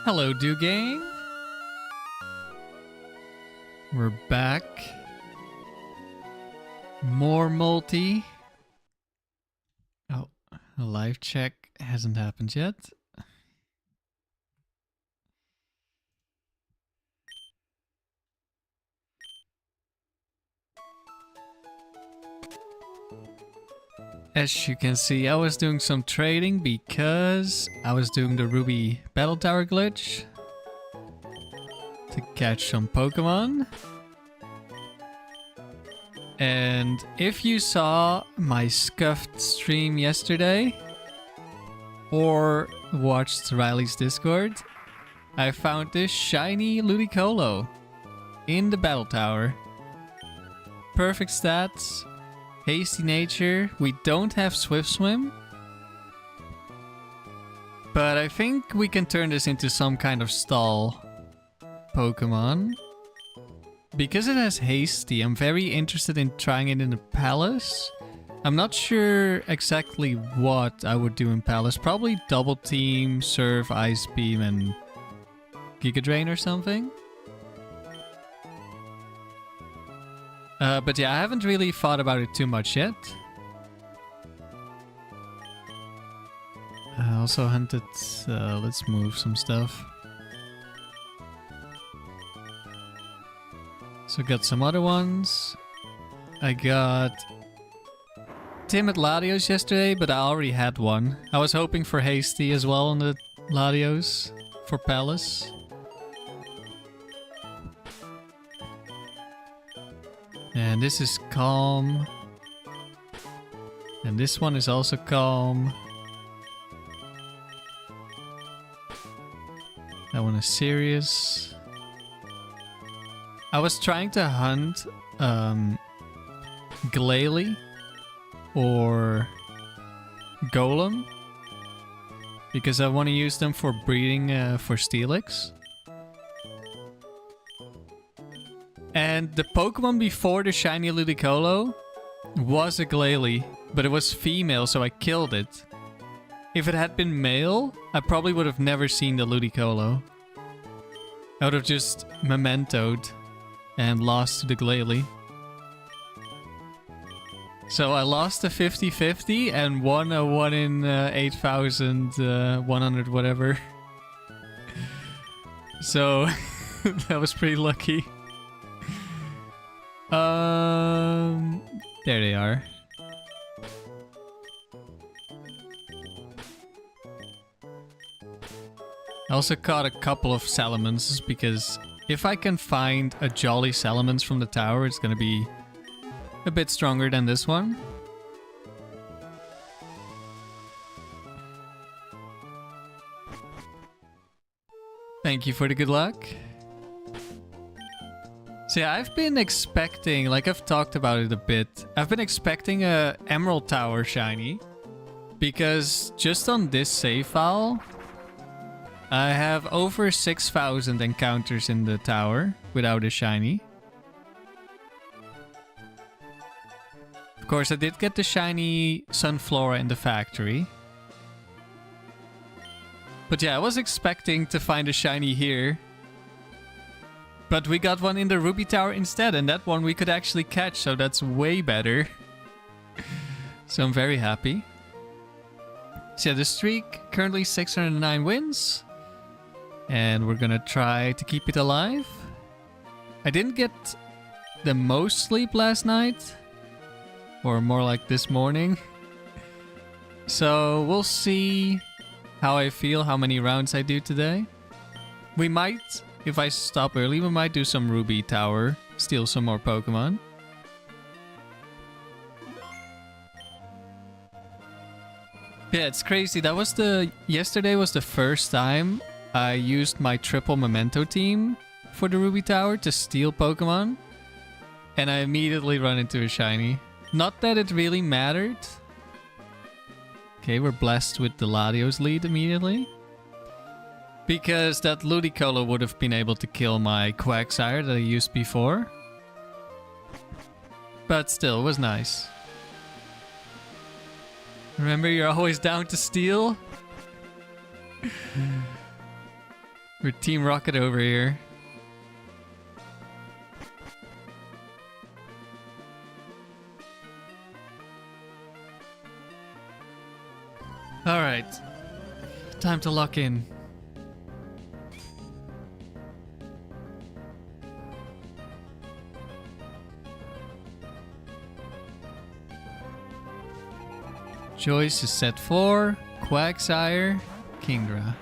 Hello, Do Gang. We're back. More multi. Oh, a live check hasn't happened yet. As you can see, I was doing some trading because I was doing the Ruby Battle Tower glitch to catch some Pokemon. And if you saw my scuffed stream yesterday or watched Riley's Discord, I found this shiny Ludicolo in the Battle Tower. Perfect stats. Hasty nature. We don't have Swift Swim. But I think we can turn this into some kind of stall Pokemon. Because it has hasty, I'm very interested in trying it in the palace. I'm not sure exactly what I would do in palace. Probably double team, surf, ice beam, and Giga Drain or something. But yeah, I haven't really thought about it too much yet. I also hunted... let's move some stuff. So got some other ones. I got Timid Latios yesterday, but I already had one. I was hoping for Hasty as well on the Latios for Palace. And this is calm. And this one is also calm. That one is serious. I was trying to hunt Glalie or Golem because I want to use them for breeding for Steelix. And the Pokemon before the shiny Ludicolo was a Glalie, but it was female, so I killed it. If it had been male, I probably would have never seen the Ludicolo. I would have just mementoed and lost to the Glalie. So I lost a 50-50 and won a 1 in 8,100 whatever. So that was pretty lucky. There they are. I also caught a couple of Salamances because if I can find a Jolly Salamence from the tower, it's gonna be a bit stronger than this one. Thank you for the good luck. So yeah, I've been expecting, like I've talked about it a bit, I've been expecting a Emerald Tower shiny. Because just on this save file, I have over 6,000 encounters in the tower without a shiny. Of course, I did get the shiny Sunflora in the factory. But yeah, I was expecting to find a shiny here. But we got one in the Ruby Tower instead, and that one we could actually catch, so that's way better. So I'm very happy. So yeah, the streak, currently 609 wins. And we're gonna try to keep it alive. I didn't get the most sleep last night. Or more like this morning. So we'll see how I feel, how many rounds I do today. We might, if I stop early, we might do some Ruby Tower. Steal some more Pokemon. Yeah, it's crazy. That was yesterday was the first time I used my triple memento team for the Ruby Tower to steal Pokemon. And I immediately run into a shiny. Not that it really mattered. Okay, we're blessed with the Latios lead immediately. Because that Ludicolo would have been able to kill my Quagsire that I used before. But still, it was nice. Remember, you're always down to steal? We're Team Rocket over here. Alright. Time to lock in. Choice is set 4, Quagsire, Kingdra.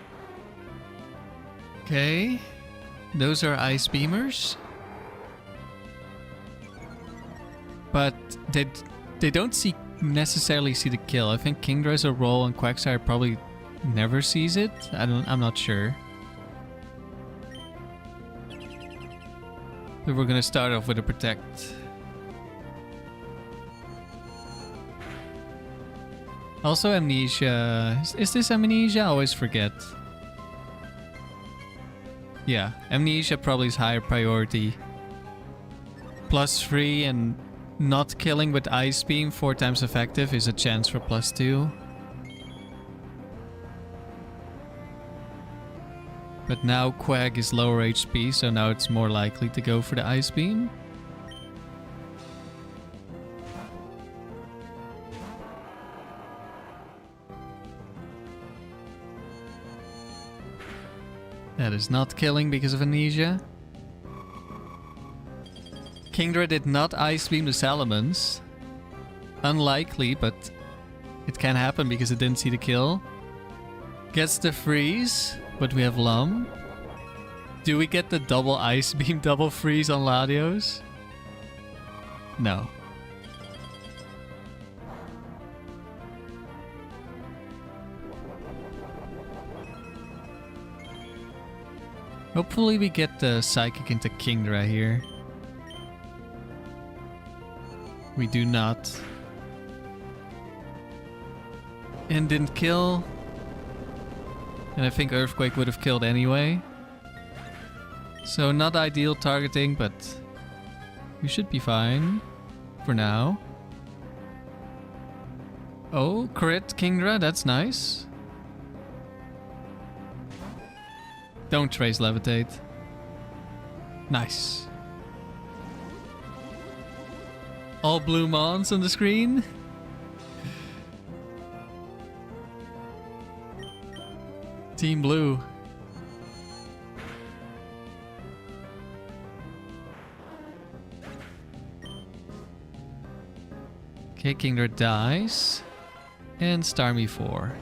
Okay, those are Ice Beamers. But they don't necessarily see the kill. I think Kingdra's a roll and Quagsire probably never sees it. I'm not sure. But we're gonna start off with a Protect. Also Amnesia. Is this Amnesia? I always forget. Yeah, Amnesia probably is higher priority. +3 and not killing with Ice Beam 4 times effective is a chance for +2. But now Quag is lower HP, so now it's more likely to go for the Ice Beam. That is not killing because of Amnesia. Kingdra did not Ice Beam the Salamence. Unlikely, but it can happen because it didn't see the kill. Gets the freeze, but we have Lum. Do we get the double Ice Beam, double freeze on Latios? No. Hopefully we get the Psychic into Kingdra here. We do not. And didn't kill. And I think Earthquake would have killed anyway. So not ideal targeting, but we should be fine for now. Oh, crit Kingdra, that's nice. Don't trace Levitate. Nice. All blue mons on the screen. Team Blue. Okay, Kingdra dies. And Starmie 4.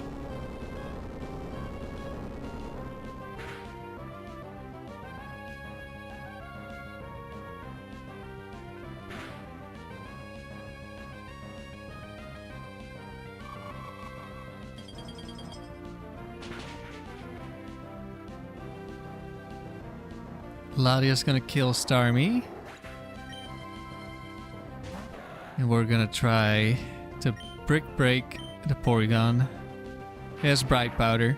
Latias gonna kill Starmie. And we're gonna try to brick break the Porygon. He has Bright Powder.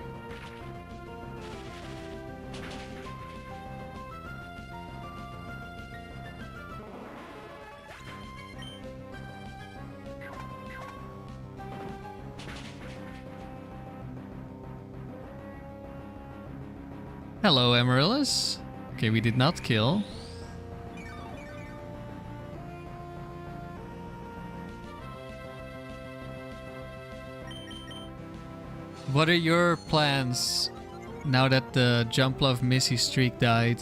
Hello, Amaryllis. Okay, we did not kill. What are your plans now that the Jump Love Missy streak died?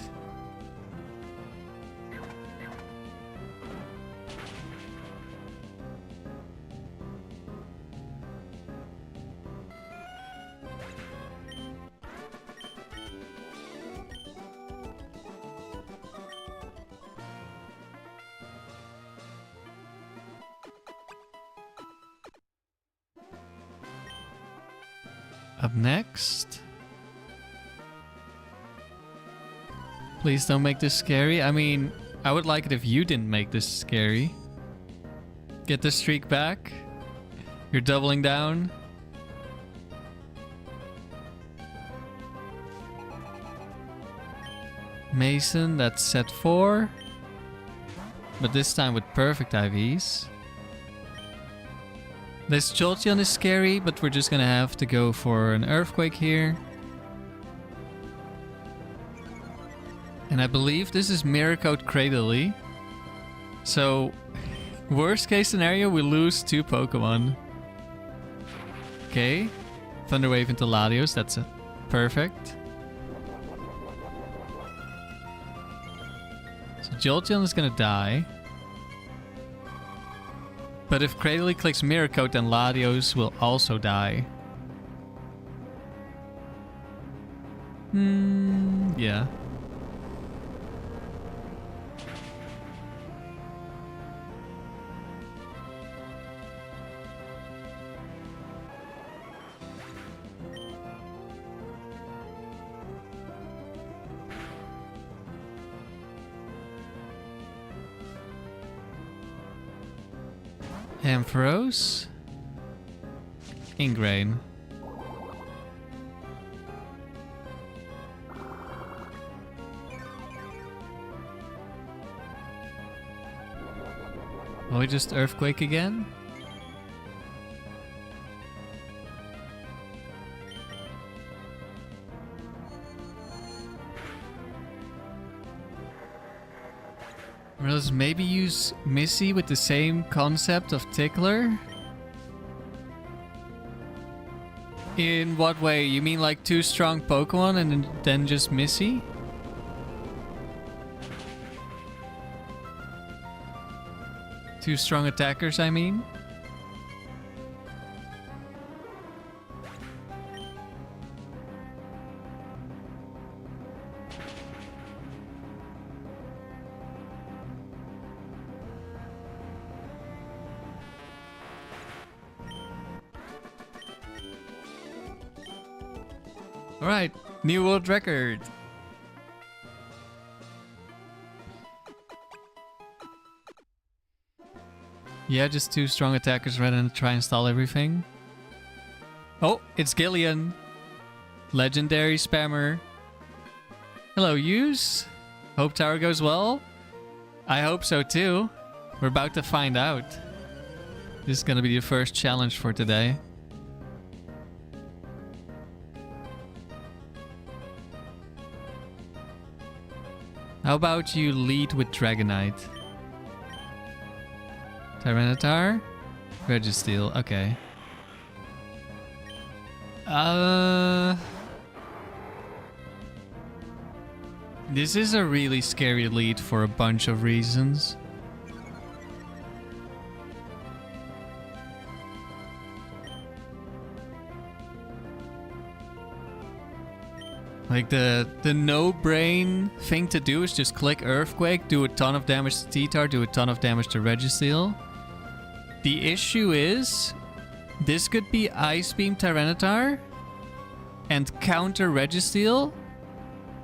Up next. Please don't make this scary. I mean, I would like it if you didn't make this scary. Get the streak back. You're doubling down. Mason, that's set 4. But this time with perfect IVs. This Jolteon is scary, but we're just gonna have to go for an Earthquake here. And I believe this is Mirror Coat Cradily. So, worst case scenario, we lose 2 Pokemon. Okay. Thunder Wave into Latios, that's perfect. So Jolteon is gonna die. But if Cradily clicks Mirror Coat, then Latios will also die. Yeah. Ampharos. Ingrain. Will we just Earthquake again? Or let's maybe use Missy with the same concept of Tickler? In what way? You mean like 2 strong Pokemon and then just Missy? Two strong attackers, I mean? Alright, new world record. Yeah, just 2 strong attackers rather than try and stall everything. Oh, it's Gillian. Legendary spammer. Hello, Use. Hope Tower goes well. I hope so too. We're about to find out. This is gonna be the first challenge for today. How about you lead with Dragonite? Tyranitar? Registeel, okay. This is a really scary lead for a bunch of reasons. Like the no-brain thing to do is just click Earthquake, do a ton of damage to T-Tar, do a ton of damage to Registeel. The issue is, this could be Ice Beam Tyranitar and counter Registeel.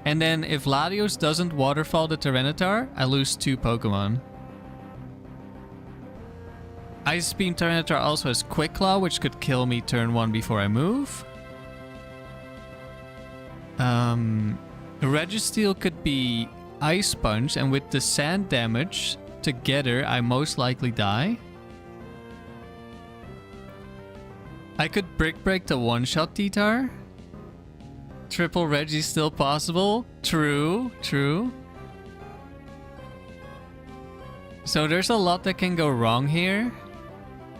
And then if Latios doesn't Waterfall the Tyranitar, I lose 2 Pokemon. Ice Beam Tyranitar also has Quick Claw, which could kill me turn 1 before I move. Registeel could be Ice Punch, and with the sand damage together, I most likely die. I could Brick Break to one-shot T-Tar. Triple Reggie still possible. True, true. So there's a lot that can go wrong here.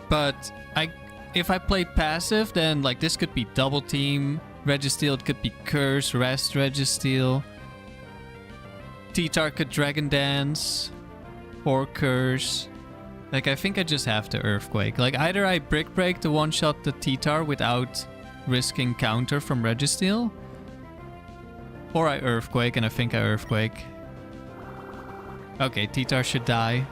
But if I play passive, then like this could be Double Team Registeel, it could be Curse, Rest Registeel. T-Tar could Dragon Dance or Curse. Like I think I just have to Earthquake. Like either I Brick Break to one-shot the T-Tar without risking counter from Registeel, or I Earthquake, and I think I Earthquake. Okay, T-Tar should die.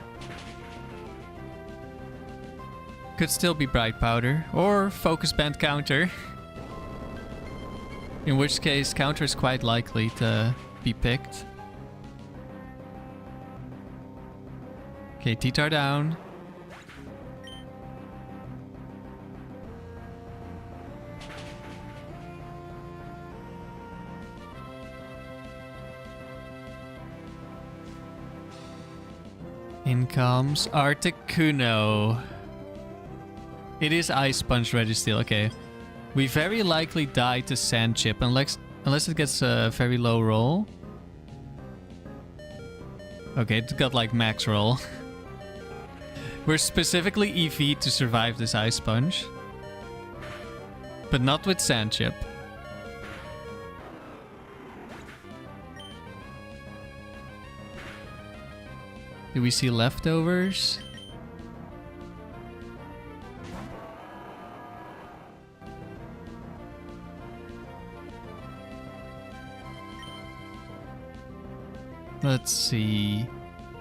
Could still be Bright Powder, or Focus Band counter. In which case, counter is quite likely to be picked. Okay, T-Tar down. In comes Articuno. It is Ice Punch Registeel, okay. We very likely die to Sand Chip unless it gets a very low roll. Okay, it got like max roll. We're specifically EV to survive this ice sponge. But not with sand chip. Do we see leftovers? Let's see.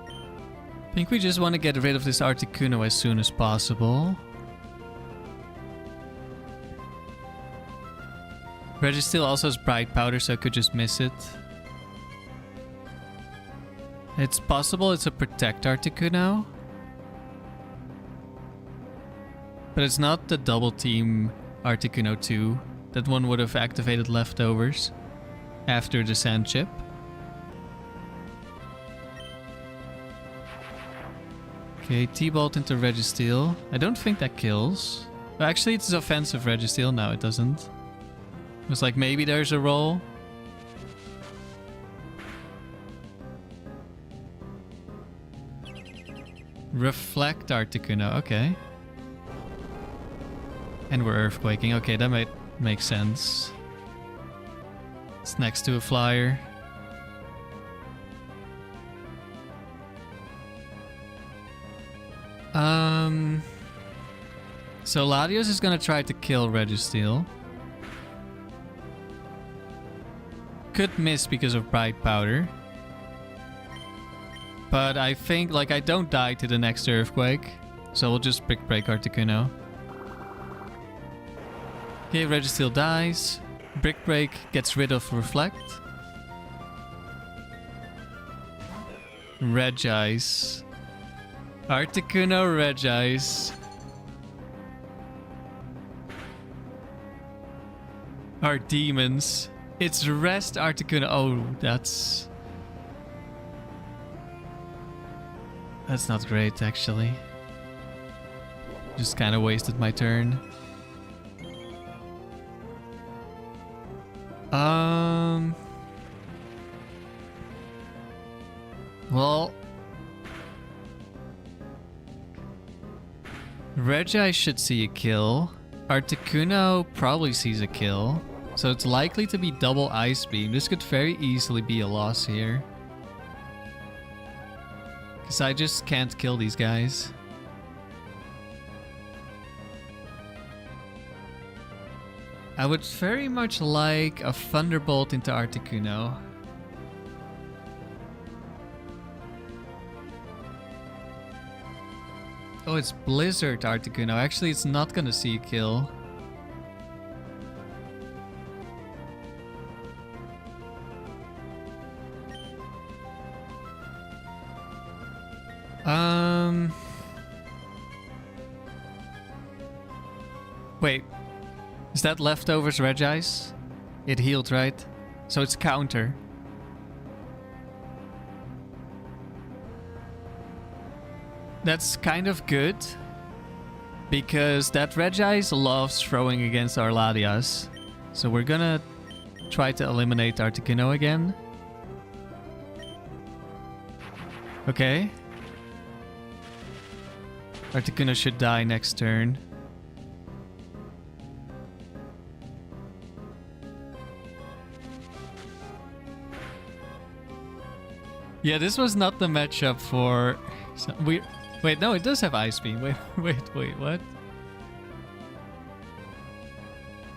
I think we just want to get rid of this Articuno as soon as possible. Registeel also has bright powder, so I could just miss it. It's possible it's a protect Articuno. But it's not the double team Articuno 2. That one would have activated leftovers after the sand chip. Okay, T-Bolt into Registeel. I don't think that kills. Actually, it's offensive Registeel. No, it doesn't. It was like, maybe there's a roll. Reflect Articuno. Okay. And we're Earthquaking. Okay, that might make sense. It's next to a flyer. So Latios is gonna try to kill Registeel. Could miss because of bright powder. But I think, like, I don't die to the next earthquake. So we'll just Brick Break Articuno. Okay, Registeel dies. Brick Break gets rid of Reflect. Regice. Articuno Regice. Our demons. It's Rest Articuno. Oh, that's not great, actually. Just kind of wasted my turn. Well, Regice should see a kill. Articuno probably sees a kill. So it's likely to be double Ice Beam. This could very easily be a loss here. Because I just can't kill these guys. I would very much like a Thunderbolt into Articuno. Oh, it's Blizzard Articuno. Actually, it's not gonna see a kill. Wait. Is that Leftovers Regice? It healed, right? So it's counter. That's kind of good. Because that Regice loves throwing against our Latias. So we're gonna try to eliminate Articuno again. Okay. Articuno should die next turn. Yeah, this was not the matchup for... Wait, no, it does have Ice Beam. Wait, what?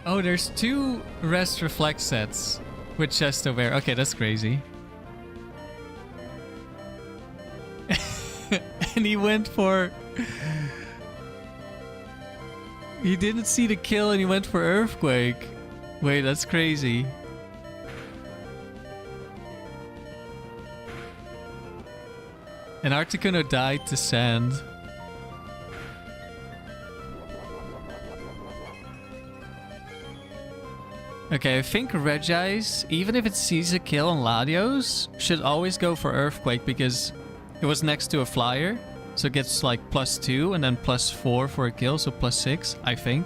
Oh, there's 2 Rest Reflect sets with Chesto Bear. Okay, that's crazy. And he went for... He didn't see the kill and he went for Earthquake. Wait, that's crazy. And Articuno died to sand. Okay, I think Regice, even if it sees a kill on Latios, should always go for Earthquake because it was next to a flyer. So it gets like +2 and then +4 for a kill, so +6, I think.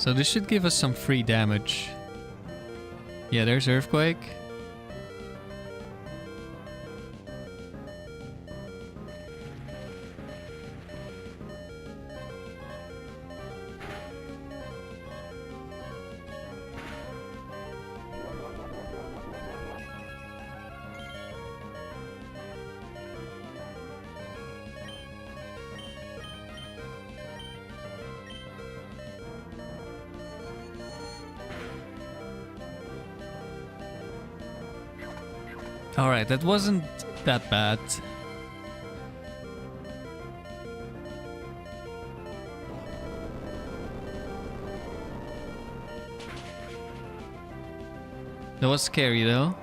So this should give us some free damage. Yeah, there's Earthquake. Alright, that wasn't that bad. That was scary though.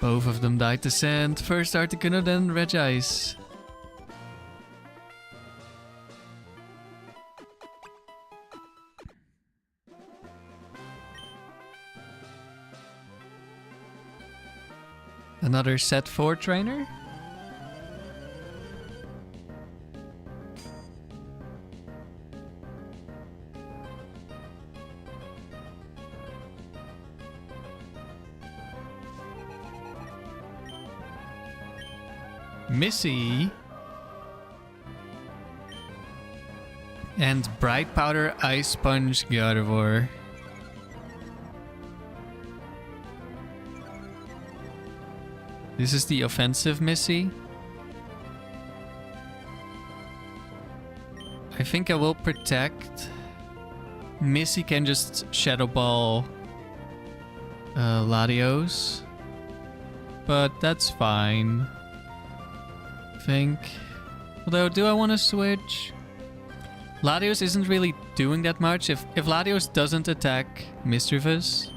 Both of them died to sand. First Articuno, then Regice. Another set 4 trainer? Missy. And Bright Powder Ice Sponge Gardevoir. This is the offensive Missy. I think I will protect. Missy can just Shadow Ball Latios. But that's fine. Think. Although, do I want to switch? Latios isn't really doing that much. If Latios doesn't attack Mischievous,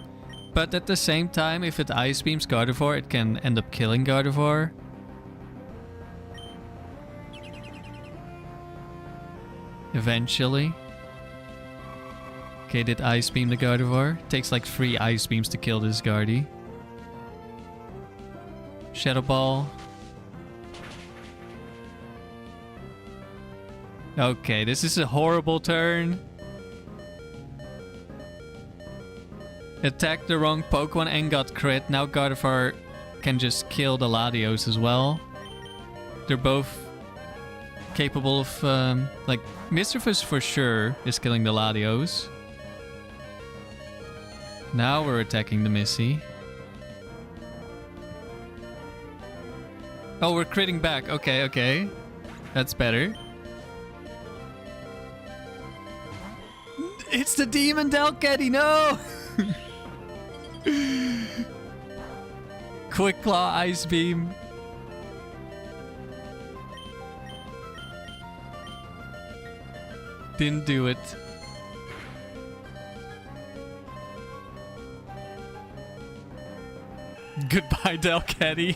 but at the same time, if it Ice Beams Gardevoir, it can end up killing Gardevoir. Eventually. Okay, did Ice Beam the Gardevoir. Takes like 3 Ice Beams to kill this Guardy. Shadow Ball. Okay, this is a horrible turn. Attacked the wrong Pokemon and got crit. Now Gardevoir can just kill the Latios as well. They're both capable of... like, Mischievous for sure is killing the Latios. Now we're attacking the Missy. Oh, we're critting back. Okay, okay. That's better. It's the Demon Delcatty, no! Quick Claw Ice Beam. Didn't do it. Goodbye, Delcatty.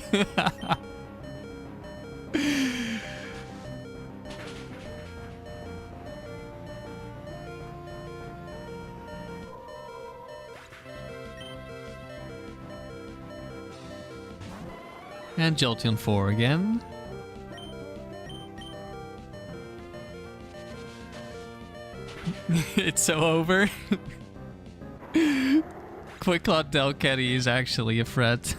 And Jolteon 4 again. It's so over. Quick Claw Delcatty is actually a threat.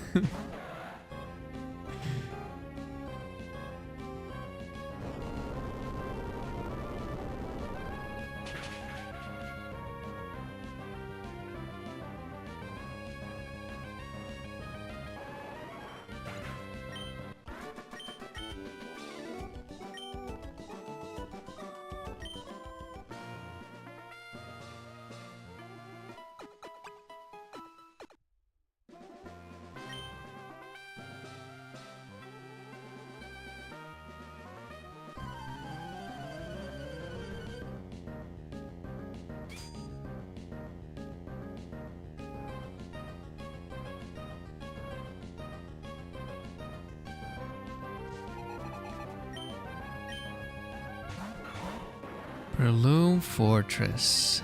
Breloom Fortress.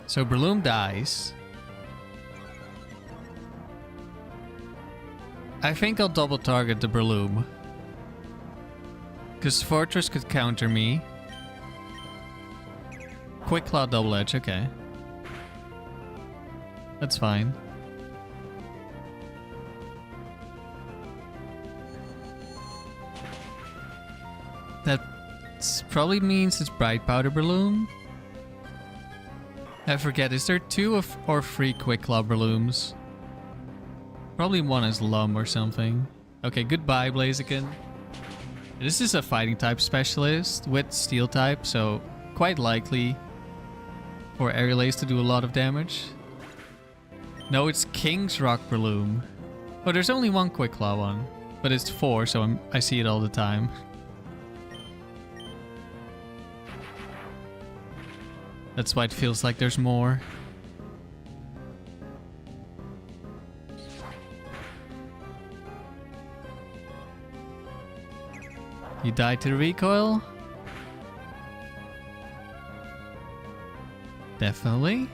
So Breloom dies. I think I'll double target the Breloom. Because Fortress could counter me. Quick Claw double edge, okay. That's fine. That probably means it's Bright Powder Breloom. I forget, is there 2 or 3 Quick Claw Breloons? Probably one is Lum or something. Okay, goodbye Blaziken. This is a fighting type specialist with steel type, so quite likely for Aerial Ace to do a lot of damage. No, it's King's Rock Breloom. Oh, there's only one Quick Claw one, but it's 4, so I see it all the time. That's why it feels like there's more. You died to the recoil? Definitely.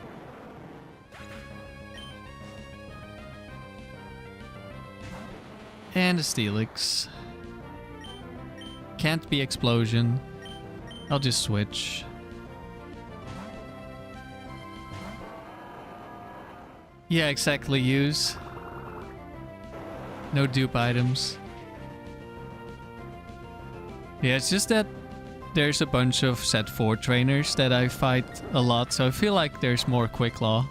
And a Steelix. Can't be explosion. I'll just switch. Yeah, exactly, use. No dupe items. Yeah, it's just that there's a bunch of set 4 trainers that I fight a lot, so I feel like there's more Quick Claw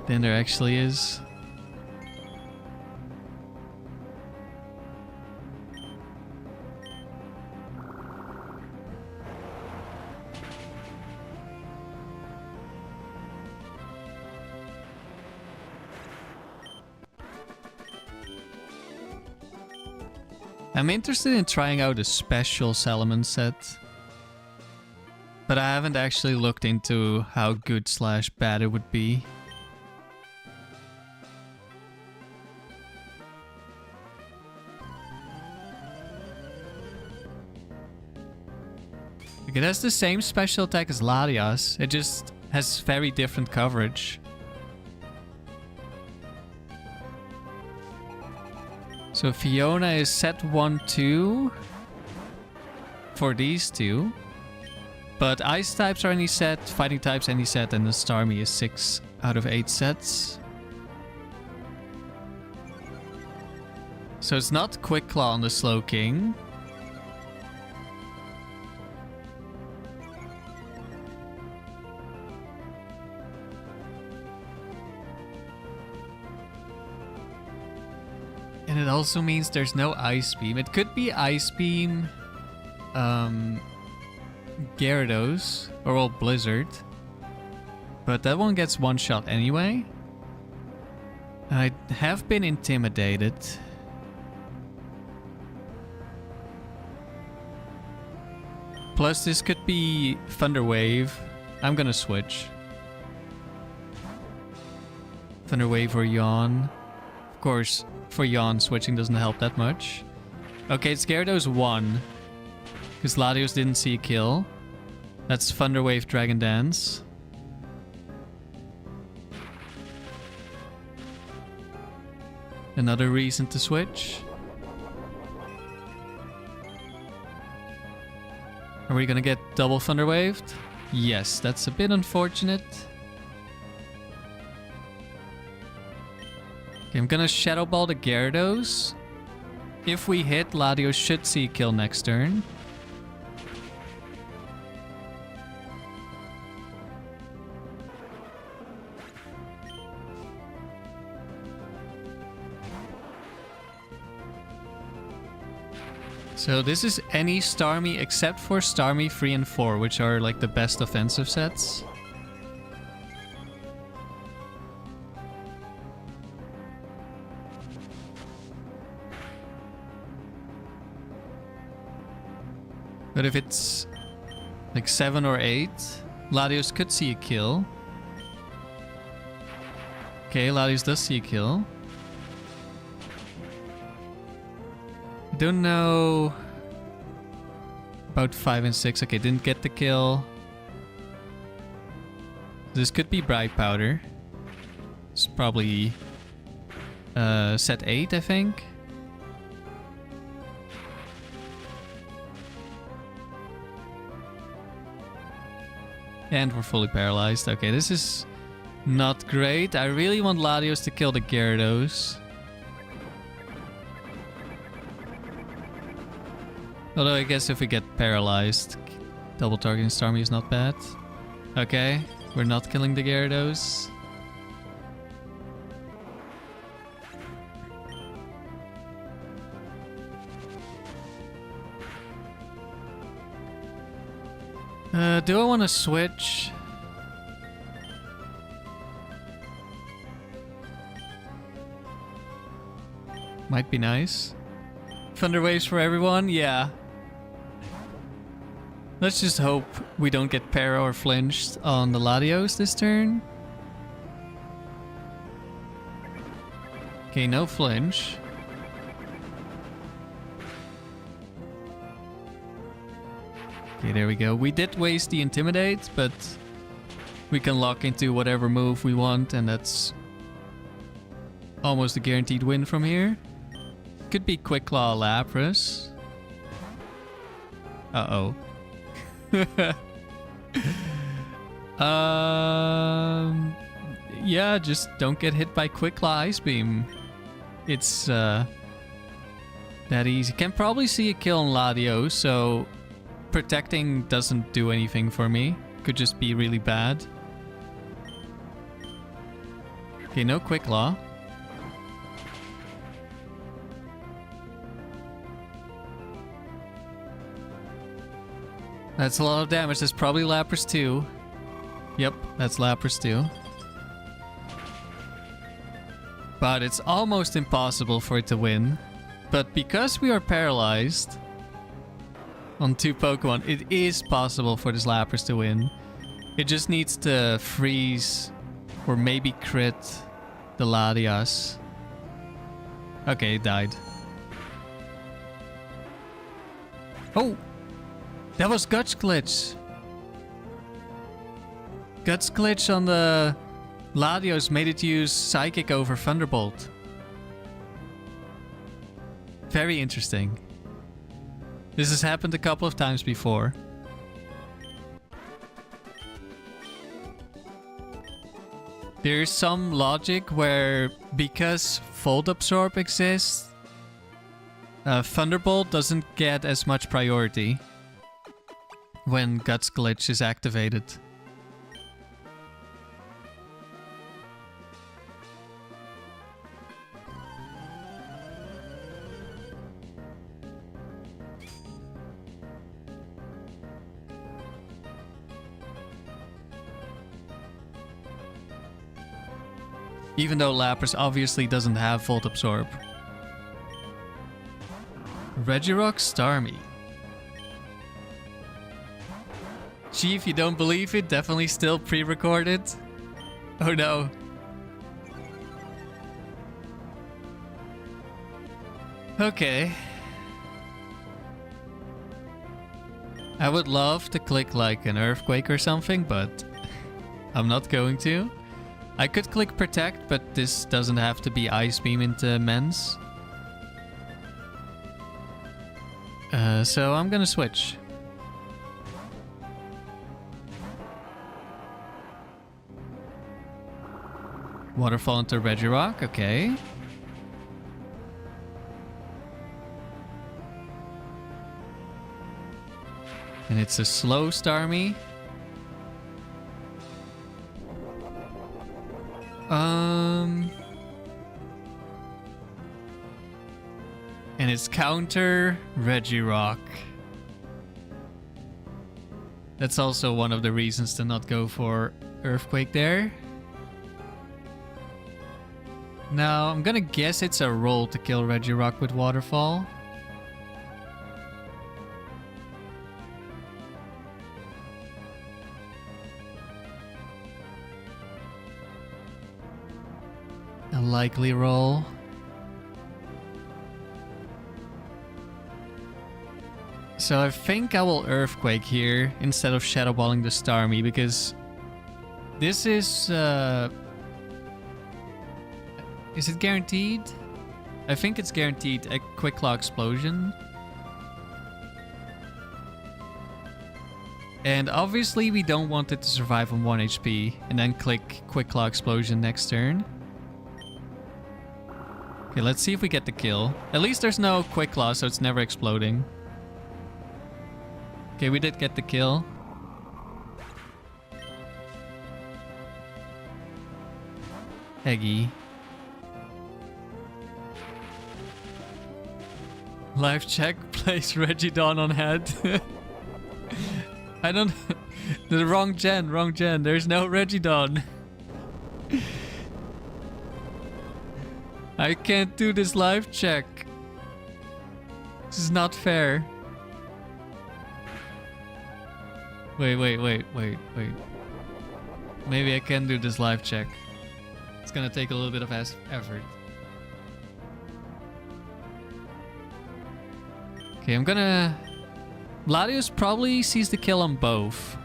than there actually is. I'm interested in trying out a special Salamence set, but I haven't actually looked into how good / bad it would be. Like, it has the same special attack as Latias, it just has very different coverage. So Fiona is set 1-2 for these two. But ice types are any set, fighting types any set, and the starmie is 6 out of 8 sets. So it's not Quick Claw on the Slow King. And it also means there's no Ice Beam. It could be Ice Beam, Gyarados, or well, Blizzard. But that one gets one shot anyway. I have been intimidated. Plus this could be Thunder Wave. I'm gonna switch. Thunder Wave or Yawn. Of course, for Yawn, switching doesn't help that much. Okay, it's Gyarados 1. Because Latios didn't see a kill. That's Thunder Wave Dragon Dance. Another reason to switch. Are we gonna get double Thunder Waved? Yes, that's a bit unfortunate. Okay, I'm gonna Shadow Ball the Gyarados. If we hit, Latios should see a kill next turn. So this is any Starmie except for Starmie 3 and 4, which are like the best offensive sets. But if it's like 7 or 8, Latios could see a kill. Okay, Latios does see a kill. I don't know About 5 and 6. Okay, didn't get the kill. This could be bright powder. It's probably set 8, I think. And we're fully paralyzed. Okay, this is not great. I really want Latios to kill the Gyarados. Although I guess if we get paralyzed, double targeting Starmie is not bad. Okay, we're not killing the Gyarados. Do I want to switch? Might be nice. Thunder waves for everyone? Yeah. Let's just hope we don't get para or flinched on the Latios this turn. Okay, no flinch. Okay, there we go. We did waste the Intimidate, but we can lock into whatever move we want, and that's almost a guaranteed win from here. Could be Quick Claw Lapras. Uh-oh. Yeah, just don't get hit by Quick Claw Ice Beam. It's that easy. Can probably see a kill on Latios, so protecting doesn't do anything for me. Could just be really bad. Okay, no Quick Claw. That's a lot of damage. That's probably Lapras 2. Yep, that's Lapras 2. But it's almost impossible for it to win. But because we are paralyzed on 2 Pokemon, it is possible for this Lapras to win. It just needs to freeze or maybe crit the Latias. Okay, it died. Oh! That was Guts Glitch. Guts Glitch on the Latios made it use Psychic over Thunderbolt. Very interesting. This has happened a couple of times before. There's some logic where, because Volt Absorb exists, Thunderbolt doesn't get as much priority when Guts Glitch is activated. Even though Lapras obviously doesn't have Volt Absorb. Regirock Starmie. Chief, you don't believe it? Definitely still pre-recorded? Oh no. Okay. I would love to click like an Earthquake or something, but I'm not going to. I could click Protect, but this doesn't have to be Ice Beam into Mens. So I'm gonna switch. Waterfall into Regirock, okay. And it's a slow Starmie. And it's counter Regirock. That's also one of the reasons to not go for Earthquake there. Now, I'm gonna guess it's a roll to kill Regirock with Waterfall. A likely roll. So I think I will Earthquake here instead of Shadow Balling the Starmie, because this is it guaranteed? I think it's guaranteed a Quick Claw Explosion. And obviously we don't want it to survive on 1 HP and then click Quick Claw Explosion next turn. Okay, let's see if we get the kill. At least there's no Quick Claw, so it's never exploding. Okay, we did get the kill. Eggy. Life check, place Regidon on head. I don't... the wrong gen. There's no Regidon. I can't do this life check. This is not fair. Wait. Maybe I can do this live check. It's gonna take a little bit of effort. Okay, I'm gonna... Latios probably sees the kill on both.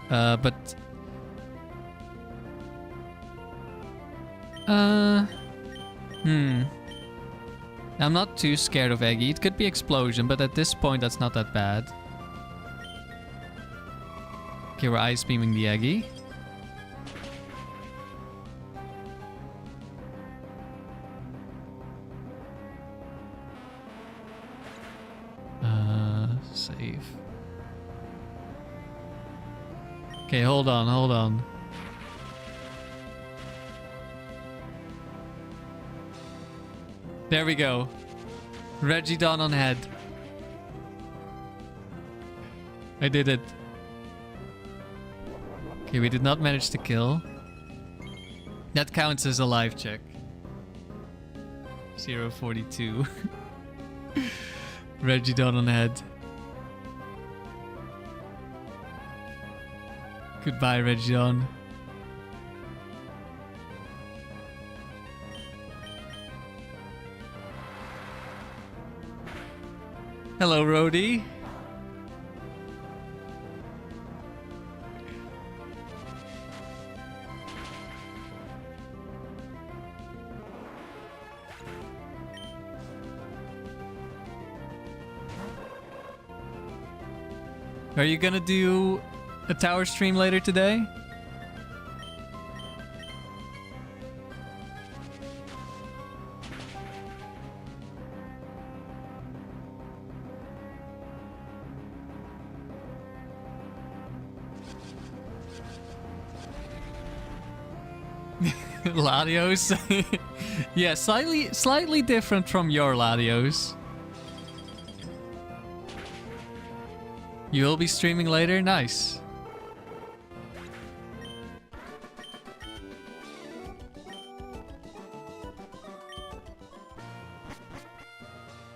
But... I'm not too scared of Eggy. It could be Explosion, but at this point that's not that bad. Okay, we're Ice Beaming the Eggy. Save. Okay, hold on. There we go. Regidon on head. I did it. Okay, we did not manage to kill. That counts as a live check. 042. Regidon on head. Goodbye, Regidon. Hello, Rhodey. Are you gonna do a tower stream later today? Latios? Yeah, slightly different from your Latios. You will be streaming later? Nice.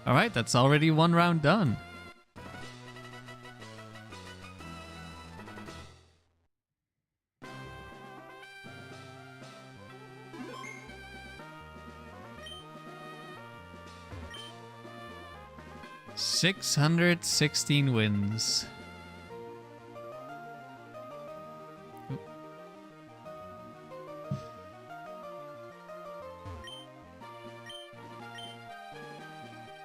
Alright, that's already one round done. $616 wins.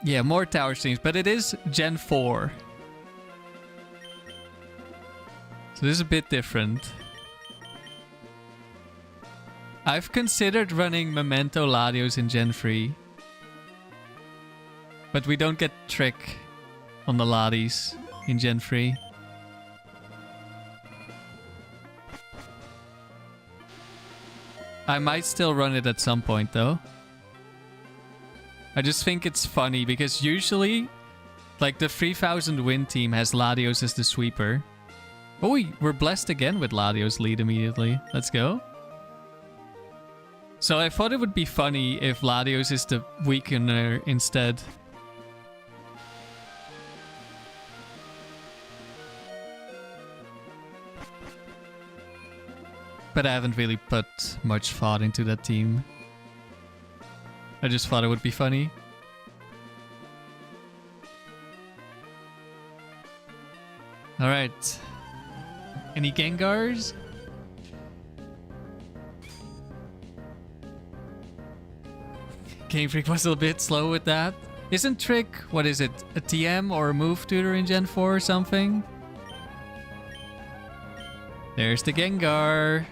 Yeah, more tower streams, but it is Gen 4. So this is a bit different. I've considered running Memento Latios in Gen 3. But we don't get Trick on the Latis in Gen 3. I might still run it at some point though. I just think it's funny because usually, like the 3000 win team has Latios as the sweeper. Oh, we're blessed again with Latios lead immediately. Let's go. So I thought it would be funny if Latios is the weakener instead. But I haven't really put much thought into that team. I just thought it would be funny. Alright. Any Gengars? Game Freak was a bit slow with that. Isn't Trick, what is it, a TM or a move tutor in Gen 4 or something? There's the Gengar.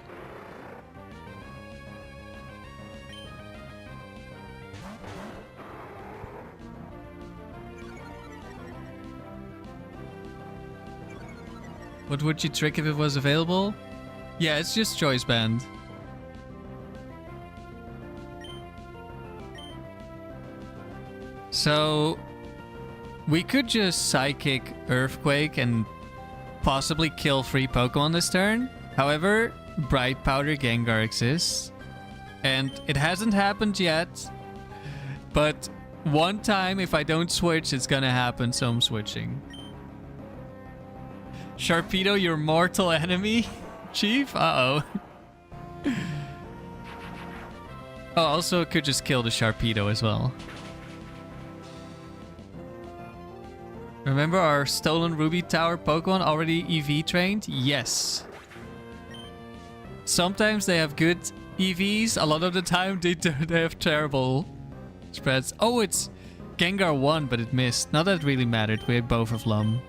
What would you trick if it was available? Yeah, it's just Choice Band. So, we could just Psychic Earthquake and possibly kill 3 Pokemon this turn. However, Bright Powder Gengar exists. And it hasn't happened yet. But one time, if I don't switch, it's gonna happen, so I'm switching. Sharpedo, your mortal enemy? Chief? Uh-oh. Oh, also it could just kill the Sharpedo as well. Remember our stolen Ruby Tower Pokemon already EV trained? Yes. Sometimes they have good EVs. A lot of the time they have terrible spreads. Oh, it's Gengar 1, but it missed. Not that it really mattered. We had both of Lum.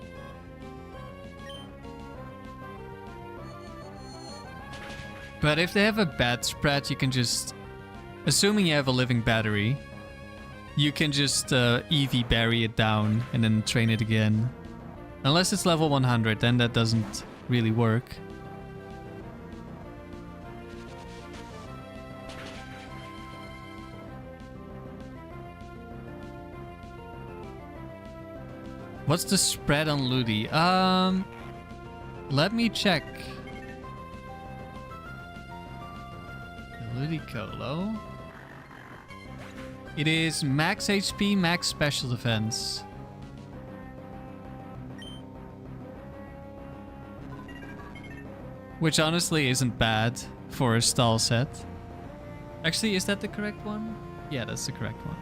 But if they have a bad spread, you can just... Assuming you have a living battery, you can just EV bury it down and then train it again. Unless it's level 100, then that doesn't really work. What's the spread on Ludi? Let me check. Ludicolo. It is max HP, max special defense. Which honestly isn't bad for a stall set. Actually, is that the correct one? Yeah, that's the correct one.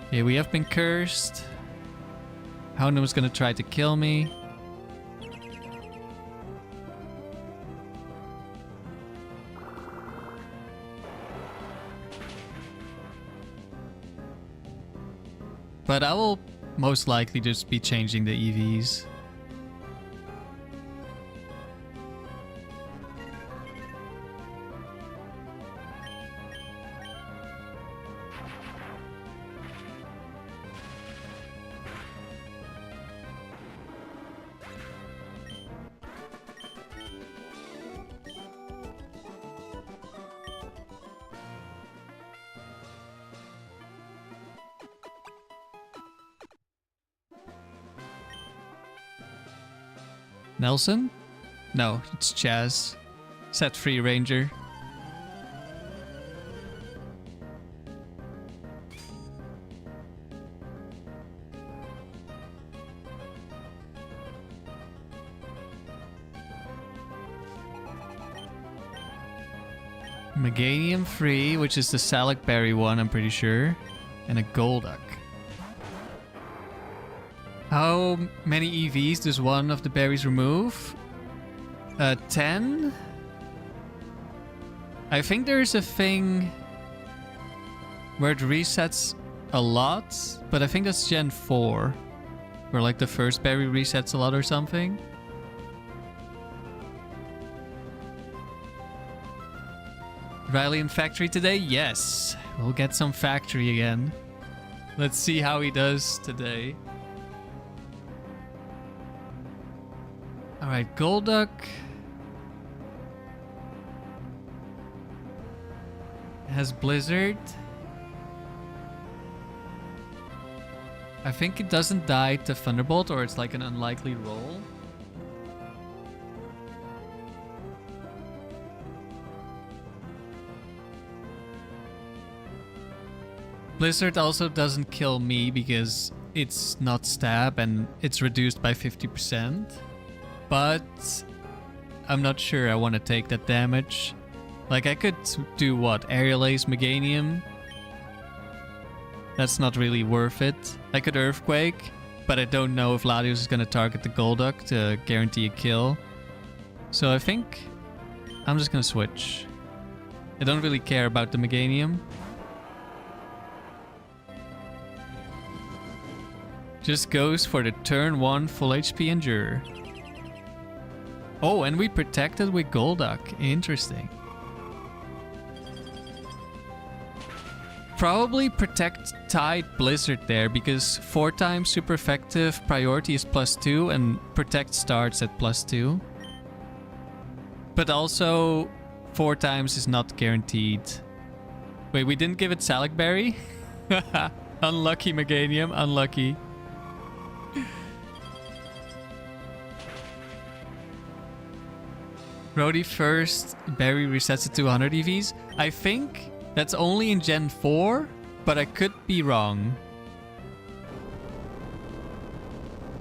Okay, we have been cursed. Houndoom's gonna try to kill me. But I will most likely just be changing the EVs. Nelson? No, it's Chaz. Set free Ranger. Meganium free, which is the Salic Berry one, I'm pretty sure. And a Golduck. How many EVs does one of the berries remove? 10? I think there's a thing where it resets a lot, but I think that's Gen 4. Where like the first berry resets a lot or something. Riley in factory today? Yes. We'll get some factory again. Let's see how he does today. Alright, Golduck. Has Blizzard. I think it doesn't die to Thunderbolt, or it's like an unlikely roll. Blizzard also doesn't kill me because it's not stab and it's reduced by 50%. But I'm not sure I want to take that damage. Like I could do what? Aerial Ace Meganium? That's not really worth it. I could Earthquake. but I don't know if Latios is going to target the Golduck to guarantee a kill. So I think I'm just going to switch. I don't really care about the Meganium. Just goes for the turn 1 full HP Endure. Oh, and we protected with Golduck. Interesting. Probably protect Tide Blizzard there because 4 times super effective priority is +2 and protect starts at +2. But also 4 times is not guaranteed. Wait, we didn't give it Salic Berry? Unlucky Meganium, unlucky. Rhodey first, Berry resets it to 100 EVs. I think that's only in Gen 4, but I could be wrong.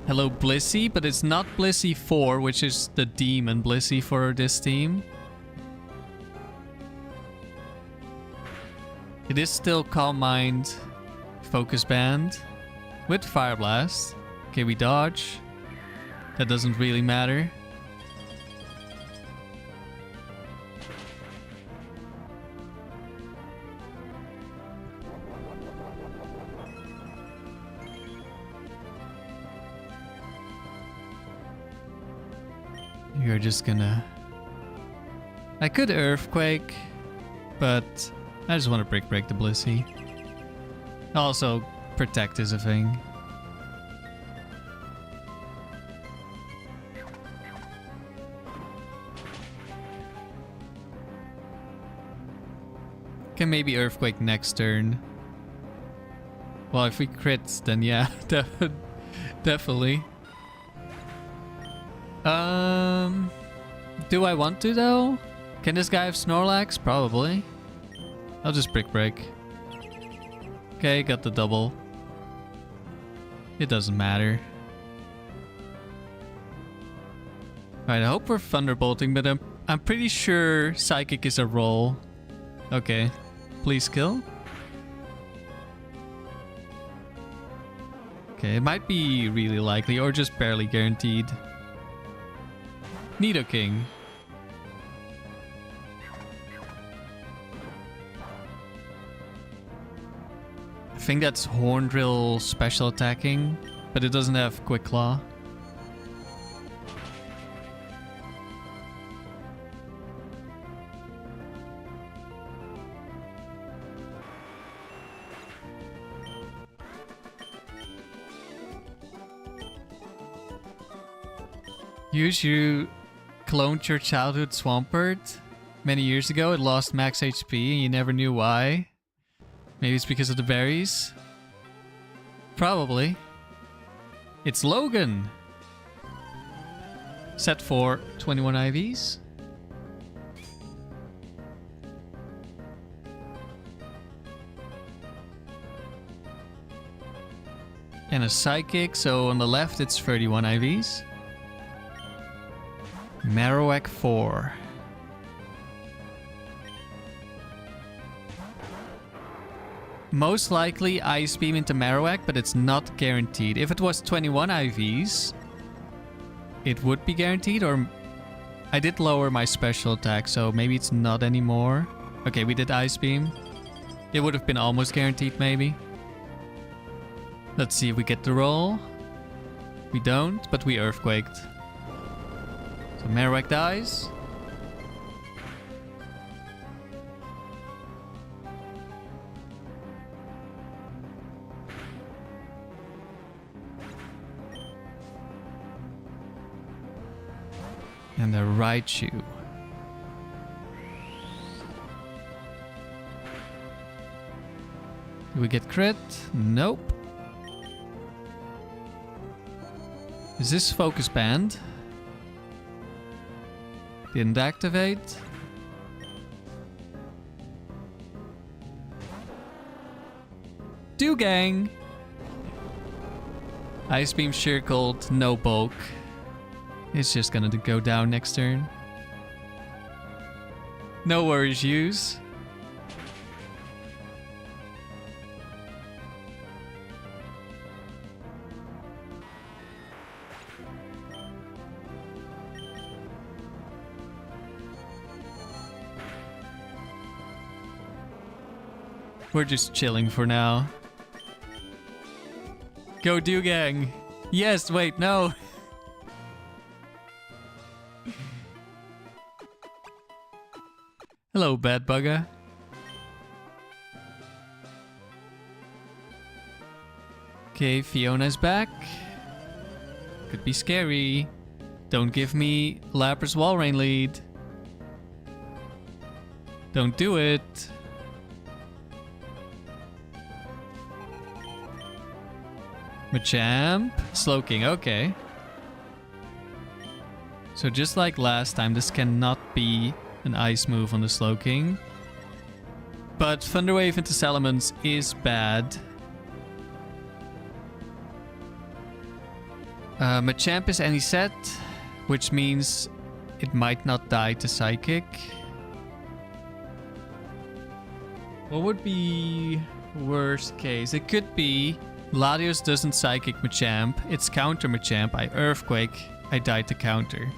Hello Blissey, but it's not Blissey 4, which is the demon Blissey for this team. It is still Calm Mind, Focus Band, with Fire Blast. Okay, we dodge. That doesn't really matter. You're just gonna... I could Earthquake, but I just want to break the Blissey. Also, Protect is a thing. Can maybe Earthquake next turn. Well, if we crit, then yeah, definitely. Do I want to though? Can this guy have Snorlax? Probably. I'll just break. Okay, got the double. It doesn't matter. Alright, I hope we're Thunderbolting, but I'm pretty sure Psychic is a roll. Okay. Please kill. Okay, it might be really likely or just barely guaranteed. Nidoking. I think that's Horn Drill special attacking, but it doesn't have Quick Claw. You cloned your childhood Swampert many years ago. It lost max HP and you never knew why. Maybe it's because of the berries. Probably. It's Logan. Set for 21 IVs. And a Psychic, so on the left it's 31 IVs. Marowak 4. Most likely Ice Beam into Marowak, but it's not guaranteed. If it was 21 IVs, it would be guaranteed, or... I did lower my special attack, so maybe it's not anymore. Okay, we did Ice Beam. It would have been almost guaranteed, maybe. Let's see if we get the roll. We don't, but we Earthquaked. So Marowak dies. And the Raikou. Do we get crit? Nope. Is this Focus Band? Didn't activate. Gang. Ice Beam circled, no bulk. It's just gonna go down next turn. No worries, use. We're just chilling for now. Go Dugang! Yes, wait, no! Hello, bad bugger. Okay, Fiona's back. Could be scary. Don't give me Lapras Walrein lead. Don't do it. Machamp. Slowking, okay. So just like last time, this cannot be an ice move on the Slowking. But Thunder Wave into Salamence is bad. Machamp is any set, which means it might not die to Psychic. What would be worst case? It could be Latios doesn't Psychic Machamp, it's counter Machamp, I Earthquake, I die to counter.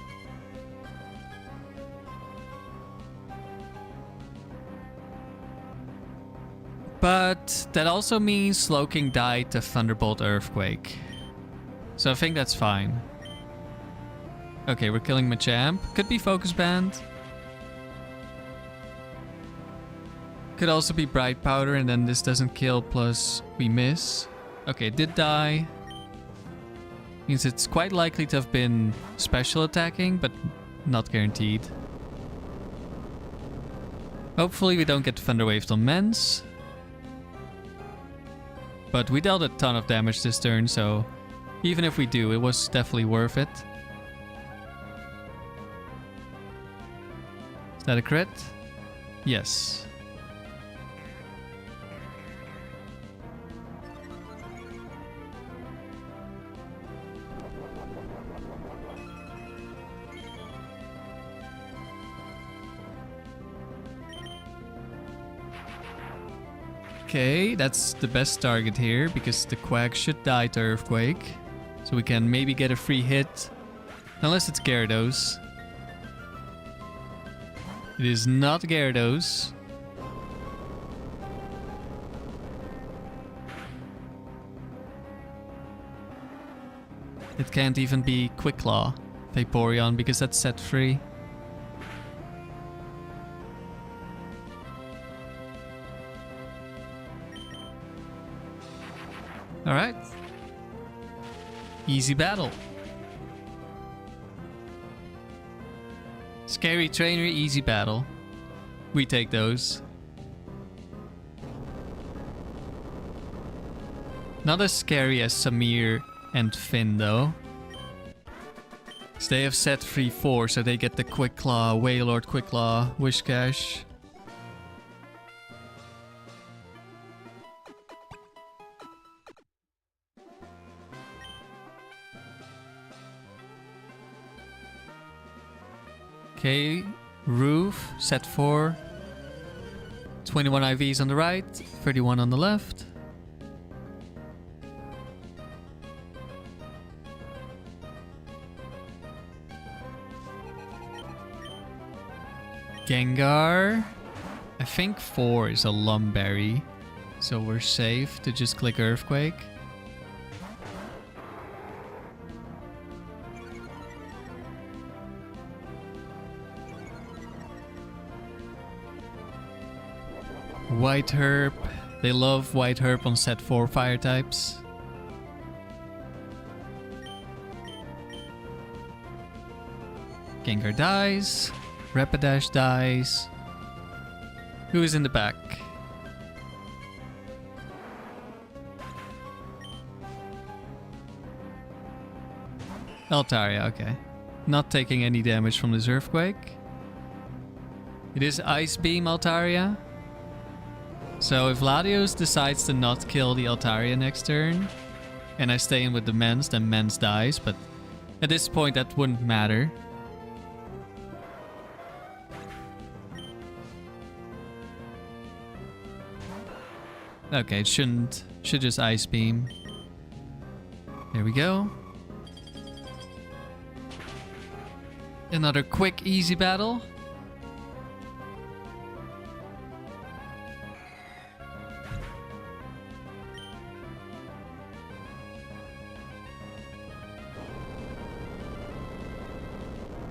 But that also means Slowking died to Thunderbolt Earthquake. So I think that's fine. Okay, we're killing Machamp. Could be Focus Band. Could also be Bright Powder and then this doesn't kill plus we miss. Okay, it did die. Means it's quite likely to have been special attacking, but not guaranteed. Hopefully we don't get Thunder Waved on Mens. But we dealt a ton of damage this turn, so even if we do, it was definitely worth it. Is that a crit? Yes. Okay, that's the best target here, because the Quack should die to Earthquake. So we can maybe get a free hit. Unless it's Gyarados. It is not Gyarados. It can't even be Quick Claw, Vaporeon, because that's set free. Alright. Easy battle. Scary trainer, easy battle. We take those. Not as scary as Samir and Finn though. So they have set free 4, so they get the Quick Claw, Wailord, Quick Claw, Whiscash. Okay, Roof, set 4. 21 IVs on the right, 31 on the left. Gengar. I think 4 is a Lum Berry, so we're safe to just click Earthquake. White Herb. They love White Herb on set 4 fire types. Gengar dies. Rapidash dies. Who is in the back? Altaria, okay. Not taking any damage from this Earthquake. It is Ice Beam Altaria. So if Latios decides to not kill the Altaria next turn, and I stay in with the Mens, then Mens dies, but at this point that wouldn't matter. Okay, it shouldn't. Should just Ice Beam. There we go. Another quick, easy battle.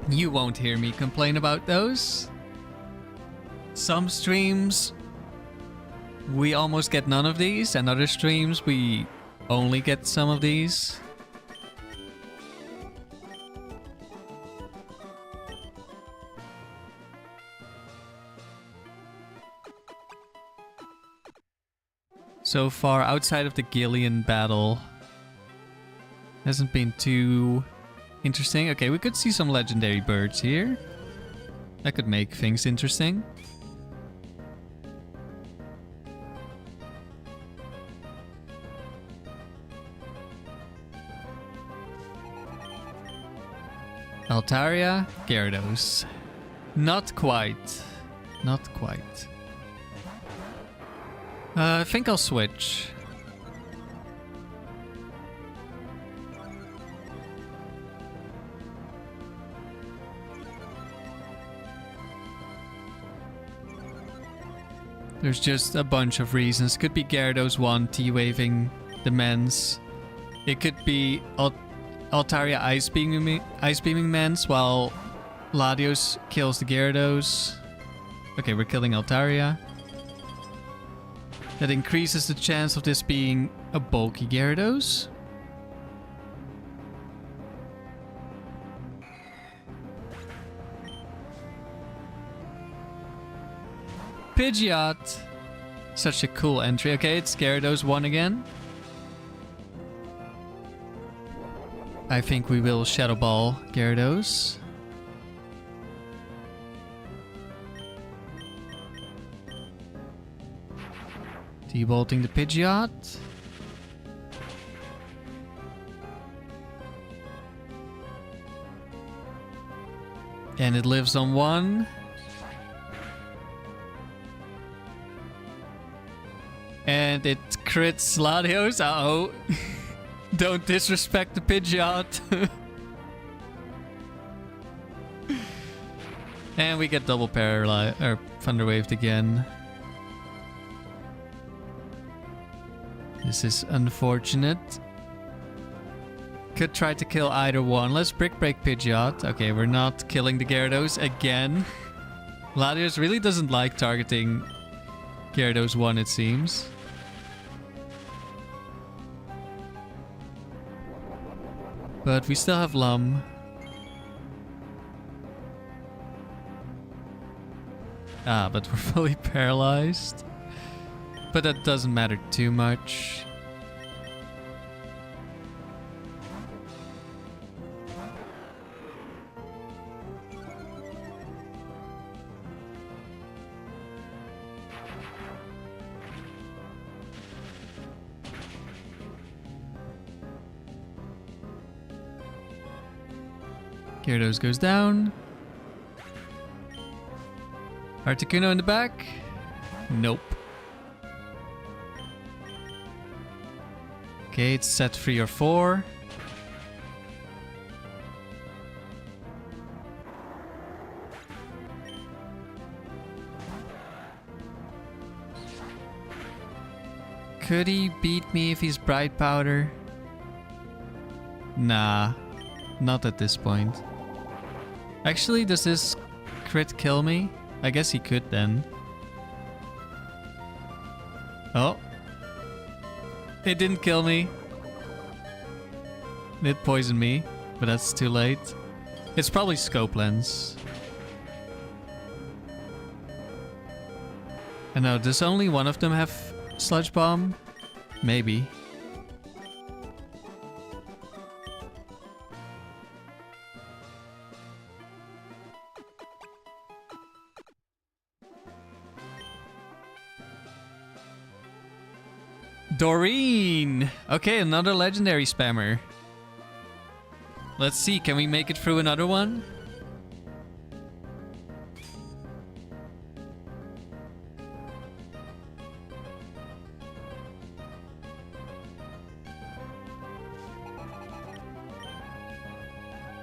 You won't hear me complain about those. Some streams, we almost get none of these, and other streams, we only get some of these. So far, outside of the Gillian battle, hasn't been too interesting. Okay, we could see some legendary birds here. That could make things interesting. Altaria, Gyarados. Not quite. Not quite. I think I'll switch. There's just a bunch of reasons. Could be Gyarados 1 T-waving the Mens. It could be Altaria Ice Beaming Mens while Latios kills the Gyarados. Okay, we're killing Altaria. That increases the chance of this being a bulky Gyarados. Pidgeot. Such a cool entry. Okay, it's Gyarados 1 again. I think we will Shadow Ball Gyarados. Debolting the Pidgeot. And it lives on 1. And it crits Latios. Uh-oh. Don't disrespect the Pidgeot. And we get double paralyzed or Thunder Waved again. This is unfortunate. Could try to kill either one. Let's Brick Break Pidgeot. Okay, we're not killing the Gyarados again. Latios really doesn't like targeting Gyarados 1, it seems. But we still have Lum. Ah, but we're fully paralyzed. But that doesn't matter too much. Gyarados goes down. Articuno in the back. Nope. Okay, it's set 3 or 4. Could he beat me if he's Bright Powder? Nah, not at this point. Actually, does this crit kill me? I guess he could then. Oh. It didn't kill me. It poisoned me, but that's too late. It's probably Scope Lens. I know, does only one of them have Sludge Bomb? Maybe. Doreen! Okay, another legendary spammer. Let's see, can we make it through another one?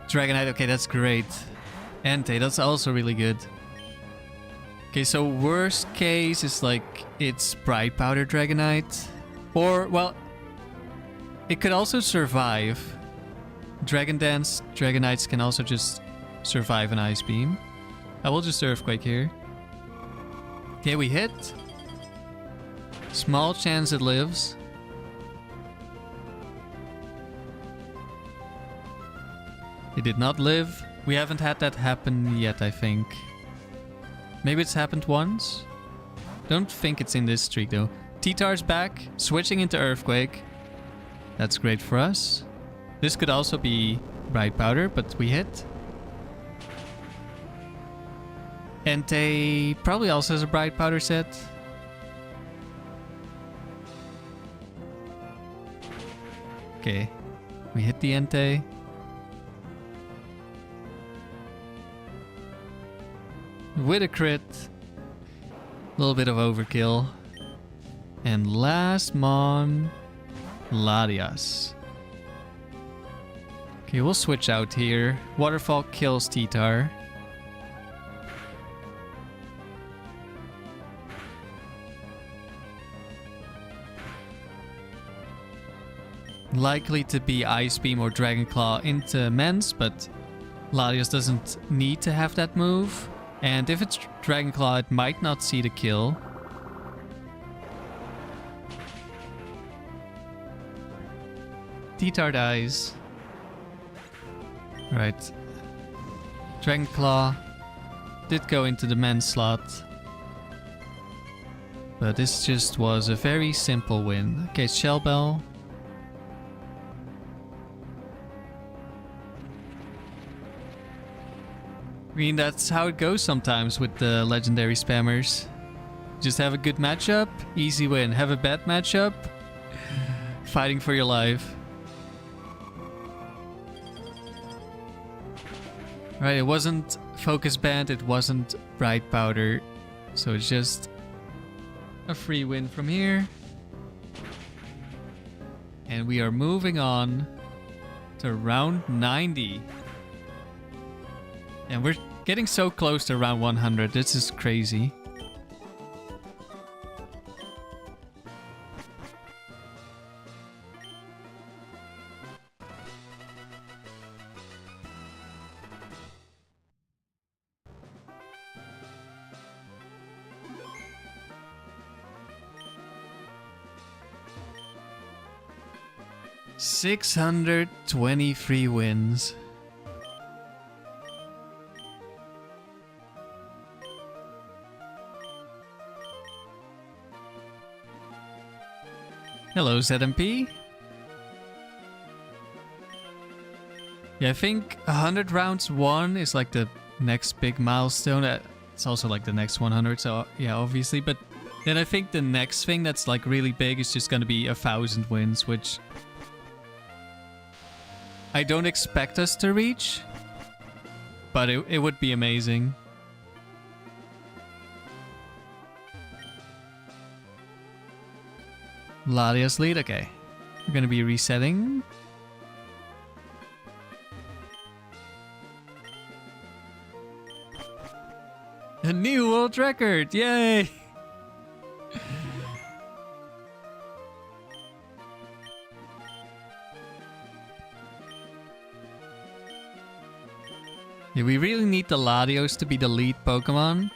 Dragonite, okay, that's great. Entei, that's also really good. Okay, so worst case is like it's Bright Powder Dragonite. Or, well, it could also survive. Dragon Dance Dragonites can also just survive an Ice Beam. I will just Earthquake here. Okay, we hit. Small chance it lives. It did not live. We haven't had that happen yet, I think. Maybe it's happened once? Don't think it's in this streak though. T-Tar's back, switching into Earthquake. That's great for us. This could also be Bright Powder, but we hit. Entei probably also has a Bright Powder set. Okay, we hit the Entei. With a crit. A little bit of overkill. And last mon, Latias. Okay, we'll switch out here. Waterfall kills T-Tar. Likely to be Ice Beam or Dragon Claw into Mence, but Latias doesn't need to have that move. And if it's Dragon Claw, it might not see the kill. T-Tar dies. Right. Dragon Claw did go into the Mence slot. But this just was a very simple win. Okay, Shell Bell. I mean, that's how it goes sometimes with the legendary spammers. Just have a good matchup, easy win. Have a bad matchup, fighting for your life. Right, it wasn't Focus Band, it wasn't Bright Powder. So it's just a free win from here. And we are moving on to round 90. And we're getting so close to round 100. This is crazy. $623 wins. Hello, ZMP. Yeah, I think 100 rounds won is like the next big milestone. It's also like the next 100, so yeah, obviously. But then I think the next thing that's like really big is just gonna be 1,000 wins, which I don't expect us to reach, but it would be amazing. Latias lead, okay. We're gonna be resetting. A new world record, yay! Yeah, we really need the Latios to be the lead Pokemon,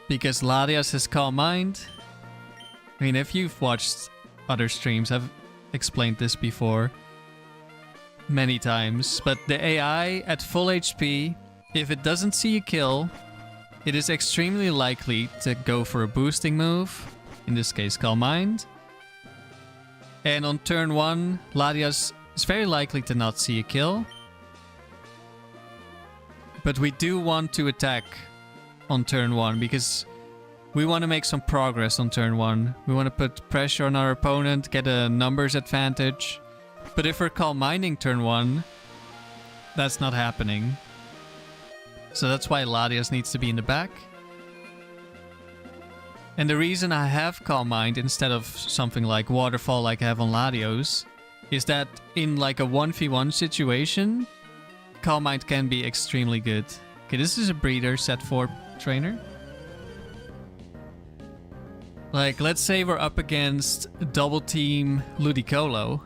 because Latias has Calm Mind. I mean, if you've watched other streams, I've explained this before many times, but the AI at full HP, if it doesn't see a kill, it is extremely likely to go for a boosting move, in this case Calm Mind. And on turn 1, Latias is very likely to not see a kill. But we do want to attack on turn 1 because we want to make some progress on turn 1. We want to put pressure on our opponent, get a numbers advantage. But if we're Calm Minding turn 1, that's not happening. So that's why Latias needs to be in the back. And the reason I have Calm Mind instead of something like Waterfall like I have on Latios is that in like a 1v1 situation, Calm Mind can be extremely good. Okay, this is a breeder set 4 trainer. Like, let's say we're up against double team Ludicolo.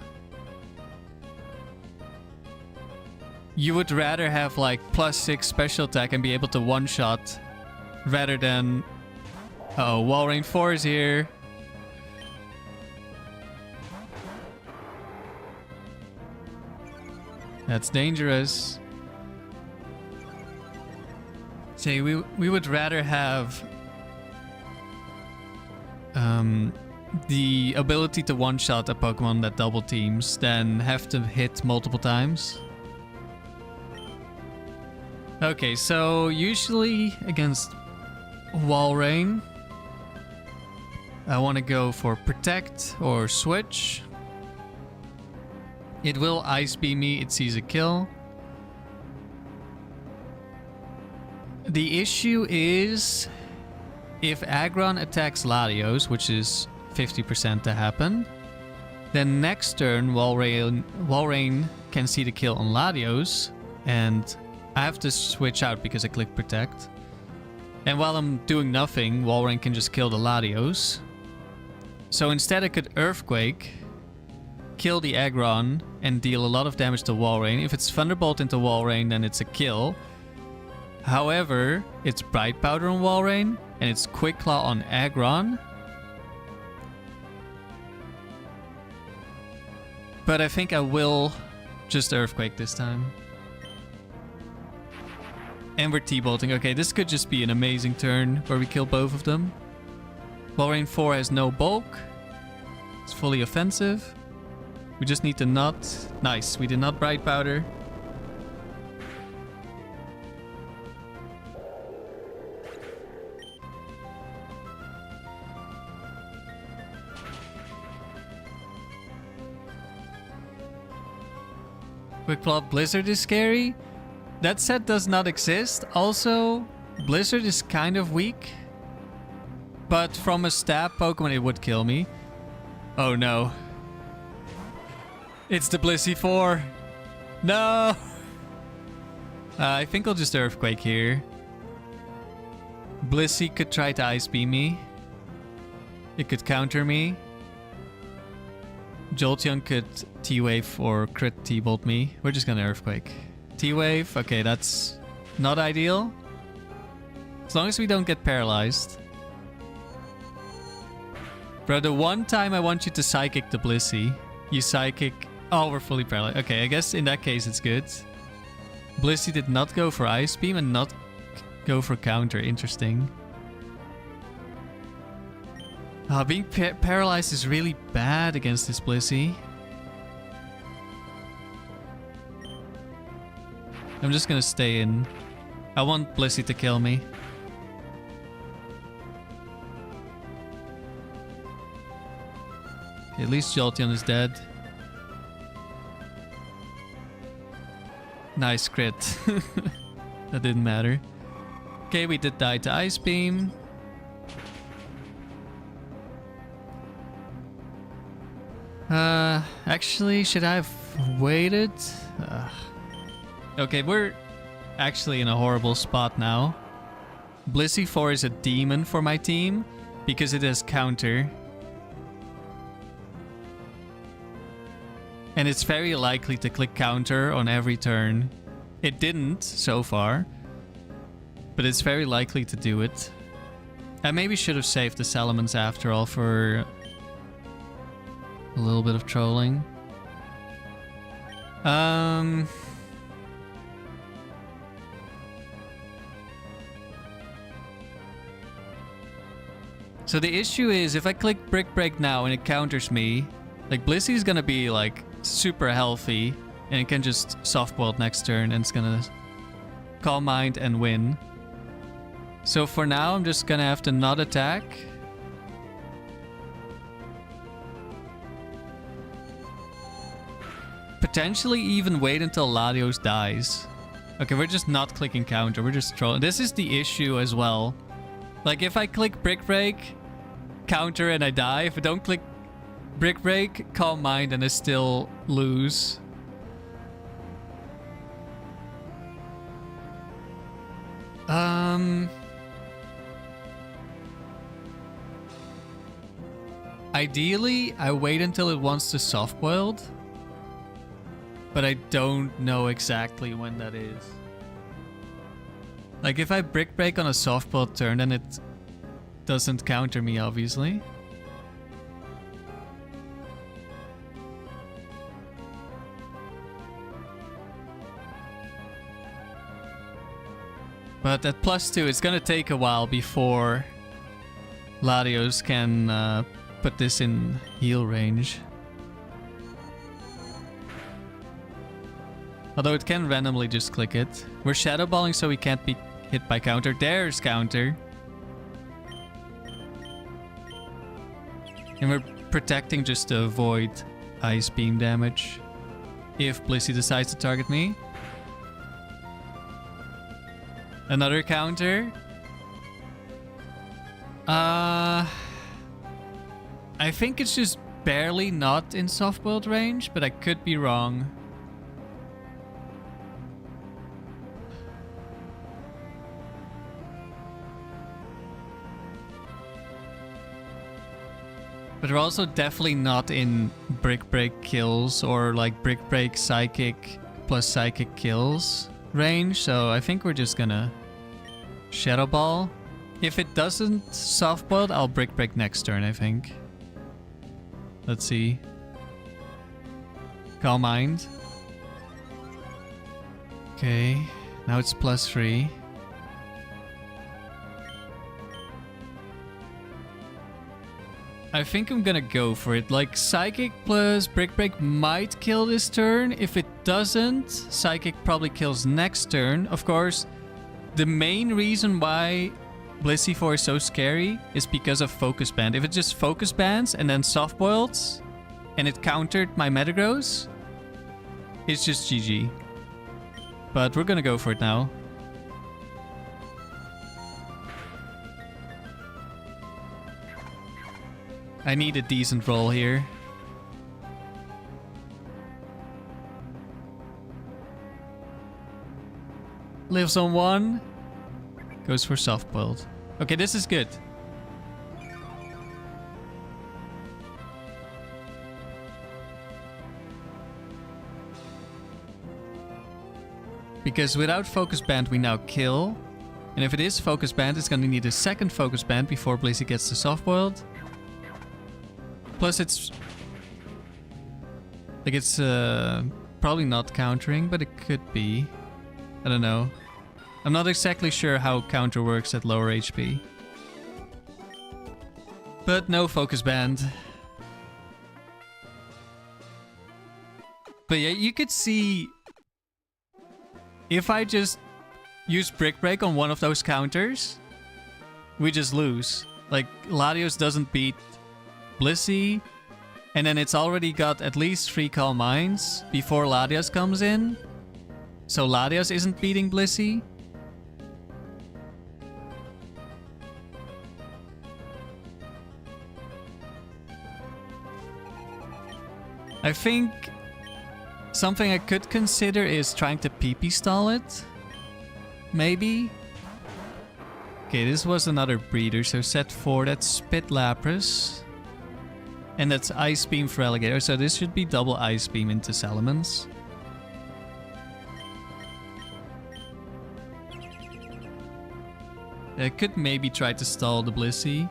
you would rather have like +6 special attack and be able to one-shot rather than... Oh, Walrein 4 is here. That's dangerous. Say we would rather have the ability to one-shot a Pokemon that double teams than have to hit multiple times. Okay, so usually against Walrein, I want to go for Protect or Switch. It will Ice Beam me, it sees a kill. The issue is if Aggron attacks Latios, which is 50% to happen, then next turn Walrein can see the kill on Latios, and I have to switch out because I click Protect. And while I'm doing nothing, Walrein can just kill the Latios. So instead I could Earthquake, kill the Aggron, and deal a lot of damage to Walrein. If it's Thunderbolt into Walrein, then it's a kill. However, it's Bright Powder on Walrein, and it's Quick Claw on Aggron. But I think I will just Earthquake this time. And we're T-bolting. Okay, this could just be an amazing turn where we kill both of them. Walrein 4 has no bulk. It's fully offensive. We just need to not... Nice, we did not Bright Powder. Quick Claw Blizzard is scary. That set does not exist. Also, Blizzard is kind of weak. But from a stab Pokemon, it would kill me. Oh no. It's the Blissey 4. No! I think I'll just Earthquake here. Blissey could try to Ice Beam me. It could counter me. Jolteon could T-Wave or crit T-Bolt me. We're just gonna Earthquake. T-Wave, okay, that's not ideal. As long as we don't get paralyzed. Bro, the one time I want you to Psychic the Blissey, you Psychic... Oh, we're fully paralyzed. Okay, I guess in that case it's good. Blissey did not go for Ice Beam and not go for counter. Interesting. Being paralyzed is really bad against this Blissey. I'm just gonna stay in. I want Blissey to kill me. Okay, at least Jolteon is dead. Nice crit. That didn't matter. Okay, we did die to Ice Beam. Actually, should I have waited? Okay, we're actually in a horrible spot now. Blissey 4 is a demon for my team because it has counter. And it's very likely to click counter on every turn. It didn't so far, but it's very likely to do it. I maybe should have saved the Salamence after all for a little bit of trolling. So the issue is if I click Brick Break now and it counters me, like Blissey's gonna be like super healthy and it can just softball next turn and it's gonna Calm Mind and win. So for now I'm just gonna have to not attack. Potentially even wait until Latios dies. Okay, we're just not clicking counter, we're just trolling. This is the issue as well. Like if I click Brick Break, counter and I die. If I don't click Brick Break, Calm Mind and I still lose. Ideally, I wait until it wants to soft-boiled. But I don't know exactly when that is. Like, if I Brick Break on a softball turn, then it doesn't counter me, obviously. But at +2, it's gonna take a while before Latios can put this in heal range. Although it can randomly just click it. We're shadow balling so we can't be hit by counter. There's counter. And we're protecting just to avoid ice beam damage. If Blissey decides to target me. Another counter. I think it's just barely not in soft-boiled range, but I could be wrong. But we're also definitely not in Brick Break kills or like Brick Break Psychic plus Psychic kills range, so I think we're just gonna Shadow Ball. If it doesn't soft boiled, I'll Brick Break next turn, I think. Let's see. Calm Mind. Okay, now it's +3. I think I'm gonna go for it. Like, Psychic plus Brick Break might kill this turn. If it doesn't, Psychic probably kills next turn. Of course, the main reason why Blissey 4 is so scary is because of Focus Band. If it just Focus Bands and then soft boils and it countered my Metagross, it's just GG. But we're gonna go for it now. I need a decent roll here. Lives on 1. Goes for soft boiled. Okay, this is good. Because without Focus Band, we now kill. And if it is Focus Band, it's gonna need a second Focus Band before Blissey gets to soft boiled. Plus it's... like it's probably not countering, but it could be. I don't know. I'm not exactly sure how counter works at lower HP. But no Focus Band. But yeah, you could see... if I just use Brick Break on one of those counters, we just lose. Like, Latios doesn't beat Blissey, and then it's already got at least 3 Calm Minds before Latias comes in. So Latias isn't beating Blissey. I think something I could consider is trying to PP stall it. Maybe. Okay, this was another breeder, so set 4, that's Spit Lapras. And that's Ice Beam for Alligator, so this should be double Ice Beam into Salamence. I could maybe try to stall the Blissey.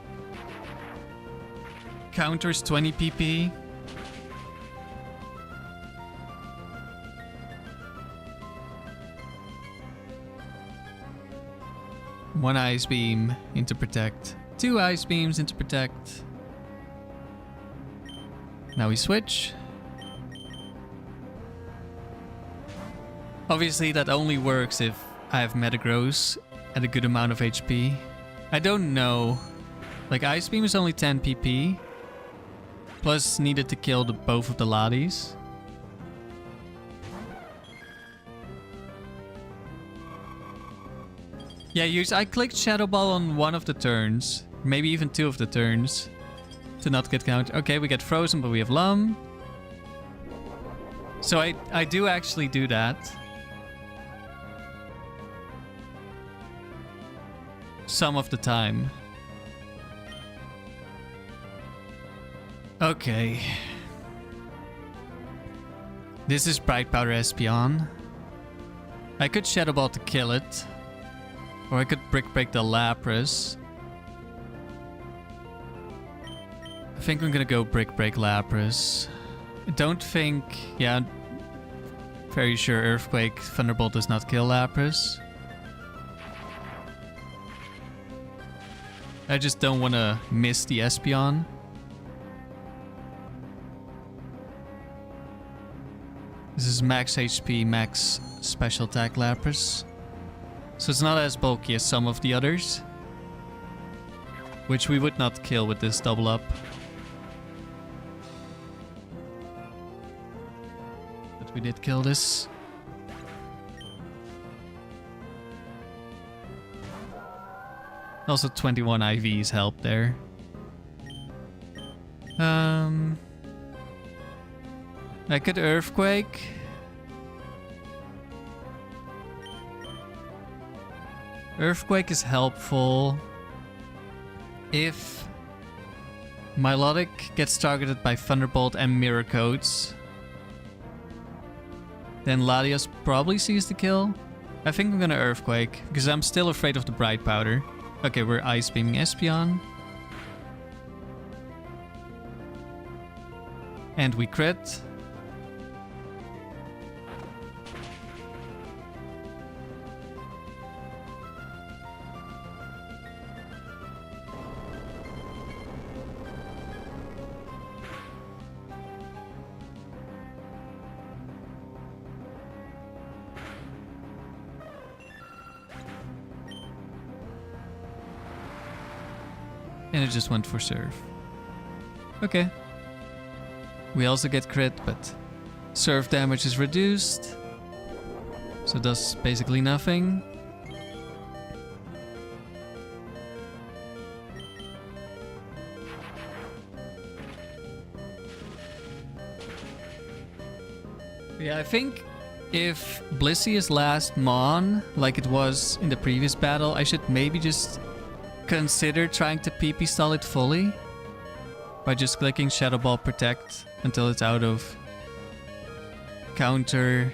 Counters 20 PP. One Ice Beam into Protect. 2 Ice Beams into Protect. Now we switch. Obviously that only works if I have Metagross at a good amount of HP. I don't know. Like, Ice Beam is only 10 PP. Plus needed to kill both of the Latis. Yeah, I clicked Shadow Ball on one of the turns. Maybe even 2 of the turns. To not get counted. Okay, we get frozen, but we have Lum. So I do actually do that. Some of the time. Okay. This is Bright Powder Espion. I could Shadow Ball to kill it. Or I could Brick Break the Lapras. I think I'm gonna go Brick Break Lapras. I don't think... Yeah, I'm very sure Earthquake Thunderbolt does not kill Lapras. I just don't want to miss the Espion. This is max HP, max special attack Lapras. So it's not as bulky as some of the others. Which we would not kill with this double up. But we did kill this. Also 21 IVs help there. I could Earthquake. Earthquake is helpful if Milotic gets targeted by Thunderbolt and Mirror Coats. Then Latios probably sees the kill. I think I'm gonna Earthquake, because I'm still afraid of the Bright Powder. Okay, we're Ice Beaming Espion. And we crit. And it just went for Surf. Okay. We also get crit, but Surf damage is reduced. So it does basically nothing. Yeah, I think if Blissey is last Mon, like it was in the previous battle, I should maybe just consider trying to PP stall it fully by just clicking Shadow Ball Protect until it's out of counter.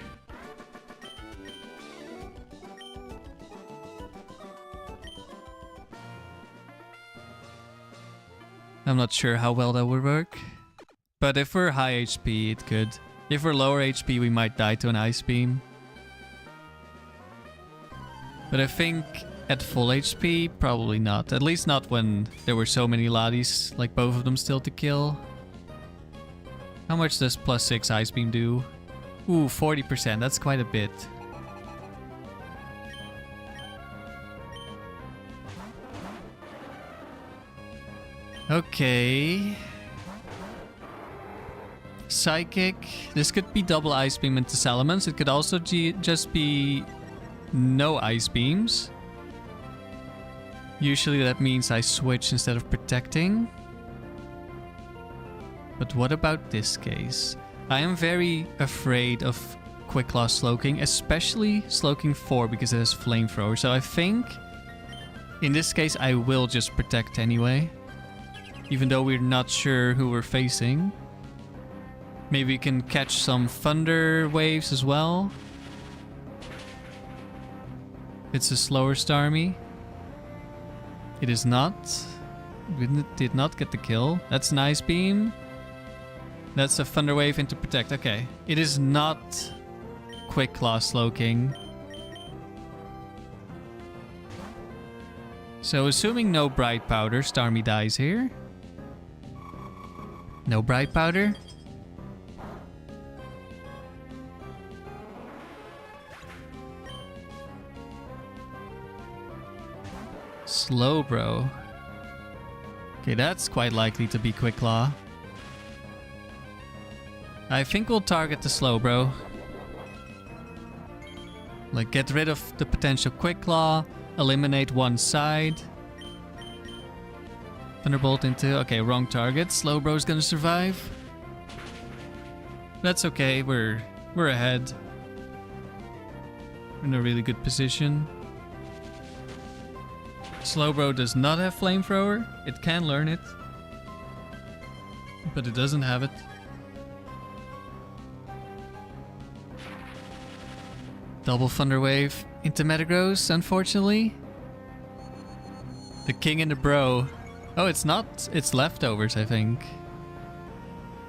I'm not sure how well that would work, but if we're high HP it could. If we're lower HP we might die to an Ice Beam. But I think at full HP, probably not. At least not when there were so many Latis, like both of them still to kill. How much does +6 Ice Beam do? Ooh, 40%. That's quite a bit. Okay. Psychic. This could be double Ice Beam into Salamence. It could also just be no Ice Beams. Usually that means I switch instead of protecting. But what about this case? I am very afraid of Quick Claw Slowking, especially Slowking 4 because it has Flamethrower. So I think in this case I will just protect anyway. Even though we're not sure who we're facing. Maybe we can catch some Thunder Waves as well. It's a slower Starmie. It is not. We did not get the kill. That's an Ice Beam. That's a Thunder Wave into Protect. Okay. It is not Quick Claw Slowking. So assuming no Bright Powder, Starmie dies here. No Bright Powder. Slowbro. Okay, that's quite likely to be Quick Claw. I think we'll target the Slowbro. Like, get rid of the potential Quick Claw, eliminate one side. Thunderbolt into... Okay, wrong target. Slowbro's gonna survive. That's okay, we're ahead. We're in a really good position. Slowbro does not have Flamethrower. It can learn it. But it doesn't have it. Double Thunder Wave into Metagross, unfortunately. The king and the bro. Oh, it's not. It's leftovers, I think.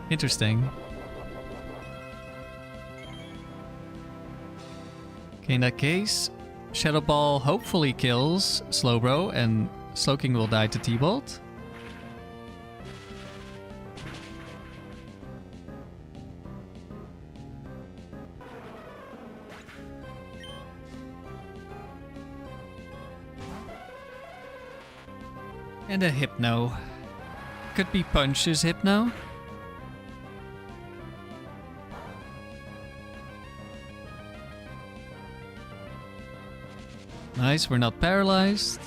Interesting. Okay, in that case, Shadow Ball hopefully kills Slowbro, and Slowking will die to T-Bolt. And a Hypno. Could be Punch's Hypno. Nice, we're not paralyzed.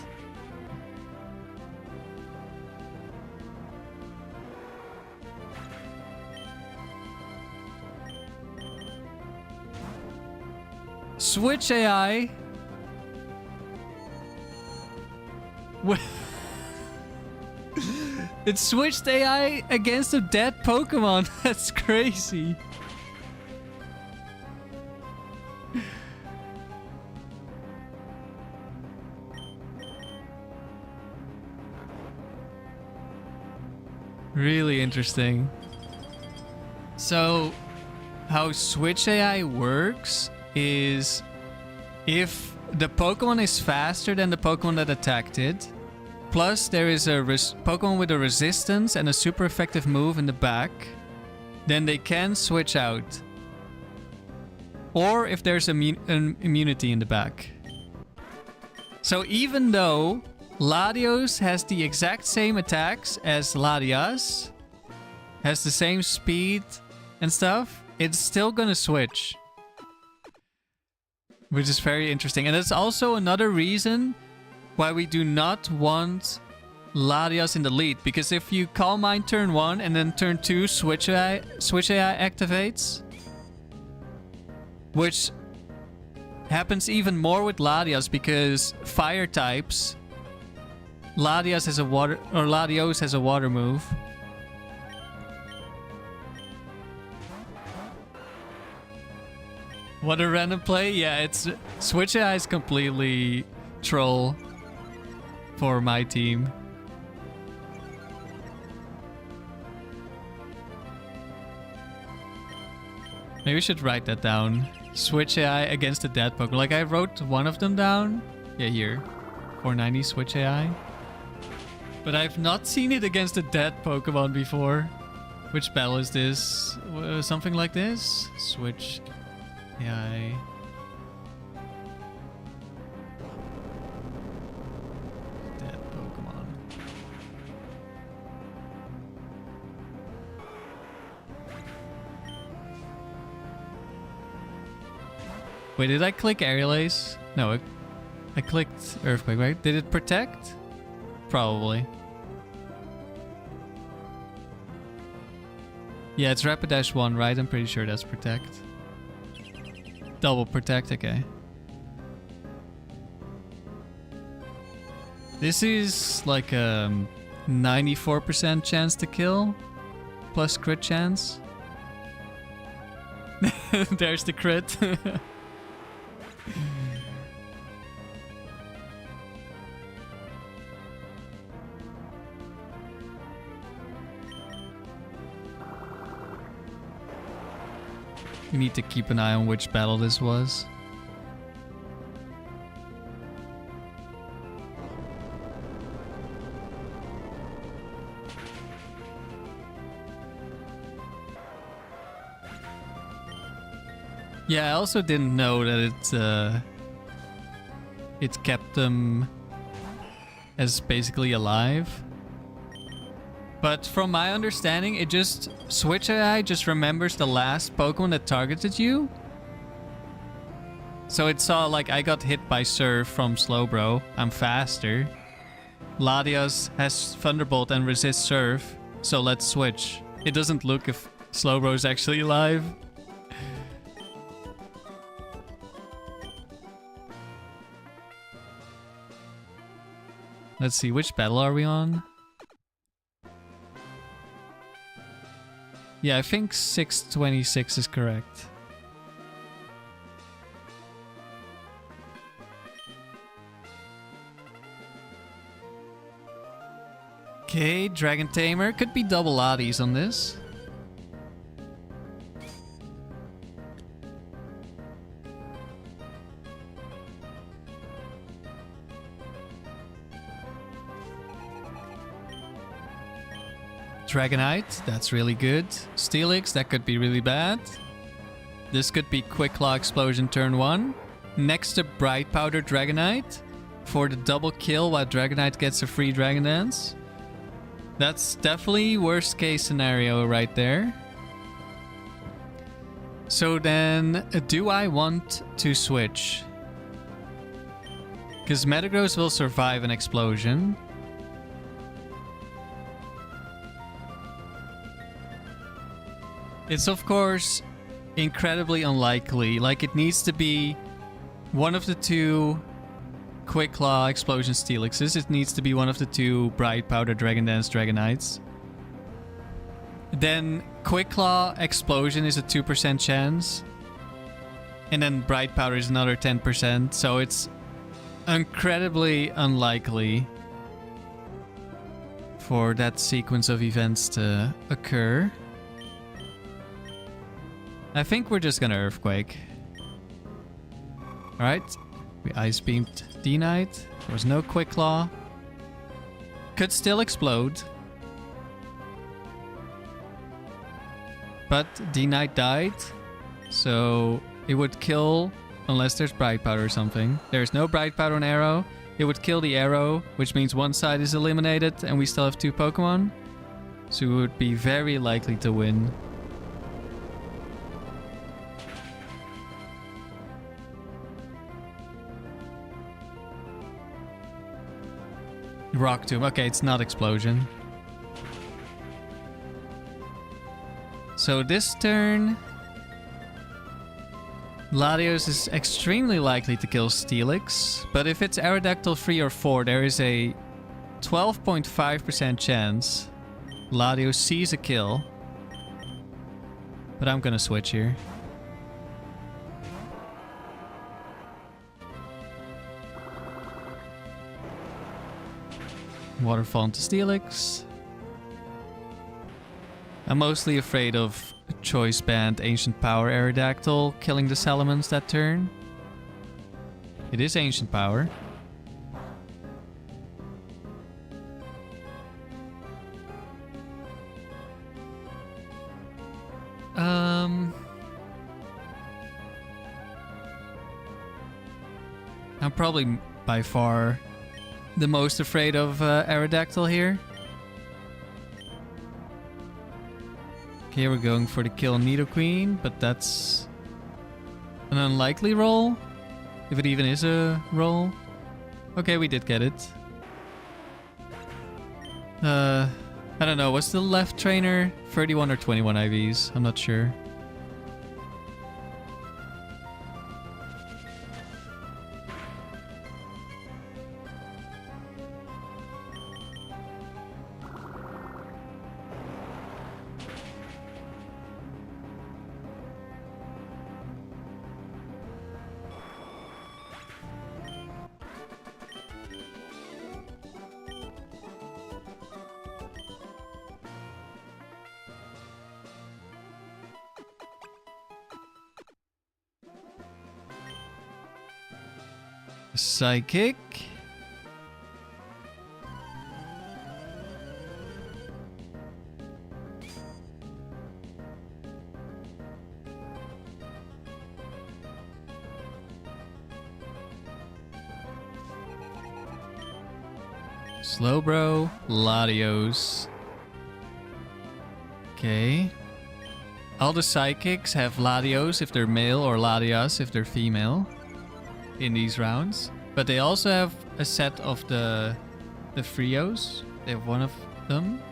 Switch AI. It switched AI against a dead Pokemon. That's crazy. Really interesting. So, how Switch AI works is if the Pokemon is faster than the Pokemon that attacked it, plus there is a Pokemon with a resistance and a super effective move in the back, then they can switch out. Or if there's an immunity in the back. So even though Latios has the exact same attacks as Latias, has the same speed and stuff, it's still gonna switch. Which is very interesting. And that's also another reason why we do not want Latias in the lead. Because if you Calm Mind turn 1 and then turn 2 Switch AI activates, which happens even more with Latias because fire types, Latias has a water, or Latios has a water move. What a random play. Yeah, it's Switch AI is completely troll for my team. Maybe we should write that down. Switch AI against a dead Pokemon. Like I wrote one of them down. Yeah, here. 490 Switch AI. But I've not seen it against a dead Pokemon before. Which battle is this? Something like this? Switch AI. Dead Pokemon. Wait, did I click Aerial Ace? No, I clicked Earthquake, right? Did it protect? Probably. Yeah, it's Rapidash 1, right? I'm pretty sure that's protect. Double protect, okay. This is like a 94% chance to kill, plus crit chance. There's the crit. We need to keep an eye on which battle this was. Yeah, I also didn't know that it kept them as basically alive. But from my understanding, it just... Switch AI just remembers the last Pokemon that targeted you. So it saw, like, I got hit by Surf from Slowbro. I'm faster. Latias has Thunderbolt and resists Surf. So let's switch. It doesn't look if Slowbro is actually alive. Let's see, which battle are we on? Yeah, I think 626 is correct. Okay, Dragon Tamer. Could be double Latis on this. Dragonite, that's really good. Steelix, that could be really bad. This could be Quick Claw Explosion turn 1. Next to Bright Powder Dragonite for the double kill while Dragonite gets a free Dragon Dance. That's definitely worst case scenario right there. So then, do I want to switch? Because Metagross will survive an explosion. It's of course incredibly unlikely. Like, it needs to be one of the two Quick Claw Explosion Steelixes. It needs to be one of the two Bright Powder Dragon Dance Dragonites. Then Quick Claw Explosion is a 2% chance. And then Bright Powder is another 10%. So it's incredibly unlikely for that sequence of events to occur. I think we're just gonna Earthquake. Alright. We Ice Beamed D-Knight. There was no Quick Claw. Could still explode. But D-Knight died. So it would kill unless there's Bright Powder or something. There's no Bright Powder on Arrow. It would kill the Arrow, which means one side is eliminated and we still have 2 Pokemon. So we would be very likely to win. Rock Tomb. Okay, it's not Explosion. So this turn, Latios is extremely likely to kill Steelix, but if it's Aerodactyl 3 or 4, there is a 12.5% chance Latios sees a kill. But I'm gonna switch here. Waterfall into Steelix. I'm mostly afraid of Choice Band Ancient Power Aerodactyl killing the Salamence that turn. It is Ancient Power. I'm probably by far the most afraid of Aerodactyl here. Okay, we're going for the kill Nidoqueen, but that's an unlikely roll. If it even is a roll. Okay, we did get it. I don't know, was the left trainer 31 or 21 IVs? I'm not sure. Psychic. Slowbro, Latios. Okay. All the psychics have Latios if they're male or Latias if they're female in these rounds. But they also have a set of the Frios. They have one of them.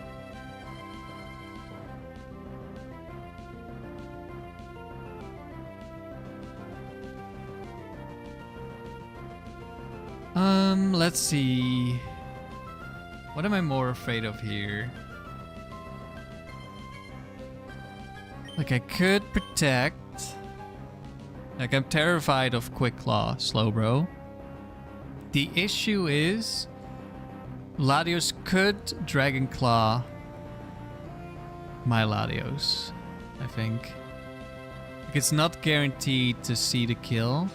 Let's see. What am I more afraid of here? Like, I could protect. Like, I'm terrified of Quick Claw, Slowbro. The issue is Latios could Dragon Claw my Latios, I think. Like, it's not guaranteed to see the kill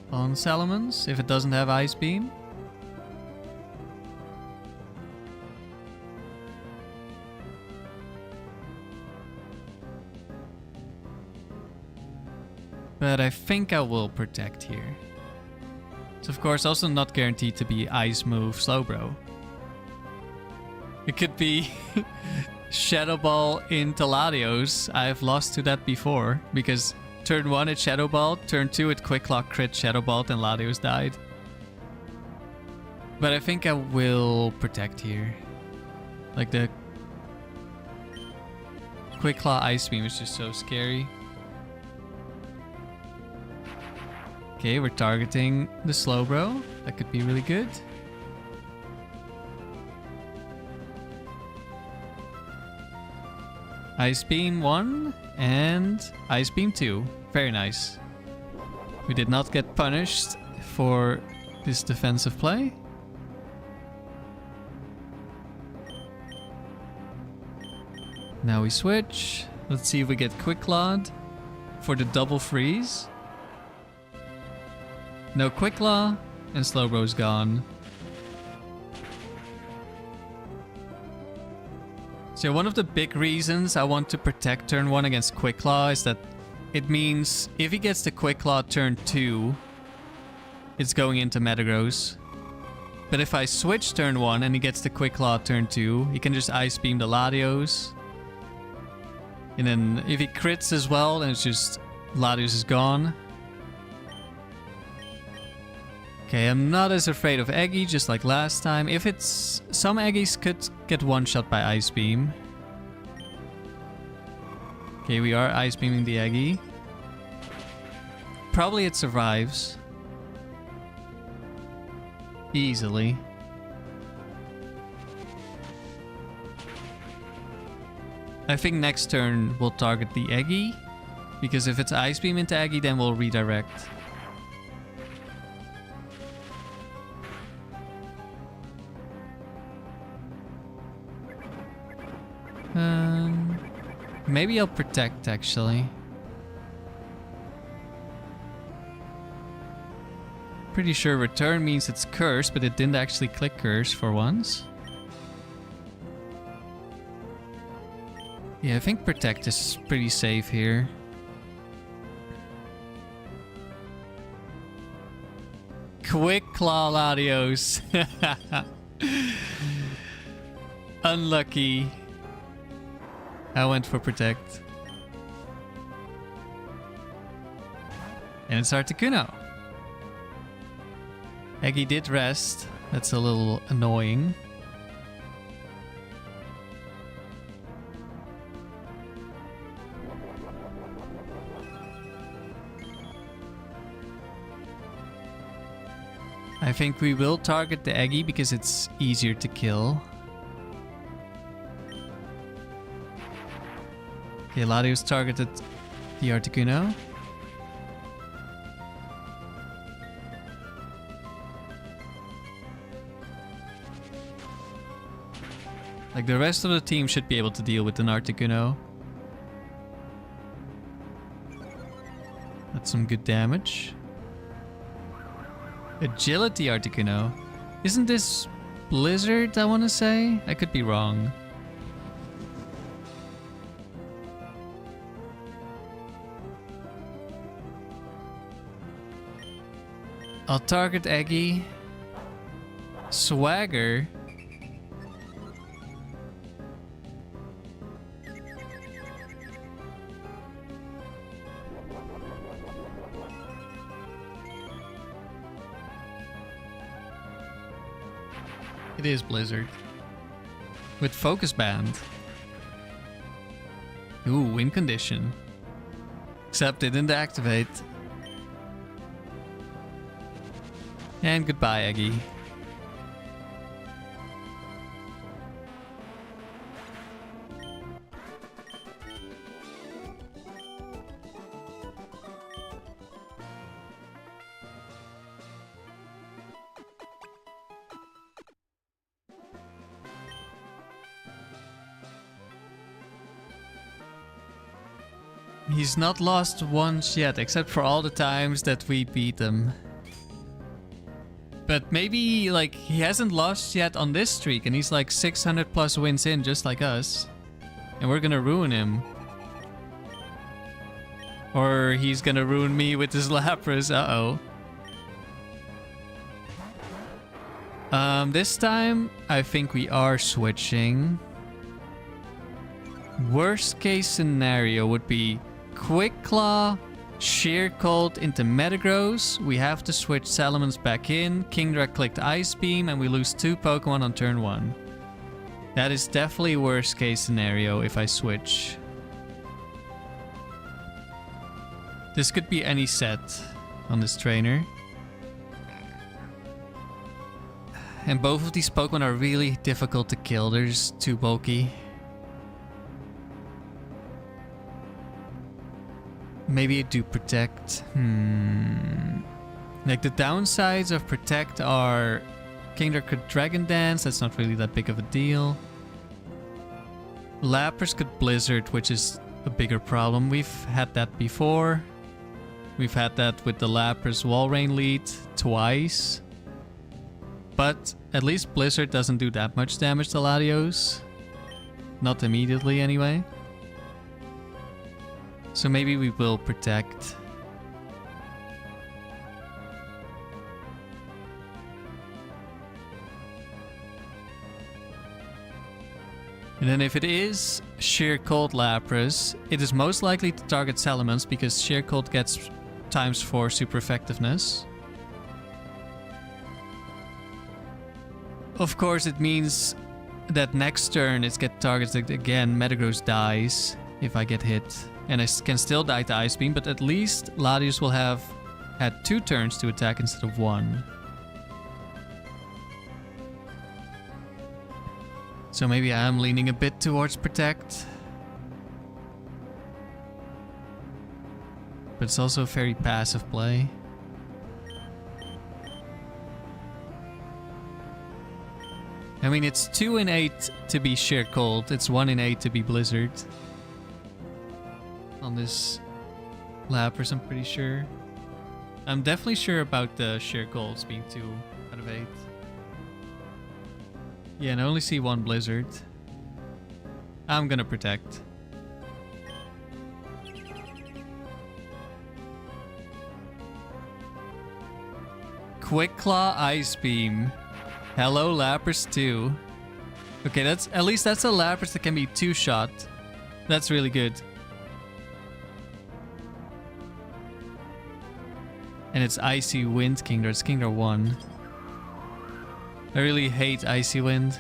on Salamence if it doesn't have Ice Beam. But I think I will protect here. It's of course also not guaranteed to be Ice Move Slowbro. It could be Shadow Ball into Latios. I've lost to that before because turn 1 it Shadow Ball, turn 2 it Quick Claw crit Shadow Ball and Latios died. But I think I will protect here. Like the Quick Claw Ice Beam is just so scary. Okay, we're targeting the Slowbro. That could be really good. Ice Beam 1 and Ice Beam 2. Very nice. We did not get punished for this defensive play. Now we switch. Let's see if we get Quick Clawed for the double freeze. No Quick Claw and Slowbro's gone. So one of the big reasons I want to protect turn 1 against Quick Claw is that it means if he gets the Quick Claw turn 2, it's going into Metagross. But if I switch turn 1 and he gets the Quick Claw turn 2, he can just Ice Beam the Latios. And then if he crits as well, then it's just Latios is gone. Okay, I'm not as afraid of Eggy, just like last time. If it's... Some Eggies could get one-shot by Ice Beam. Okay, we are Ice Beaming the Eggy. Probably it survives. Easily. I think next turn we'll target the Eggy. Because if it's Ice Beam into Eggy, then we'll redirect. Maybe I'll protect, actually. Pretty sure return means it's cursed, but it didn't actually click curse for once. Yeah, I think protect is pretty safe here. Quick Claw Latios. Unlucky. I went for protect. And it's Articuno. Eggy did rest. That's a little annoying. I think we will target the Eggy because it's easier to kill. Okay, Latios targeted the Articuno. Like the rest of the team should be able to deal with an Articuno. That's some good damage. Agility Articuno. Isn't this Blizzard, I want to say? I could be wrong. I'll target Eggy. Swagger. It is Blizzard. With Focus Band. Ooh, win condition. Except it didn't activate. And goodbye, Eggy. He's not lost once yet, except for all the times that we beat him. But maybe, like, he hasn't lost yet on this streak, and he's like 600 plus wins in, just like us. And we're gonna ruin him. Or he's gonna ruin me with his Lapras, uh-oh. This time, I think we are switching. Worst case scenario would be Quick Claw, Sheer Cold into Metagross. We have to switch Salamence back in. Kingdra clicked Ice Beam and we lose 2 Pokemon on turn 1. That is definitely worst case scenario if I switch. This could be any set on this trainer. And both of these Pokemon are really difficult to kill. They're just too bulky. Maybe I do Protect. Like the downsides of Protect are Kingdra could Dragon Dance. That's not really that big of a deal. Lapras could Blizzard, which is a bigger problem. We've had that before. We've had that with the Lapras Walrein lead twice. But at least Blizzard doesn't do that much damage to Latios. Not immediately anyway. So maybe we will Protect. And then if it is Sheer Cold Lapras, it is most likely to target Salamence because Sheer Cold gets ×4 super effectiveness. Of course, it means that next turn it gets targeted again. Metagross dies if I get hit. And I can still die to Ice Beam, but at least Latios will have had 2 turns to attack instead of 1. So maybe I am leaning a bit towards Protect. But it's also a very passive play. I mean, it's 2 in 8 to be Sheer Cold. It's 1 in 8 to be Blizzard. On this Lapras, I'm pretty sure. I'm definitely sure about the Sheer Colds being 2 out of 8. Yeah, and I only see 1 Blizzard. I'm gonna Protect. Quick Claw Ice Beam. Hello, Lapras 2. Okay, that's at least that's a Lapras that can be 2-shot. That's really good. And it's Icy Wind Kingdra. It's Kingdra 1. I really hate Icy Wind.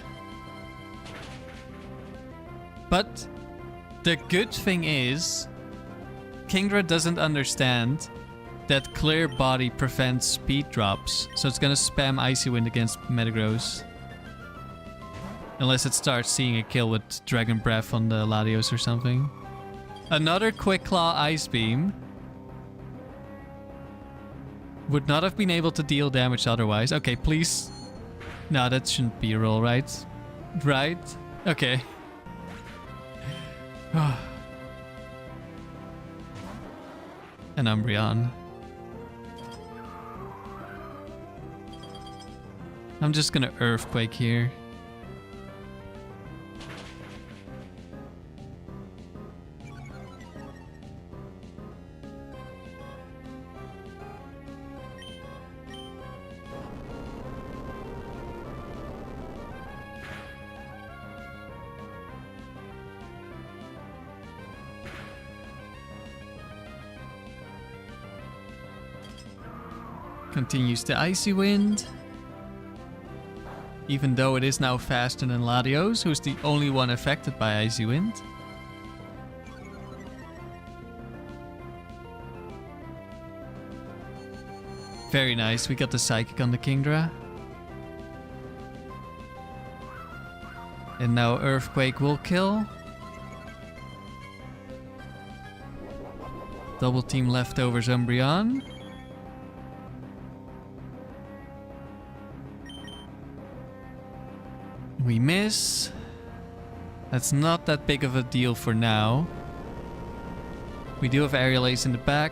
But the good thing is, Kingdra doesn't understand that Clear Body prevents speed drops. So it's gonna spam Icy Wind against Metagross. Unless it starts seeing a kill with Dragon Breath on the Latios or something. Another Quick Claw Ice Beam. Would not have been able to deal damage otherwise. Okay, please. No, that shouldn't be a roll, right? Right? Okay. An Umbreon. I'm just gonna Earthquake here. Continues the Icy Wind. Even though it is now faster than Latios, who's the only one affected by Icy Wind. Very nice, we got the Psychic on the Kingdra. And now Earthquake will kill. Double team Leftovers Umbreon. We miss. That's not that big of a deal for now. We do have aerial ace in the back.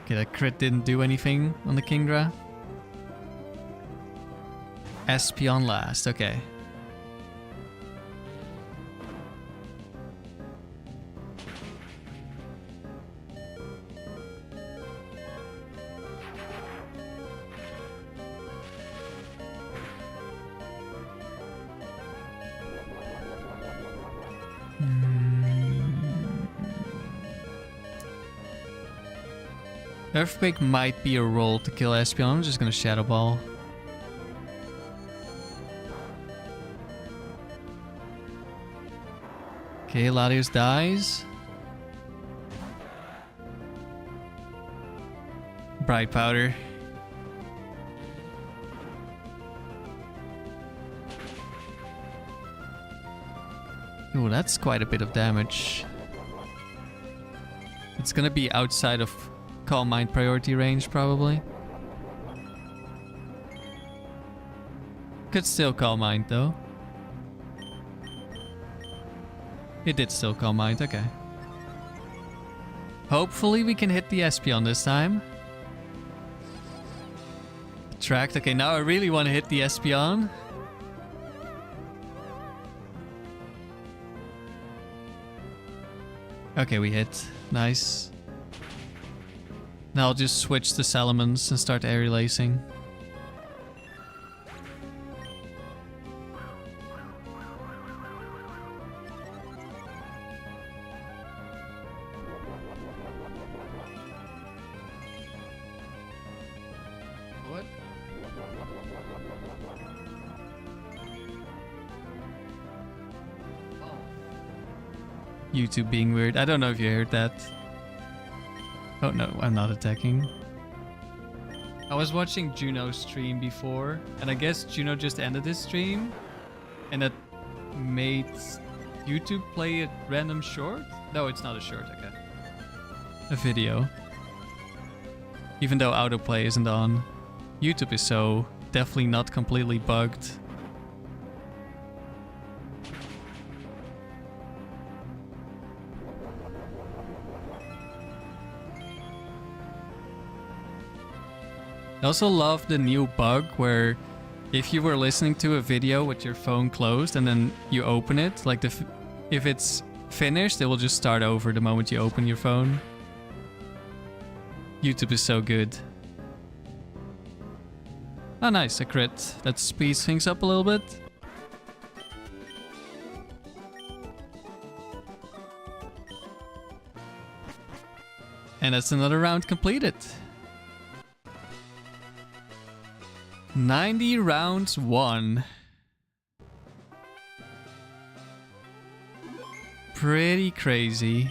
Okay, that crit didn't do anything on the Kingdra. Espeon last, okay. Earthquake might be a roll to kill Espeon. I'm just gonna Shadow Ball. Okay, Latios dies. Bright Powder. Ooh, that's quite a bit of damage. It's gonna be outside of Calm Mind priority range, probably. Could still Calm Mind, though. It did still Calm Mind, okay. Hopefully we can hit the Espeon this time. Attract, okay, now I really want to hit the Espeon. Okay, we hit. Nice. Now I'll just switch to Salamence and start aerial lacing. What? Oh. YouTube being weird. I don't know if you heard that. Oh no, I'm not attacking. I was watching Juno's stream before, and I guess Juno just ended his stream, and that made YouTube play a random short? No, it's not a short, okay. A video. Even though autoplay isn't on. YouTube is so definitely not completely bugged. I also love the new bug where if you were listening to a video with your phone closed and then you open it, like if it's finished, it will just start over the moment you open your phone. YouTube is so good. Oh nice, a crit. That speeds things up a little bit. And that's another round completed. 90 rounds won. Pretty crazy.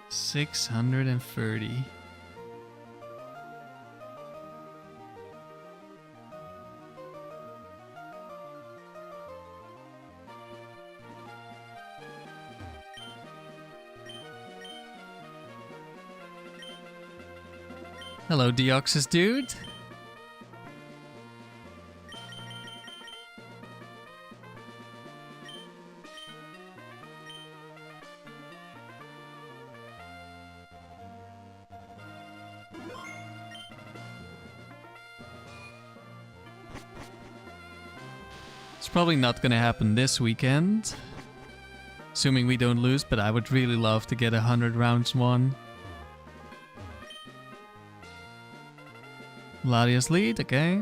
630. Hello, Deoxys dude. It's probably not gonna happen this weekend. Assuming we don't lose, but I would really love to get 100 rounds won. Latias lead, okay.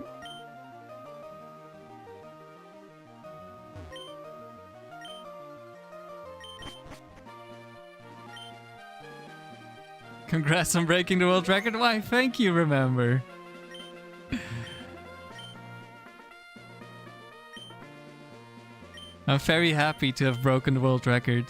Congrats on breaking the world record. Why, thank you, remember. I'm very happy to have broken the world record.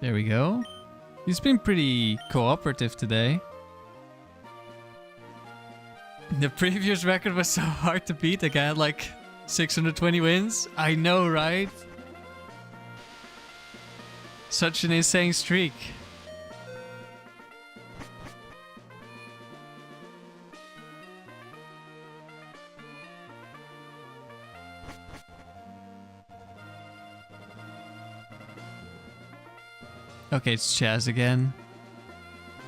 There we go. He's been pretty cooperative today. The previous record was so hard to beat. The guy had like 620 wins. I know, right? Such an insane streak. Okay, it's Chaz again.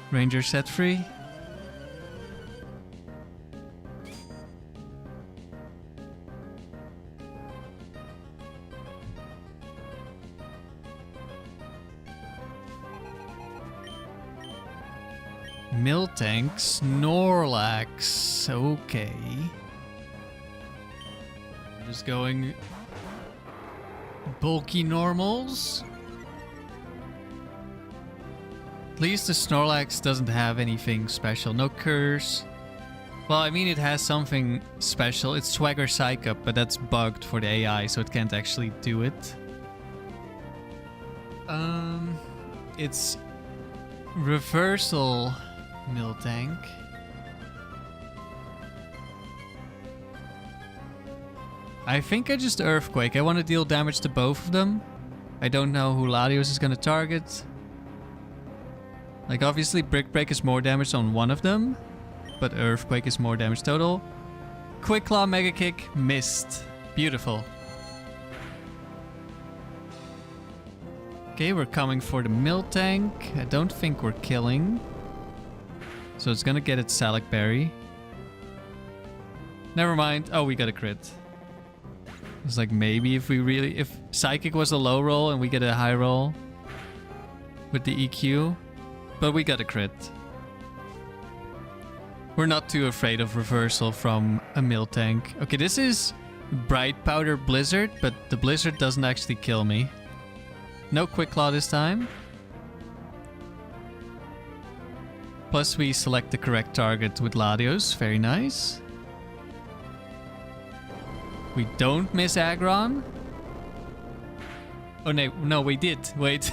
Ranger set free. Miltank, Snorlax. Okay. We're just going bulky normals. At least the Snorlax doesn't have anything special. No curse. Well, I mean, it has something special. It's Swagger Psych Up, but that's bugged for the AI, so it can't actually do it. It's Reversal Miltank. I think I just Earthquake. I want to deal damage to both of them. I don't know who Latios is going to target. Like, obviously, Brick Break is more damage on one of them, but Earthquake is more damage total. Quick Claw, Mega Kick, missed. Beautiful. Okay, we're coming for the Miltank. I don't think we're killing. So it's gonna get its Salac Berry. Never mind. Oh, we got a crit. It's like maybe if Psychic was a low roll and we get a high roll with the EQ. But we got a crit. We're not too afraid of reversal from a Miltank. Okay, this is Bright Powder Blizzard, but the Blizzard doesn't actually kill me. No Quick Claw this time. Plus we select the correct target with Latios. Very nice. We don't miss Aggron. Oh no, we did. Wait.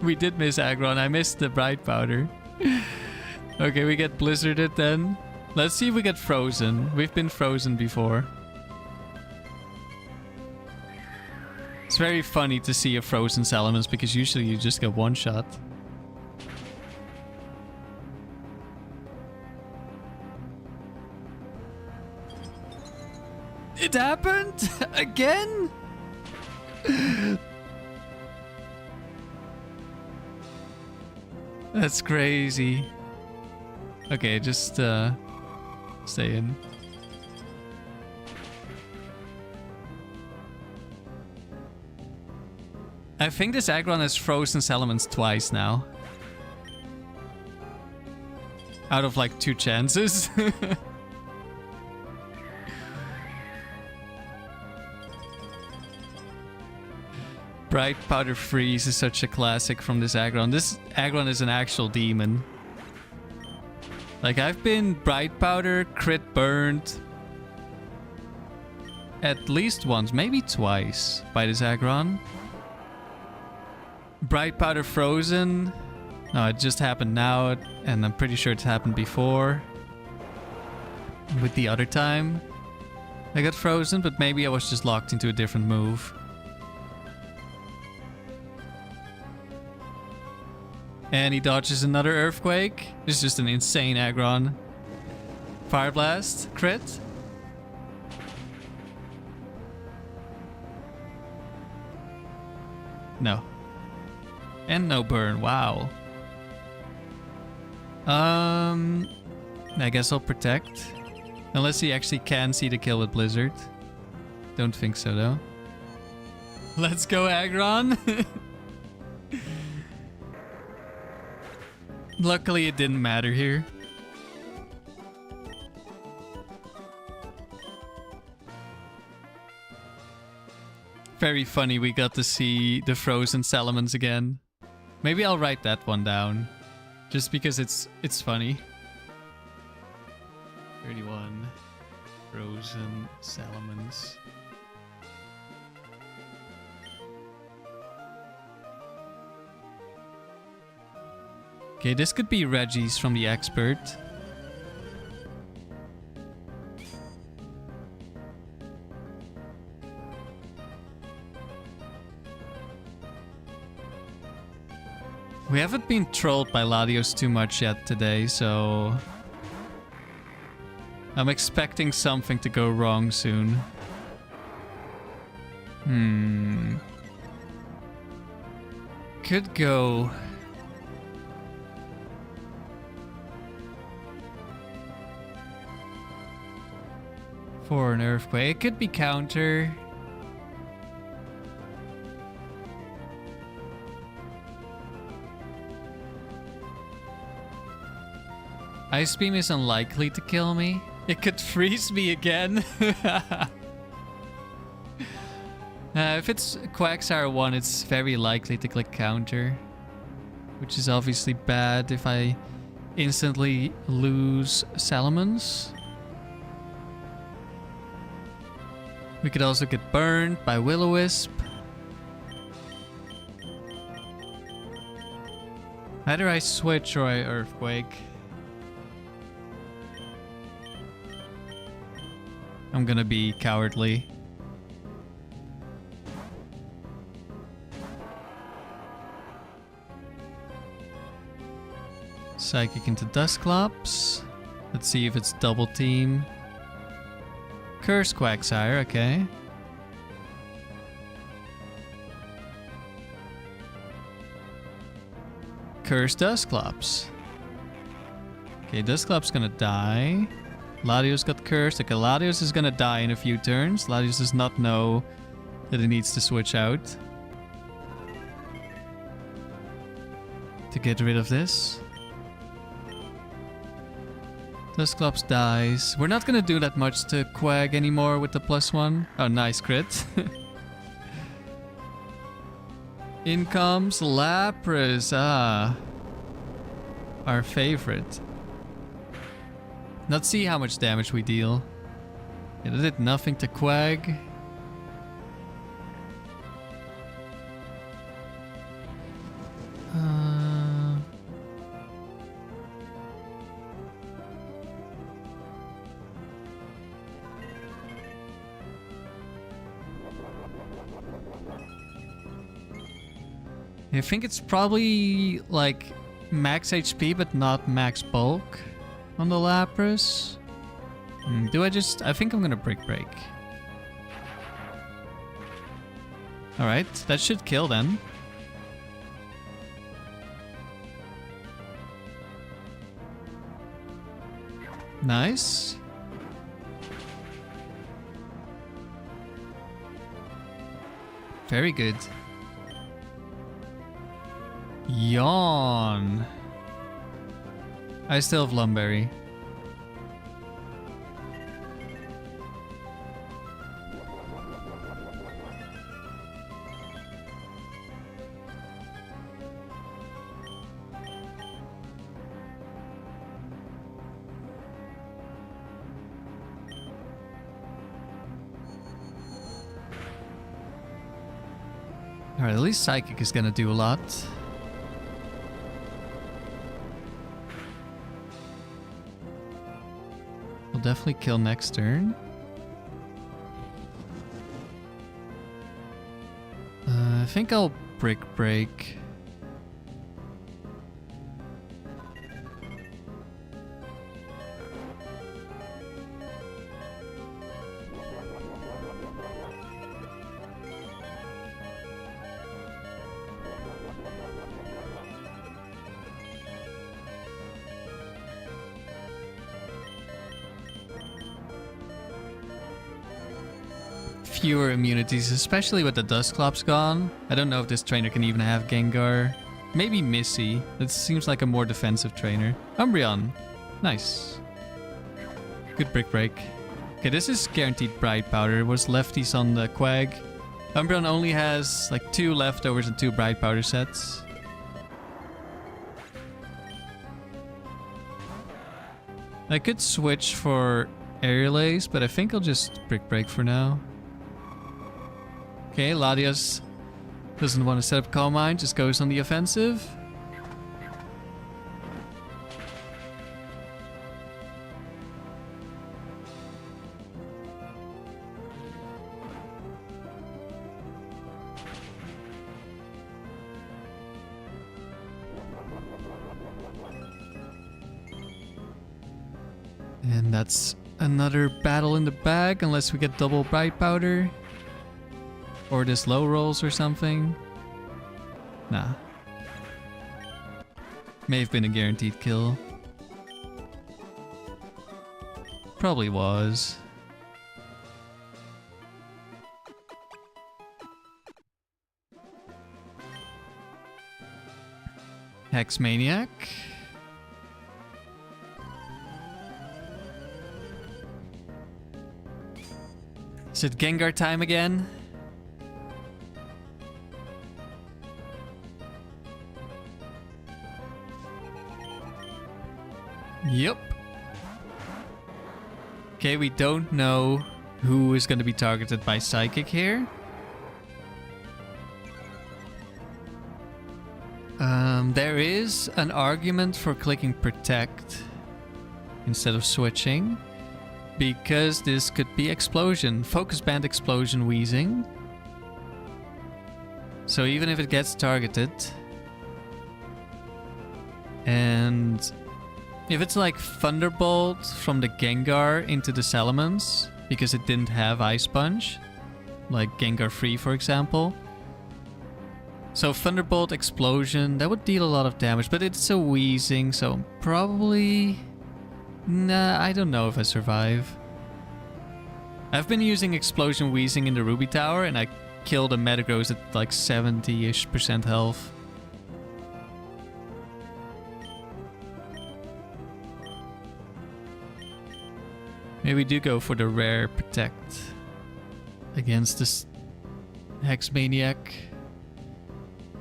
We did miss Aggron. I missed the Bright Powder. Okay, we get Blizzarded then. Let's see if we get Frozen. We've been frozen before. It's very funny to see a frozen Salamence because usually you just get one shot. It happened? Again? That's crazy. Okay, just stay in. I think this Aggron has frozen Salamence twice now. Out of like 2 chances. Bright Powder Freeze is such a classic from this Aggron. This Aggron is an actual demon. Like, I've been Bright Powder, crit burned at least once, maybe twice by this Aggron. Bright Powder Frozen. No, it just happened now, and I'm pretty sure it's happened before. With the other time I got frozen, but maybe I was just locked into a different move. And he dodges another Earthquake. This is just an insane Aggron. Fire Blast, crit. No. And no burn, wow. I guess I'll protect. Unless he actually can see the kill with Blizzard. Don't think so though. Let's go, Aggron. Luckily it didn't matter here. Very funny we got to see the frozen Salamence again. Maybe I'll write that one down. Just because it's funny. 31. Frozen Salamence. Okay, this could be Reggie's from the expert. We haven't been trolled by Latios too much yet today, so... I'm expecting something to go wrong soon. Could go... for an earthquake. It could be counter. Ice Beam is unlikely to kill me. It could freeze me again. If it's Quagsire 1, it's very likely to click counter. Which is obviously bad if I instantly lose Salamence. We could also get burned by Will-O-Wisp. Either I switch or I Earthquake. I'm gonna be cowardly. Psychic into Dusclops. Let's see if it's double team. Curse Quagsire, okay. Curse Dusclops. Okay, Dusclops gonna die. Latios got cursed. Okay, Latios is gonna die in a few turns. Latios does not know that he needs to switch out to get rid of this. Dusclops dies. We're not gonna do that much to Quag anymore with the +1. Oh, nice crit. In comes Lapras. Ah. Our favorite. Let's see how much damage we deal. It did nothing to Quag. I think it's probably like max HP but not max bulk on the Lapras. Do I just... I think I'm gonna Brick Break. Alright, that should kill then. Nice. Very good. Yawn. I still have Lum Berry. Alright, at least Psychic is gonna do a lot. We'll definitely kill next turn. I think I'll Brick Break. Fewer immunities, especially with the Dusclops gone. I don't know if this trainer can even have Gengar. Maybe Missy. It seems like a more defensive trainer. Umbreon. Nice. Good Brick Break. Okay, this is guaranteed Bright Powder. It was lefties on the Quag. Umbreon only has like 2 leftovers and 2 Bright Powder sets. I could switch for Aerial Ace, but I think I'll just Brick Break for now. Okay, Latias doesn't want to set up Calm Mind, just goes on the offensive. And that's another battle in the bag, unless we get double bright powder. Or this low rolls or something. Nah. May have been a guaranteed kill. Probably was. Hex Maniac. Is it Gengar time again? Yep. Okay, we don't know who is going to be targeted by Psychic here. There is an argument for clicking Protect instead of switching, because this could be Explosion. Focus Band Explosion Wheezing. So even if it gets targeted, and if it's like Thunderbolt from the Gengar into the Salamence, because it didn't have Ice Punch, like Gengar Free for example. So Thunderbolt Explosion, that would deal a lot of damage, but it's a Wheezing, so probably... Nah, I don't know if I survive. I've been using Explosion Wheezing in the Ruby Tower, and I killed a Metagross at like 70-ish% health. Maybe we do go for the rare Protect against this Hex Maniac.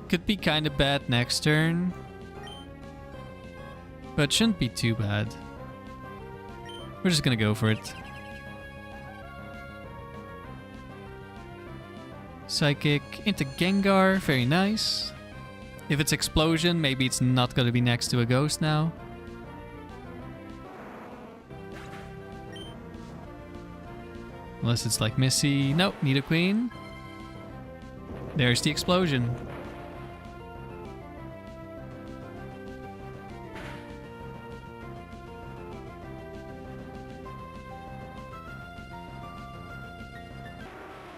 Could be kind of bad next turn, but shouldn't be too bad. We're just gonna go for it. Psychic into Gengar, very nice. If it's Explosion, maybe it's not gonna be next to a Ghost now. Unless it's like Missy. Nope, Nidoqueen. There's the Explosion.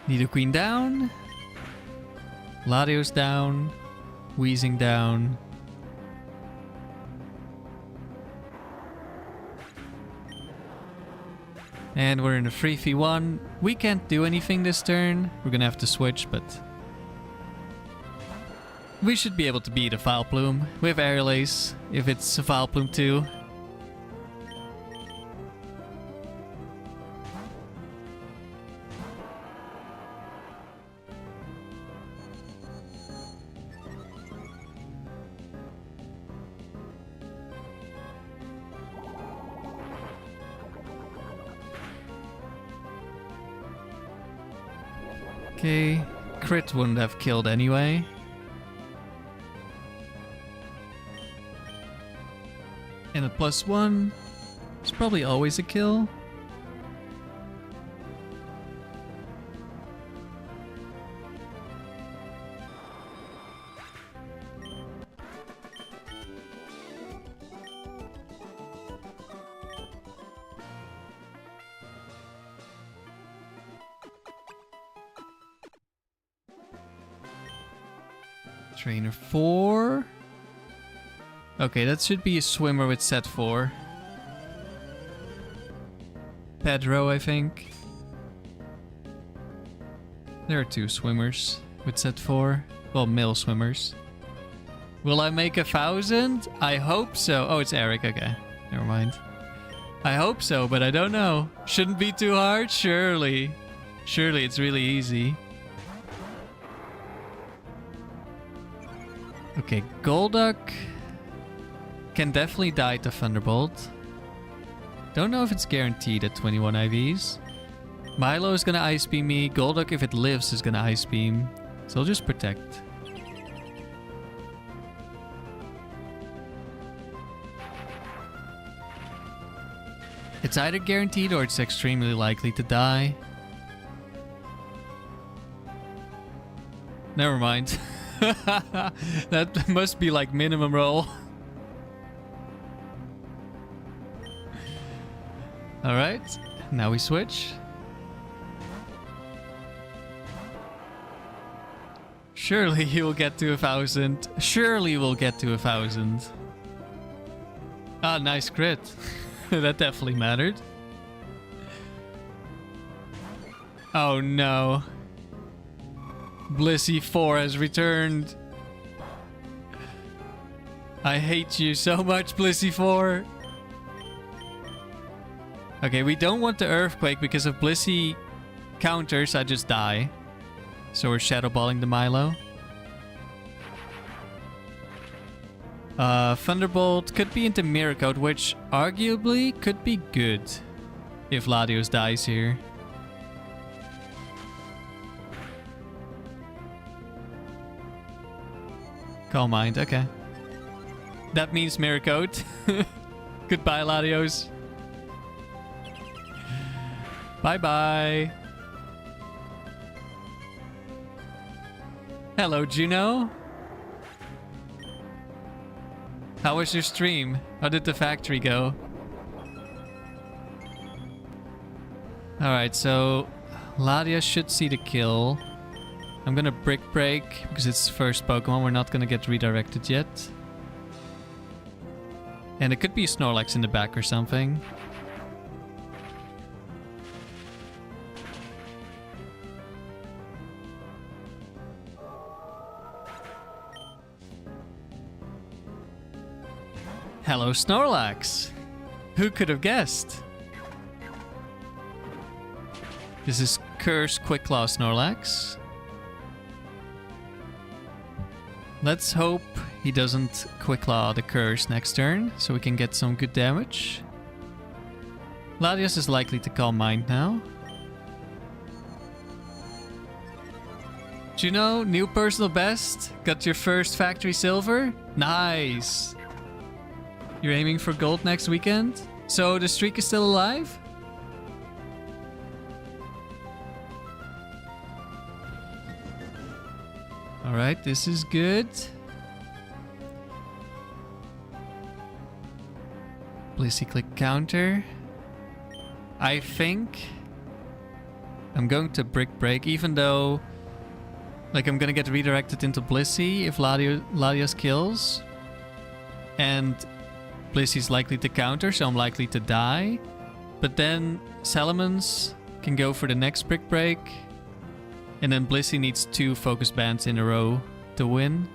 Nidoqueen down. Latios down. Wheezing down. And we're in a 3v1. We can't do anything this turn. We're gonna have to switch, but... we should be able to beat a Vileplume. We have Aerial Ace, if it's a Vileplume too. Okay, crit wouldn't have killed anyway. And a +1 is probably always a kill. Trainer 4. Okay, that should be a swimmer with set 4. Pedro, I think. There are 2 swimmers with set 4. Well, male swimmers. Will I make 1,000? I hope so. Oh, it's Eric. Okay, never mind. I hope so, but I don't know. Shouldn't be too hard? Surely. Surely it's really easy. Okay, Golduck can definitely die to Thunderbolt. Don't know if it's guaranteed at 21 IVs. Milo is gonna Ice Beam me. Golduck, if it lives, is gonna Ice Beam. So I'll just Protect. It's either guaranteed or it's extremely likely to die. Never mind. That must be like minimum roll. Alright, now we switch. Surely he will get to 1,000. Surely we'll get to 1,000. Ah, nice crit. That definitely mattered. Oh no. Blissey 4 has returned. I hate you so much, Blissey 4. Okay, we don't want the Earthquake because if Blissey counters, I just die. So we're Shadow Balling the Milo. Thunderbolt could be into Mirror Coat, which arguably could be good if Latios dies here. Calm Mind, okay. That means Mirror Coat. Goodbye, Latios. Bye-bye. Hello, Juno. How was your stream? How did the factory go? Alright, so Latias should see the kill. I'm gonna Brick Break because it's first Pokemon. We're not gonna get redirected yet. And it could be Snorlax in the back or something. Hello, Snorlax! Who could have guessed? This is Curse Quick Claw Snorlax. Let's hope he doesn't Quick Claw the Curse next turn, so we can get some good damage. Latias is likely to Calm Mind now. Juno, new personal best? Got your first factory silver? Nice! You're aiming for gold next weekend? So the streak is still alive? Alright, this is good. Blissey click counter. I think I'm going to Brick Break, even though like I'm gonna get redirected into Blissey if Latias kills. And Blissey's likely to counter, so I'm likely to die. But then Salamence can go for the next Brick Break. And then Blissey needs 2 focus bands in a row to win.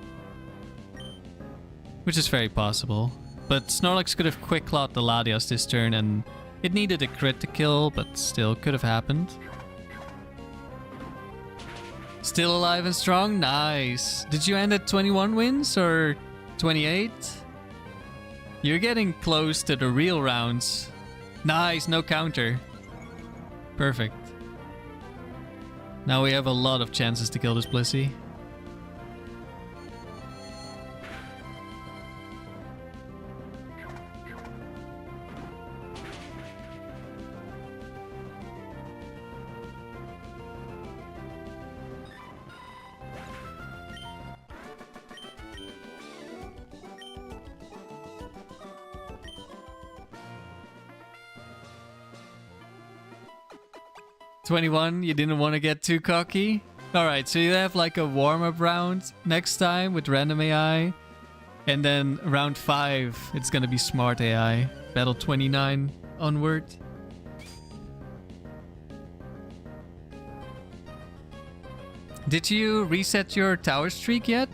Which is very possible. But Snorlax could have Quick Clawed the Latias this turn and it needed a crit to kill, but still could have happened. Still alive and strong? Nice. Did you end at 21 wins or 28? You're getting close to the real rounds. Nice, no counter. Perfect. Now we have a lot of chances to kill this Blissey. "21, you didn't want to get too cocky?" Alright, so you have like a warm-up round next time with random AI. And then round 5, it's gonna be smart AI. Battle 29 onward. Did you reset your tower streak yet?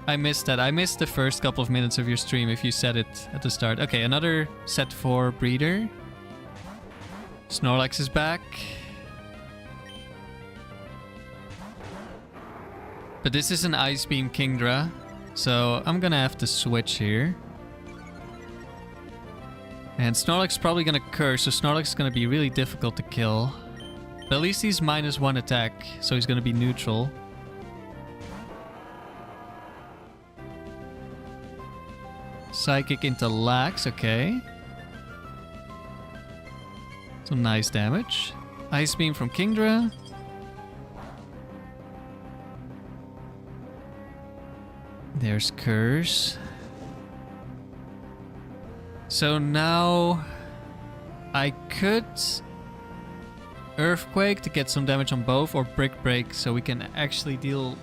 I missed that. I missed the first couple of minutes of your stream if you said it at the start. Okay, another set 4 breeder. Snorlax is back. But this is an Ice Beam Kingdra, so I'm gonna have to switch here. And Snorlax is probably gonna curse, so Snorlax is gonna be really difficult to kill. But at least he's -1 attack, so he's gonna be neutral. Psychic into Lax, okay. Some nice damage. Ice Beam from Kingdra. There's Curse. So now I could Earthquake to get some damage on both, or Brick Break so we can actually deal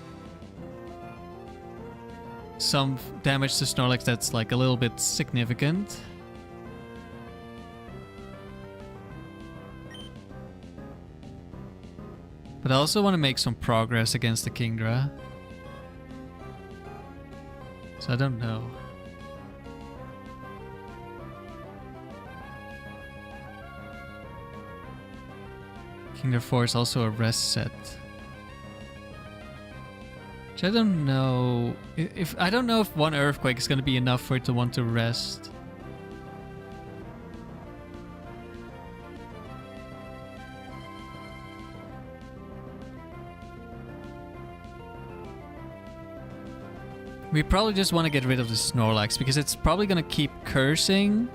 some damage to Snorlax that's like a little bit significant. But I also want to make some progress against the Kingdra. So I don't know. Kingdra 4 is also a rest set. Which I don't know. I don't know if one Earthquake is going to be enough for it to want to rest. We probably just want to get rid of the Snorlax because it's probably going to keep cursing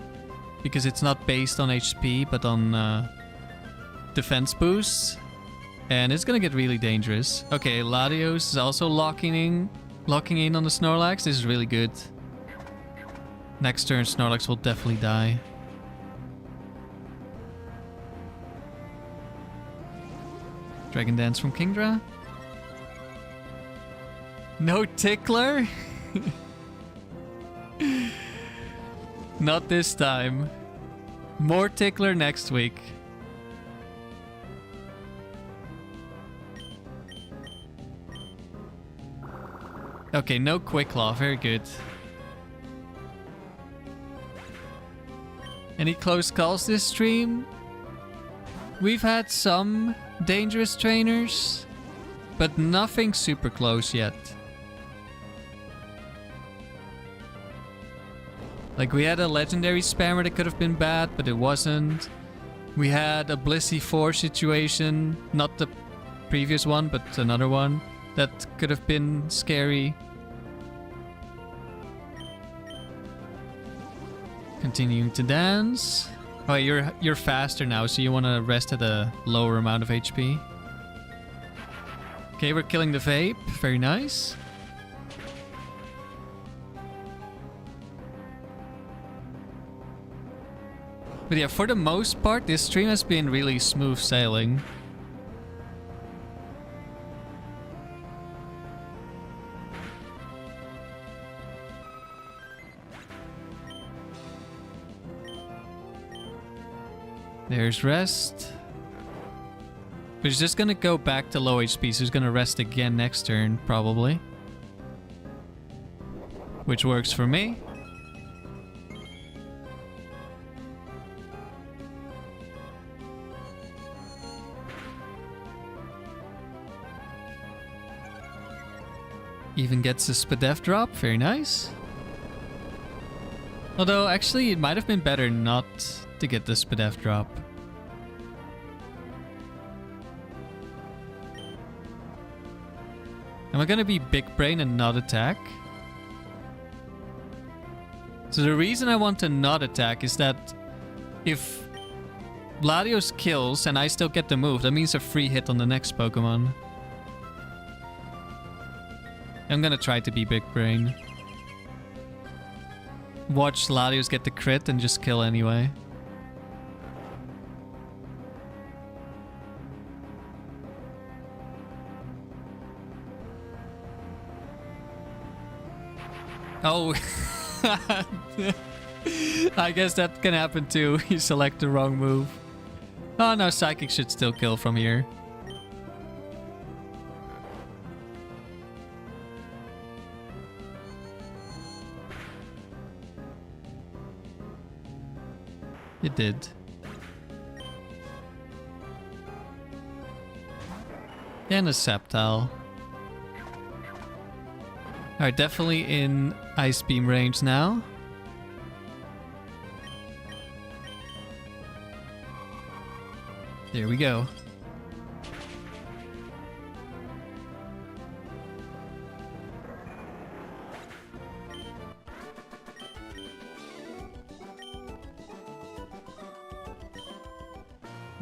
because it's not based on HP but on defense boosts. And it's going to get really dangerous. Okay, Latios is also locking in on the Snorlax. This is really good. Next turn Snorlax will definitely die. Dragon Dance from Kingdra. No Tickler? Not this time. More Tickler next week. Okay, no Quick Claw. Very good. Any close calls this stream? We've had some dangerous trainers, but nothing super close yet. Like, we had a legendary spammer that could have been bad, but it wasn't. We had a Blissey 4 situation, not the previous one, but another one, that could have been scary. Continuing to dance. Oh, you're faster now, so you want to rest at a lower amount of HP. Okay, we're killing the Vape. Very nice. But yeah, for the most part, this stream has been really smooth sailing. There's rest. But he's just gonna go back to low HP, so he's gonna rest again next turn, probably. Which works for me. Even gets a Spadef drop, very nice. Although, actually, it might have been better not to get the Spadef drop. Am I gonna be Big Brain and not attack? So the reason I want to not attack is that if Latios kills and I still get the move, that means a free hit on the next Pokemon. I'm gonna try to be Big Brain. Watch Latios get the crit and just kill anyway. Oh. I guess that can happen too. You select the wrong move. Oh no, Psychic should still kill from here. It did. And a Sceptile. Alright, definitely in Ice Beam range now. There we go.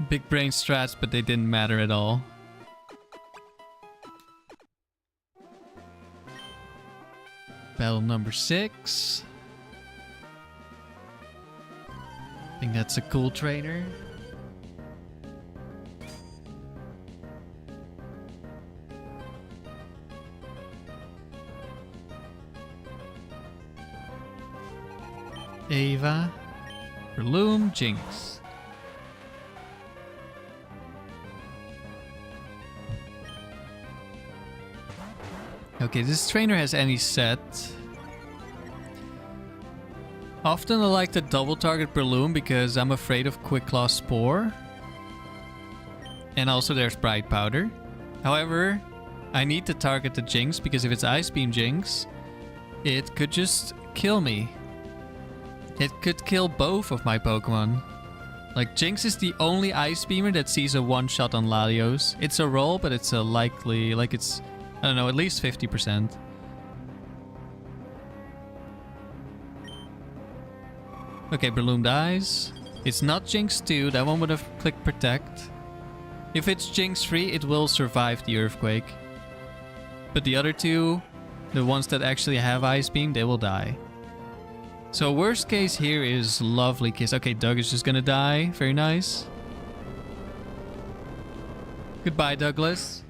Big brain strats, but they didn't matter at all. Battle number 6. I think that's a cool trainer. Ava, Loom, Jinx. Okay, this trainer has any set. Often I like to double target Breloom because I'm afraid of Quick Claw Spore. And also there's Bright Powder. However, I need to target the Jinx because if it's Ice Beam Jinx, it could just kill me. It could kill both of my Pokemon. Like, Jinx is the only Ice Beamer that sees a one-shot on Latios. It's a roll, but it's a likely... Like, it's... I don't know, at least 50%. Okay, Breloom dies. It's not Jinx 2. That one would have clicked Protect. If it's Jinx 3, it will survive the Earthquake. But the other two, the ones that actually have Ice Beam, they will die. So worst case here is Lovely Kiss. Okay, Doug is just gonna die. Very nice. Goodbye, Douglas.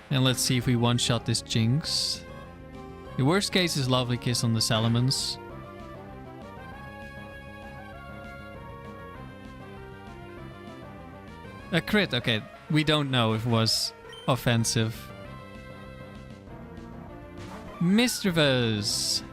And let's see if we one-shot this Jinx. The worst case is Lovely Kiss on the Salamence. A crit. Okay, we don't know if it was offensive. Mischievous.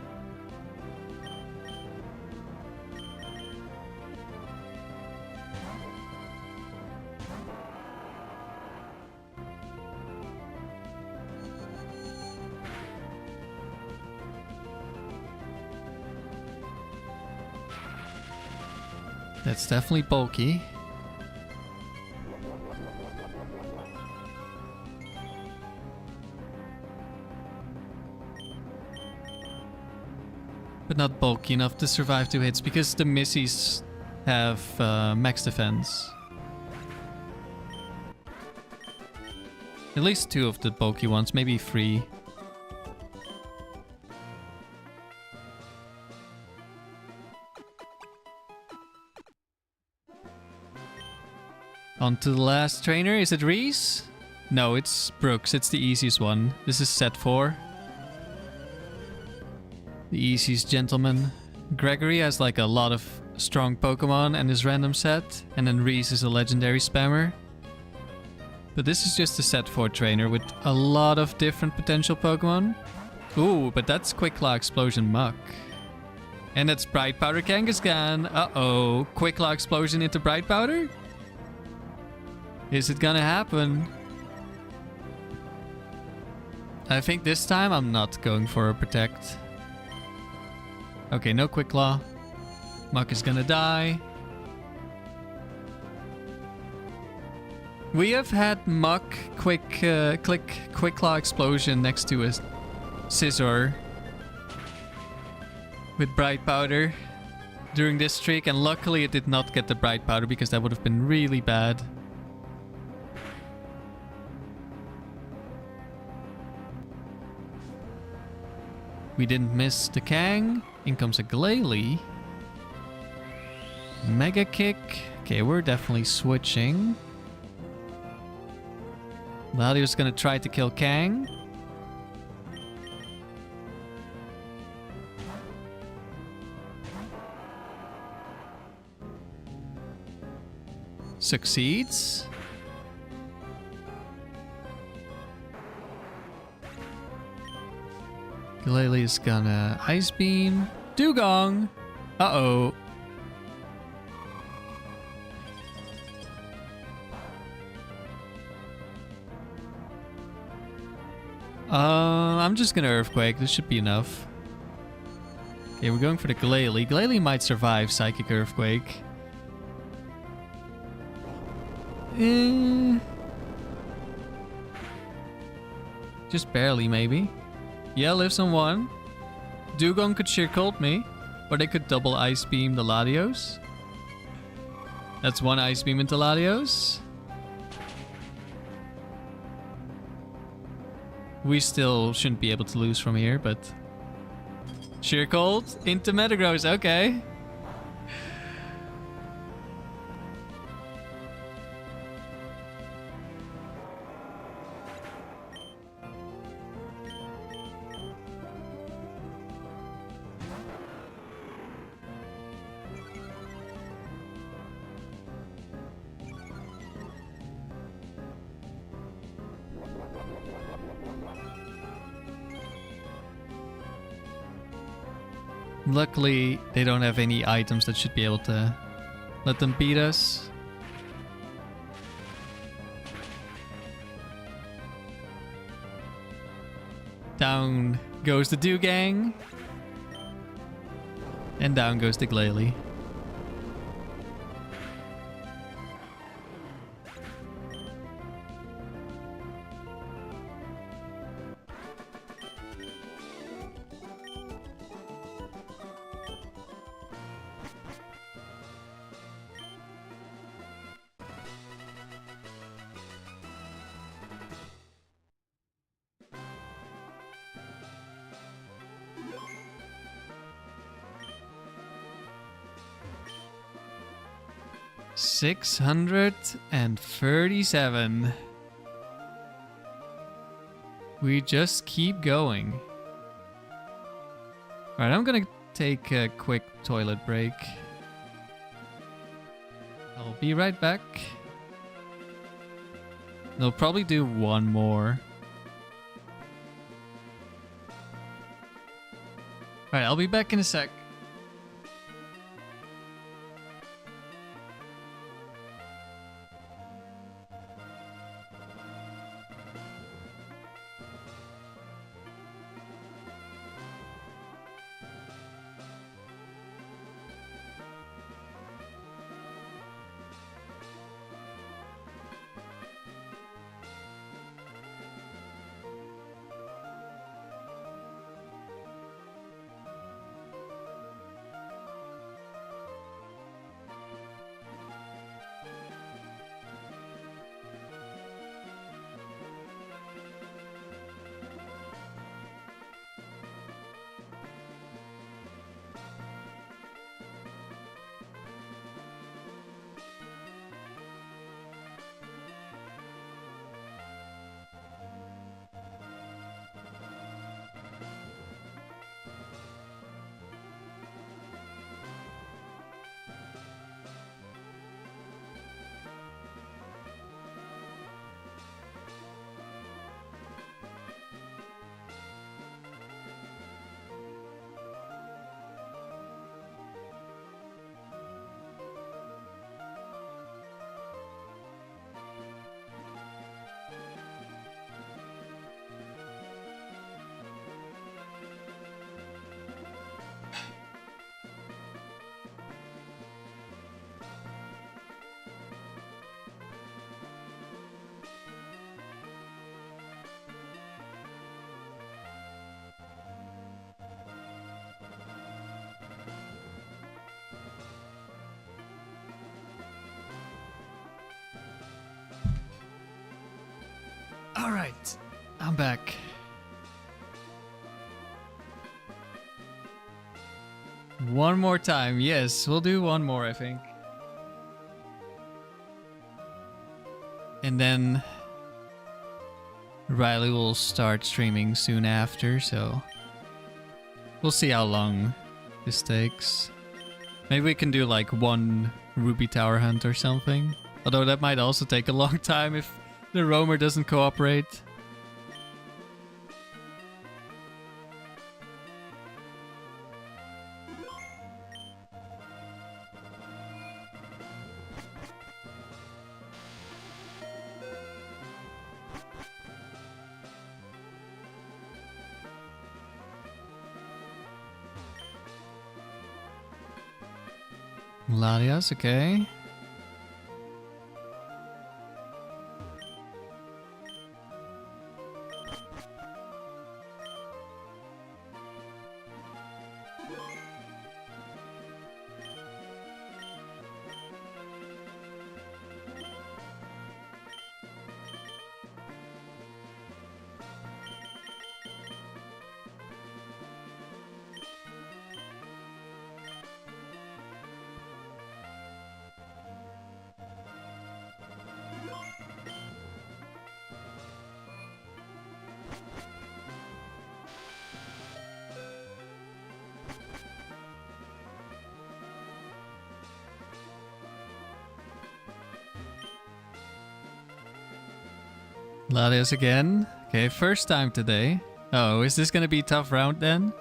That's definitely bulky. But not bulky enough to survive 2 hits because the Missies have max defense. At least 2 of the bulky ones, maybe 3. On to the last trainer. Is it Reese? No, it's Brooks. It's the easiest one. This is set 4. The easiest gentleman. Gregory has like a lot of strong Pokemon and his random set. And then Reese is a legendary spammer. But this is just a set 4 trainer with a lot of different potential Pokemon. Ooh, but that's Quick Claw Explosion Muck. And that's Bright Powder Kangaskhan. Uh-oh. Quick Claw Explosion into Bright Powder? Is it gonna happen? I think this time I'm not going for a Protect. Okay, no Quick Claw. Muck is gonna die. We have had Muck Quick Claw Explosion next to a Scizor with Bright Powder during this streak, and luckily it did not get the Bright Powder because that would have been really bad. We didn't miss the Kang. In comes a Glalie. Mega Kick. Okay, we're definitely switching. Latios gonna try to kill Kang. Succeeds. Glalie is gonna Ice Beam. Dugong! Uh-oh. I'm just gonna Earthquake. This should be enough. Okay, we're going for the Glalie. Glalie might survive Psychic Earthquake. Just barely, maybe. Yeah, lives on 1. Dugong could Sheer Cold me. Or they could double Ice Beam the Latios. That's 1 Ice Beam into Latios. We still shouldn't be able to lose from here, but... Sheer Cold into Metagross, okay. Luckily, they don't have any items that should be able to let them beat us. Down goes the Dewgang. And down goes the Glalie. $637. We just keep going. Alright, I'm gonna take a quick toilet break. I'll be right back. They'll probably do one more. Alright, I'll be back in a sec. Alright, I'm back. One more time, yes, we'll do one more, I think. And then Riley will start streaming soon after, so we'll see how long this takes. Maybe we can do like one Ruby Tower hunt or something. Although that might also take a long time if the roamer doesn't cooperate. Latias, okay. Latios again. Okay, first time today. Oh, is this gonna be a tough round then?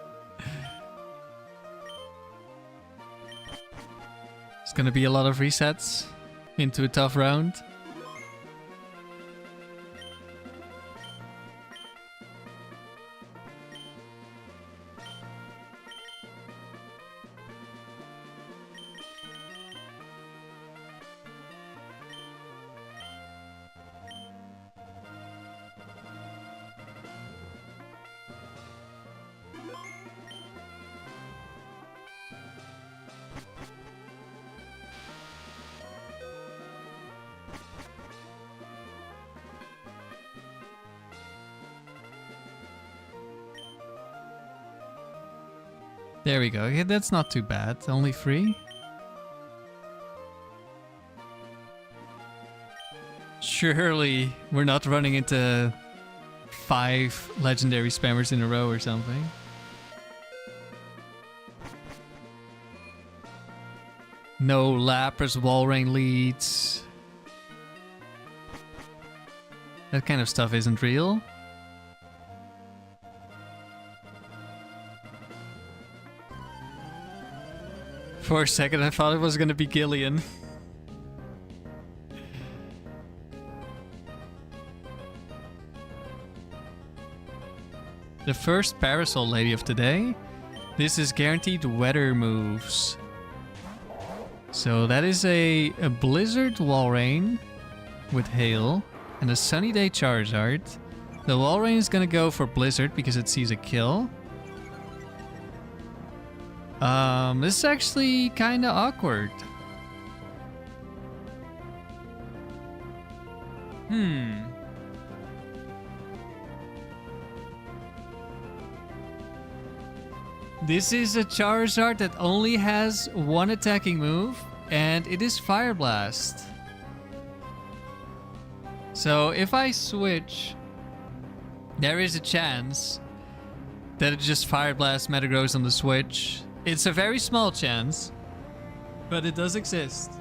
It's gonna be a lot of resets into a tough round. There we go. Okay, that's not too bad. Only 3. Surely we're not running into 5 legendary spammers in a row or something. No Lapras Walrein leads. That kind of stuff isn't real. For a second I thought it was gonna be Gillian. The first Parasol Lady of today. This is guaranteed weather moves. So that is a Blizzard Walrein with Hail and a Sunny Day Charizard. The Walrein is gonna go for Blizzard because it sees a kill. This is actually kinda awkward. This is a Charizard that only has 1 attacking move, and it is Fire Blast. So if I switch, there is a chance that it just Fire Blast Metagross on the switch. It's a very small chance, but it does exist.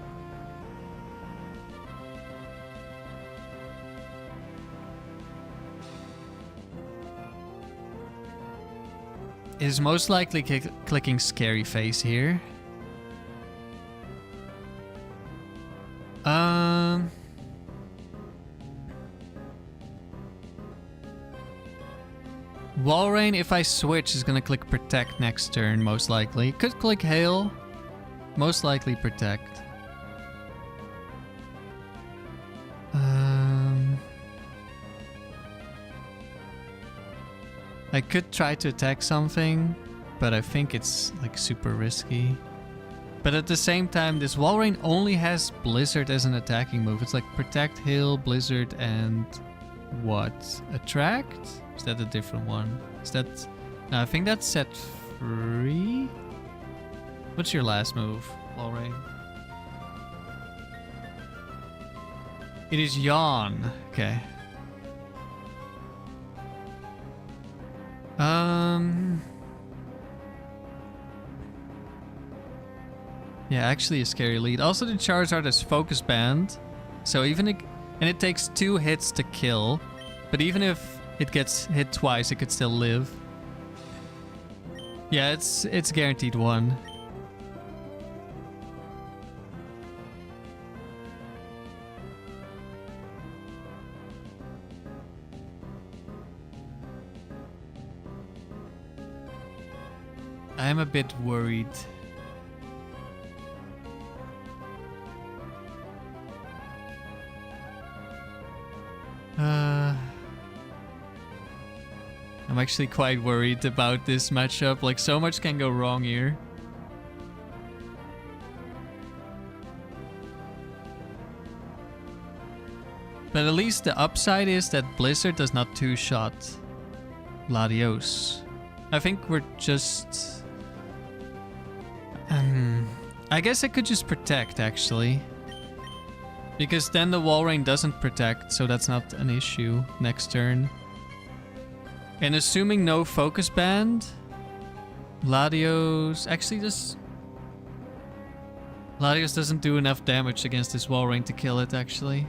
It is most likely clicking Scary Face here. Walrein, if I switch, is gonna click Protect next turn, most likely. Could click Hail. Most likely Protect. I could try to attack something, but I think it's like super risky. But at the same time, this Walrein only has Blizzard as an attacking move. It's like Protect, Hail, Blizzard, and what? Attract? Is that a different one? Is that... No, I think that's set free? What's your last move, Walrein? It is Yawn. Okay. Yeah, actually a scary lead. Also, the Charizard has Focus Band, so even and it takes 2 hits to kill, but even if it gets hit twice, it could still live. Yeah, it's guaranteed 1. I'm a bit worried. I'm actually quite worried about this matchup. Like, so much can go wrong here. But at least the upside is that Blizzard does not 2-shot Latios. I think we're just... I guess I could just Protect, actually. Because then the Walrein doesn't Protect, so that's not an issue next turn. And assuming no focus band, Latios... Actually, this... Latios doesn't do enough damage against this wall ring to kill it, actually.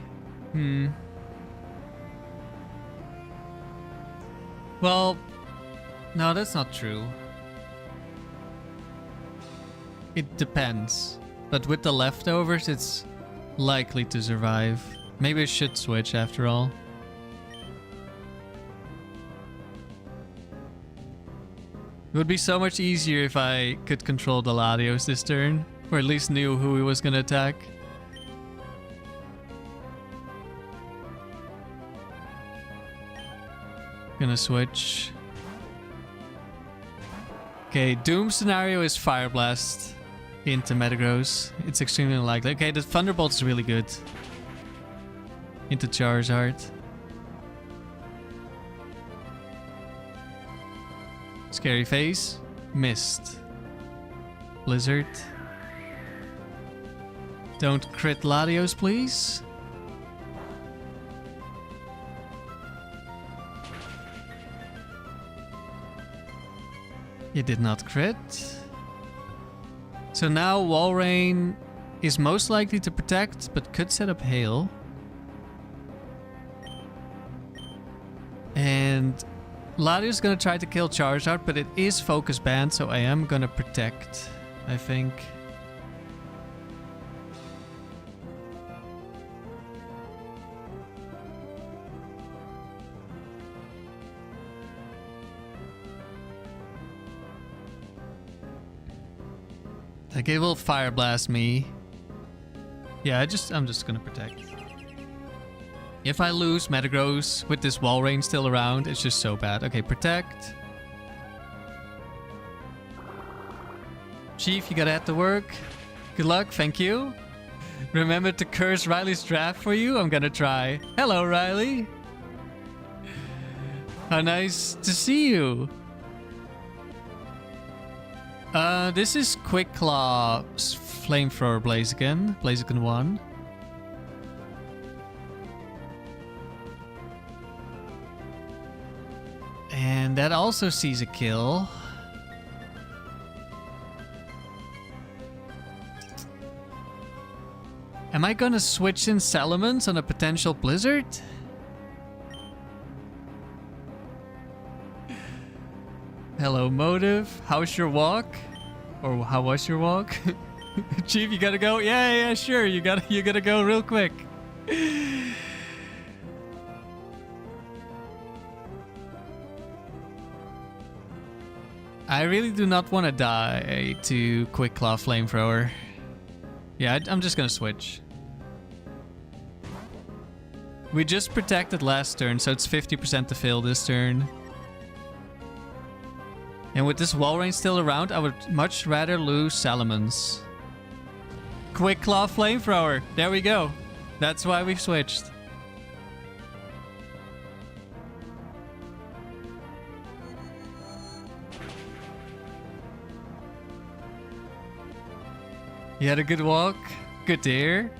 Well, no, that's not true. It depends. But with the leftovers, it's likely to survive. Maybe I should switch after all. It would be so much easier if I could control the Latios this turn. Or at least knew who he was gonna attack. Gonna switch. Okay, Doom scenario is Fire Blast into Metagross. It's extremely unlikely. Okay, the Thunderbolt is really good. Into Charizard. Scary Face. Missed. Blizzard. Don't crit Latios, please. You did not crit. So now Walrein is most likely to protect, but could set up Hail. And Latios is gonna try to kill Charizard, but it is focus banned, so I am gonna protect, I think. Like it will Fire Blast me. Yeah, I'm just gonna protect. If I lose Metagross with this wall range still around, it's just so bad. Okay, protect. Chief, you gotta head to work. Good luck, thank you. Remember to curse Riley's draft for you? I'm gonna try. Hello, Riley. How nice to see you. This is Quick Claw Flamethrower Blaziken. Blaziken 1. And that also sees a kill. Am I gonna switch in Salamence on a potential Blizzard? Hello, Motive. How's your walk? Or how was your walk? Chief, you gotta go? Yeah, sure. You gotta go real quick. I really do not want to die to Quick Claw Flamethrower. Yeah, I'm just gonna switch. We just protected last turn, so it's 50% to fail this turn. And with this wall range still around, I would much rather lose Salamence. Quick Claw Flamethrower. There we go. That's why we've switched. You had a good walk? Good to hear.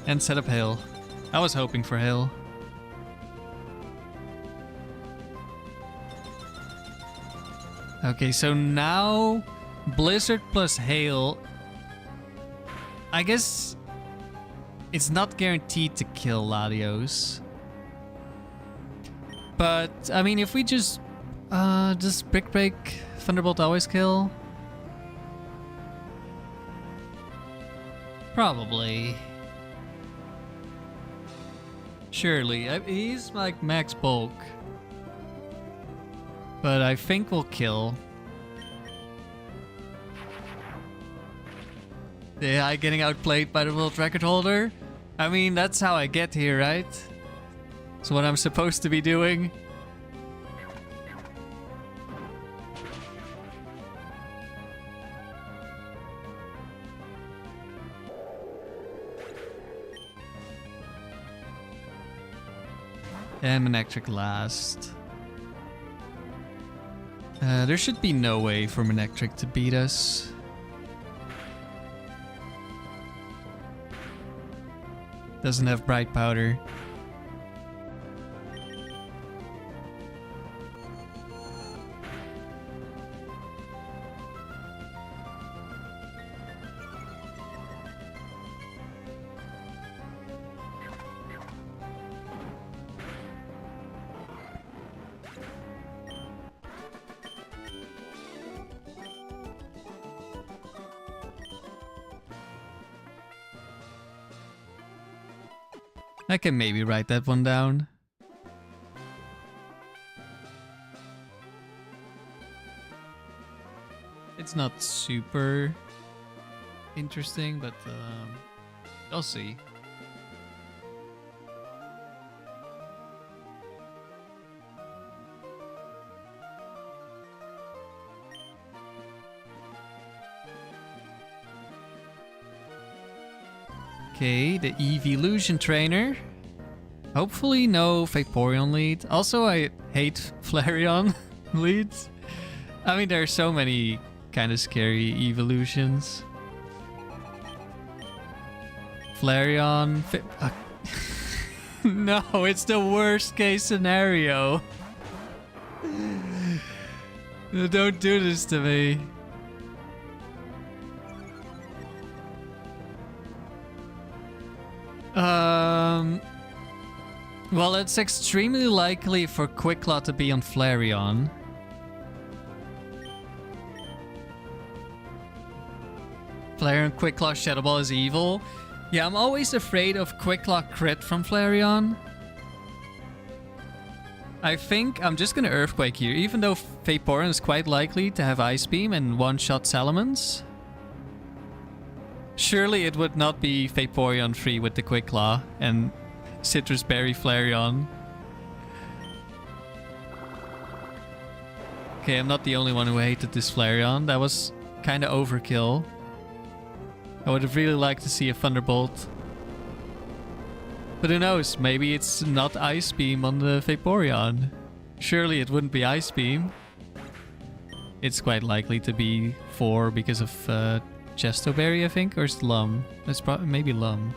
And set up Hail. I was hoping for Hail. Okay, so now Blizzard plus Hail. I guess it's not guaranteed to kill Latios. But, I mean, if we just Brick Break, Thunderbolt always kill? Probably. Surely. He's like max bulk. But I think we'll kill. Yeah, getting outplayed by the world record holder? I mean, that's how I get here, right? It's what I'm supposed to be doing. And Manectric last. There should be no way for Manectric to beat us. Doesn't have Bright Powder. I can maybe write that one down. It's not super interesting, but I'll see. Okay, the Evolution Trainer. Hopefully no Vaporeon lead. Also, I hate Flareon leads. I mean, there are so many kind of scary evolutions. Flareon... No, it's the worst case scenario. Don't do this to me. Well, it's extremely likely for Quicklaw to be on Flareon. Flareon, Quicklaw, Shadow Ball is evil. Yeah, I'm always afraid of Quicklaw crit from Flareon. I think I'm just gonna Earthquake here, even though Vaporeon is quite likely to have Ice Beam and one-shot Salamence. Surely it would not be Vaporeon free with the Quicklaw and Citrus Berry Flareon. Okay, I'm not the only one who hated this Flareon. That was kind of overkill. I would have really liked to see a Thunderbolt. But who knows, maybe it's not Ice Beam on the Vaporeon. Surely it wouldn't be Ice Beam. It's quite likely to be 4 because of Chesto Berry, I think, or is it Lum? That's probably maybe Lum.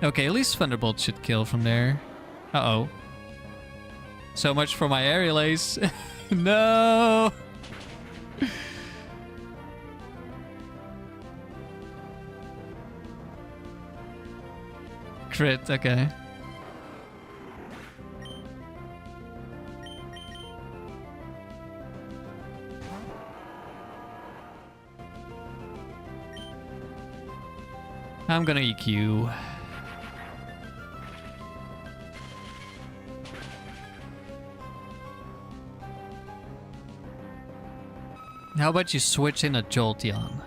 Okay, at least Thunderbolt should kill from there. Uh-oh. So much for my Aerial Ace. No! Crit, okay. I'm gonna EQ. How about you switch in a Jolteon?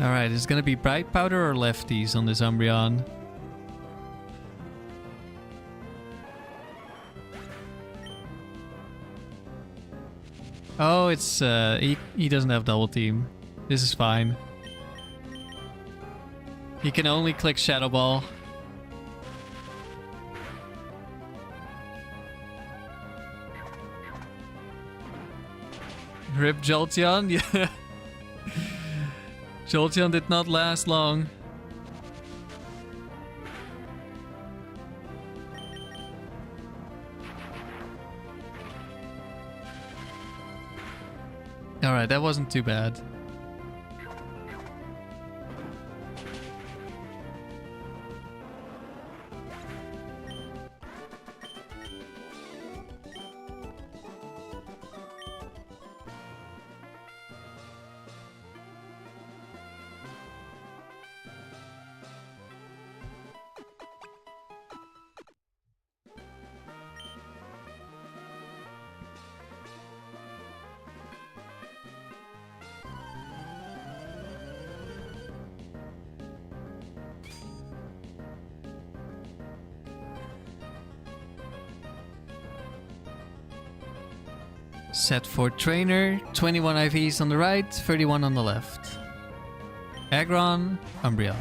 Alright, is it gonna be Bright Powder or Lefties on this Umbreon? Oh, it's he doesn't have double team. This is fine. He can only click Shadow Ball. Rip Jolteon, yeah. Jolteon did not last long. Alright, that wasn't too bad. Set for trainer, 21 IVs on the right, 31 on the left. Aggron, Umbreon.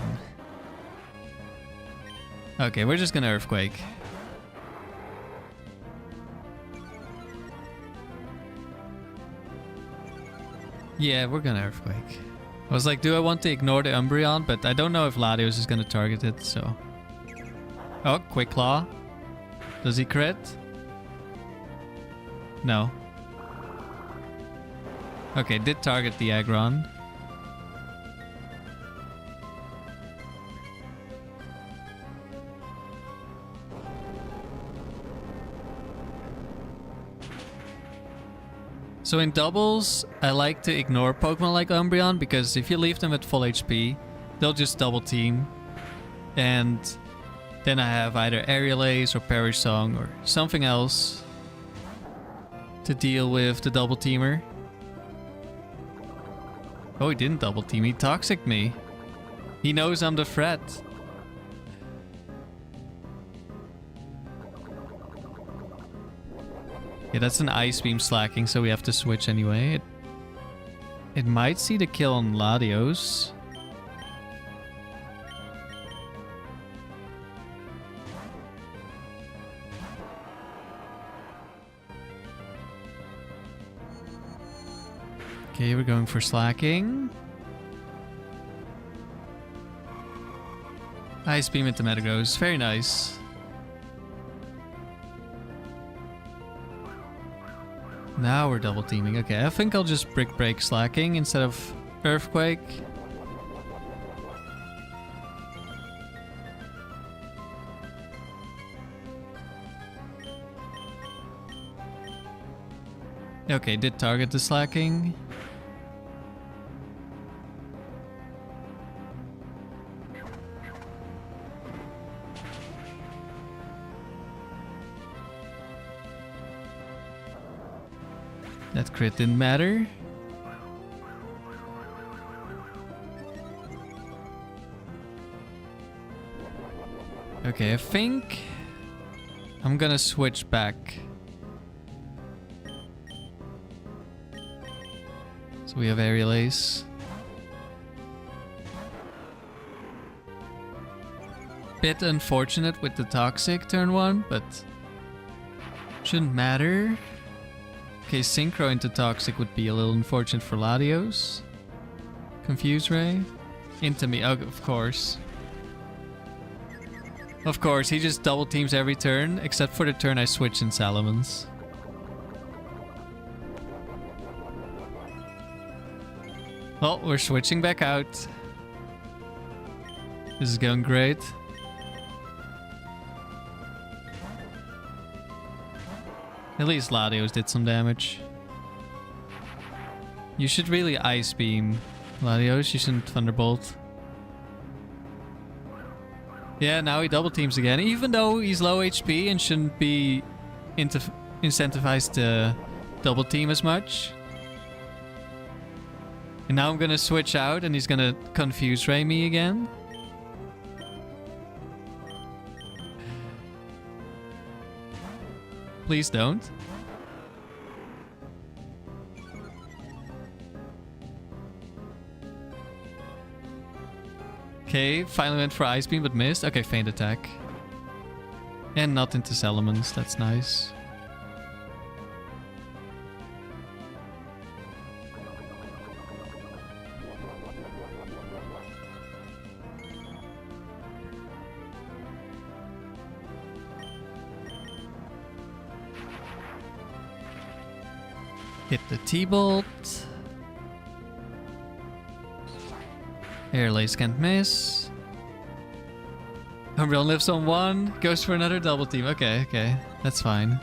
Okay, we're just gonna Earthquake. Yeah, we're gonna Earthquake. I was like, do I want to ignore the Umbreon? But I don't know if Latios is gonna target it, so... Oh, Quick Claw. Does he crit? No. Okay, did target the Aggron. So in doubles, I like to ignore Pokemon like Umbreon because if you leave them at full HP, they'll just double team. And then I have either Aerial Ace or Perish Song or something else to deal with the double teamer. Oh, he didn't double team, he toxic me. He knows I'm the threat. Yeah, that's an Ice Beam slacking, so we have to switch anyway. It might see the kill on Latios. Okay, we're going for slacking. Ice Beam into Metagross. Very nice. Now we're double teaming. Okay, I think I'll just Brick Break slacking instead of Earthquake. Okay, did target the slacking. That crit didn't matter. Okay, I think I'm gonna switch back. So we have Aerial Ace. Bit unfortunate with the Toxic turn 1, but shouldn't matter. Okay, Synchro into Toxic would be a little unfortunate for Latios. Confuse Ray. Into me, oh, of course. Of course, he just double teams every turn, except for the turn I switch in Salamence. Oh, we're switching back out. This is going great. At least Latios did some damage. You should really Ice Beam Latios, you shouldn't Thunderbolt. Yeah, now he double teams again, even though he's low HP and shouldn't be incentivized to double team as much. And now I'm gonna switch out and he's gonna Confuse Ray me again. Please don't. Okay, finally went for Ice Beam but missed. Okay, Feint Attack. And not into Salamence, that's nice. Hit the T-Bolt. Aerial Ace can't miss. Umbreon lives on 1. Goes for another double team. Okay, okay. That's fine.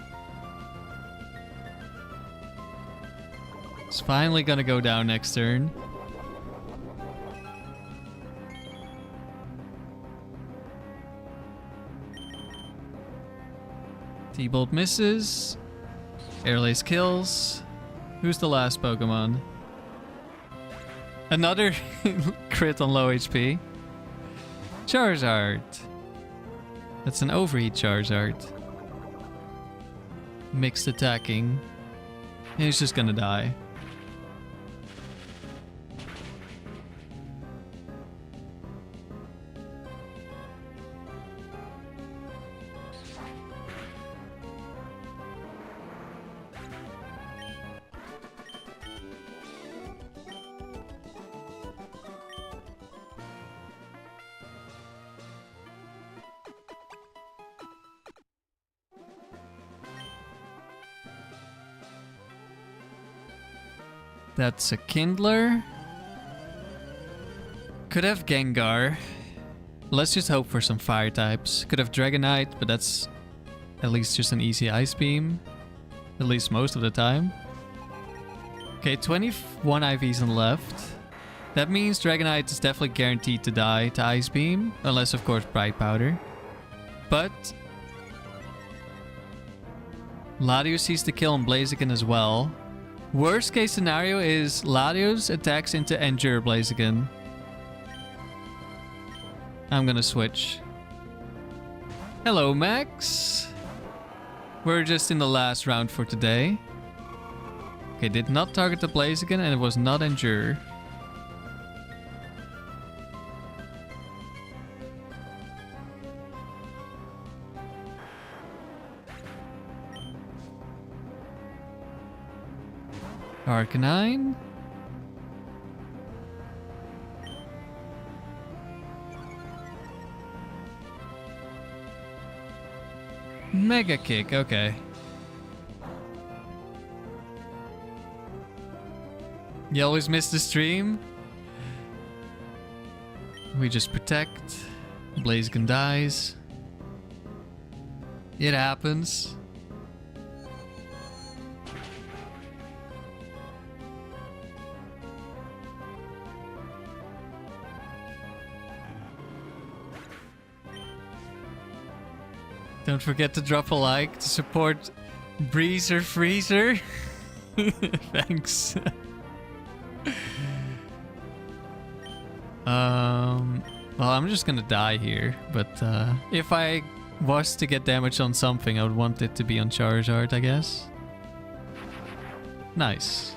It's finally gonna go down next turn. T-Bolt misses. Aerial Ace kills. Who's the last Pokemon? Another crit on low HP. Charizard. That's an overheat Charizard. Mixed attacking. He's just gonna die. That's a Kindler. Could have Gengar. Let's just hope for some fire types. Could have Dragonite, but that's at least just an easy Ice Beam. At least most of the time. Okay, 21 IVs on left. That means Dragonite is definitely guaranteed to die to Ice Beam. Unless, of course, Bright Powder. But Latios sees the kill on Blaziken as well. Worst case scenario is Latios attacks into Endure Blaziken. I'm gonna switch. Hello, Max. We're just in the last round for today. Okay, did not target the Blaziken and it was not Endure. Arcanine. Mega Kick, okay. You always miss the stream? We just protect. Blaziken dies. It happens. Don't forget to drop a like to support Breezer Freezer. Thanks. Well, I'm just gonna die here, but if I was to get damage on something, I would want it to be on Charizard, I guess. Nice.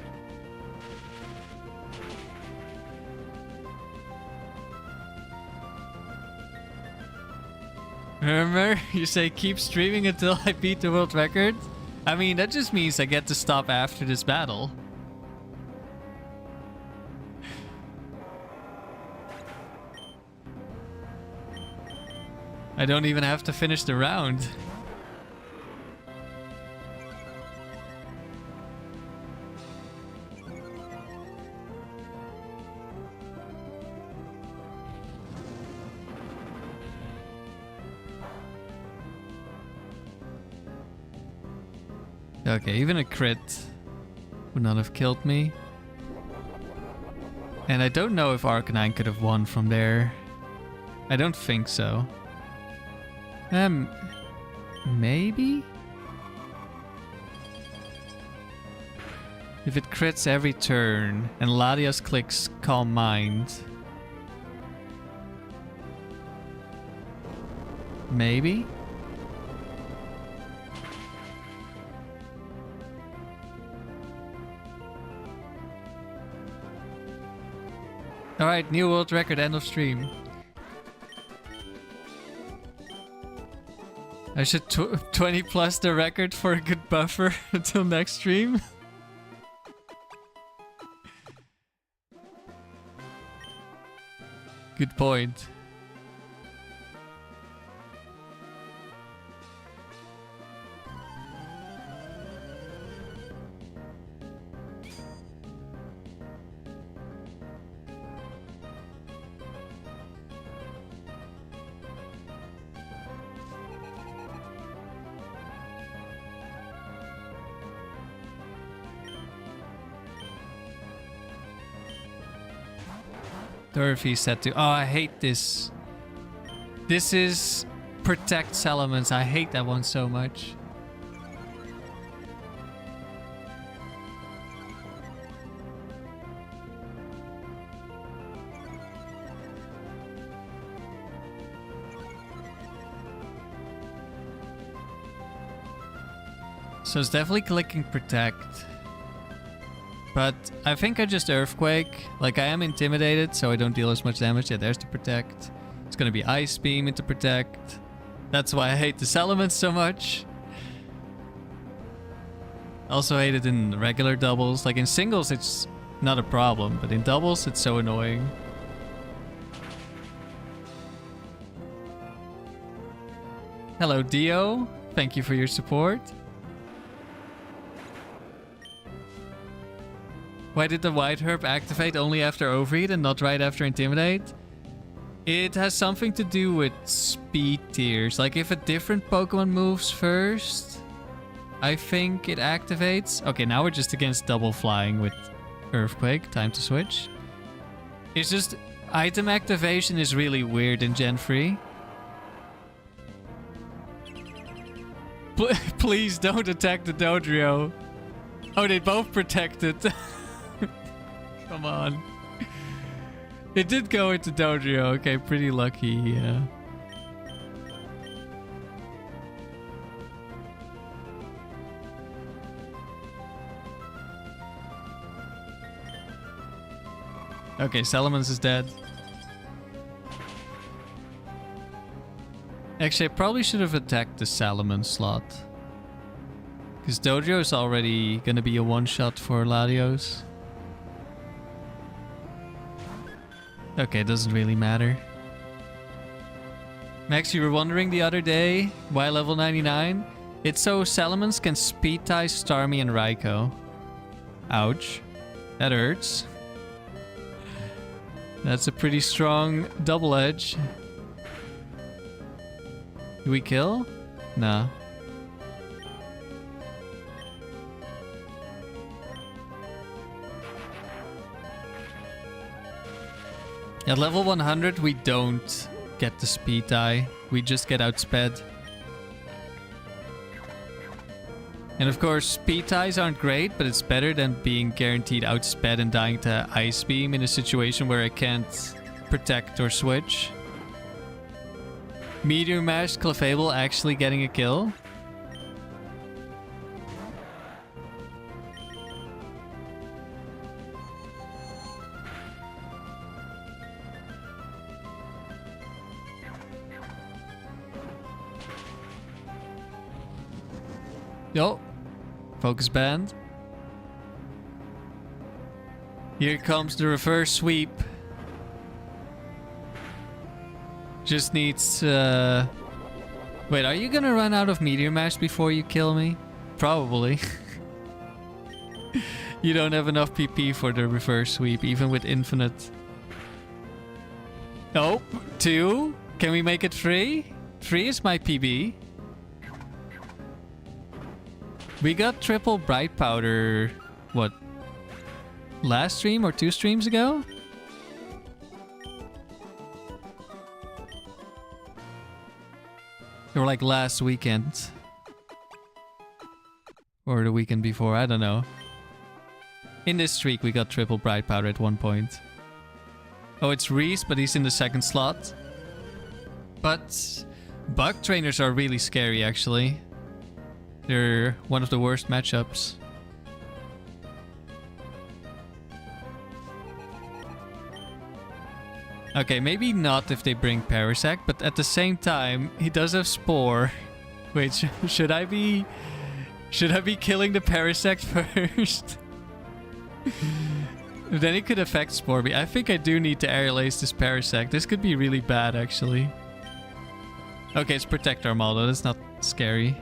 Remember, you say keep streaming until I beat the world record? I mean, that just means I get to stop after this battle. I don't even have to finish the round. Okay, even a crit would not have killed me. And I don't know if Arcanine could have won from there. I don't think so. Maybe? If it crits every turn and Latias clicks Calm Mind. Maybe? Alright, new world record, end of stream. I should 20 plus the record for a good buffer until next stream. Good point. Dorothy said to... Oh, I hate this. This is Protect Salamence. I hate that one so much. So it's definitely clicking Protect. But I think I just Earthquake. Like, I am intimidated, so I don't deal as much damage. Yeah, there's the Protect. It's gonna be Ice Beam into Protect. That's why I hate the Salamence so much. Also hate it in regular doubles. Like, in singles, it's not a problem. But in doubles, it's so annoying. Hello, Dio. Thank you for your support. Why did the White Herb activate only after Overheat and not right after Intimidate? It has something to do with speed tiers. Like, if a different Pokemon moves first, I think it activates. Okay, now we're just against double flying with Earthquake, time to switch. It's just item activation is really weird in Gen 3. Please don't attack the Dodrio. Oh, they both protected. Come on. It did go into Dodrio. Okay, pretty lucky, yeah. Okay, Salamence is dead. Actually, I probably should have attacked the Salamence slot. Because Dodrio is already gonna be a one-shot for Latios. Okay, it doesn't really matter. Max, you were wondering the other day why level 99? It's so Salamence can speed tie Starmie and Raikou. Ouch. That hurts. That's a pretty strong double edge. Do we kill? No. At level 100 we don't get the speed tie. We just get outsped. And of course, speed ties aren't great, but it's better than being guaranteed outsped and dying to Ice Beam in a situation where I can't protect or switch. Meteor Mash Clefable actually getting a kill. Yo. Focus band. Here comes the reverse sweep. Just needs... Wait, are you gonna run out of Meteor Mash before you kill me? Probably. You don't have enough PP for the reverse sweep, even with infinite. Oh, 2? Can we make it 3? 3 is my PB. We got triple Bright Powder, what? Last stream or 2 streams ago? Or like last weekend. Or the weekend before, I don't know. In this streak we got triple Bright Powder at one point. Oh, it's Reese, but he's in the second slot. But Bug Trainers are really scary actually. They're one of the worst matchups. Okay, maybe not if they bring Parasect, but at the same time, he does have Spore. Wait, should I be killing the Parasect first? Then it could affect Spore me. I think I do need to Aerial Ace this Parasect. This could be really bad, actually. Okay, it's Protect Armaldo. That's not scary.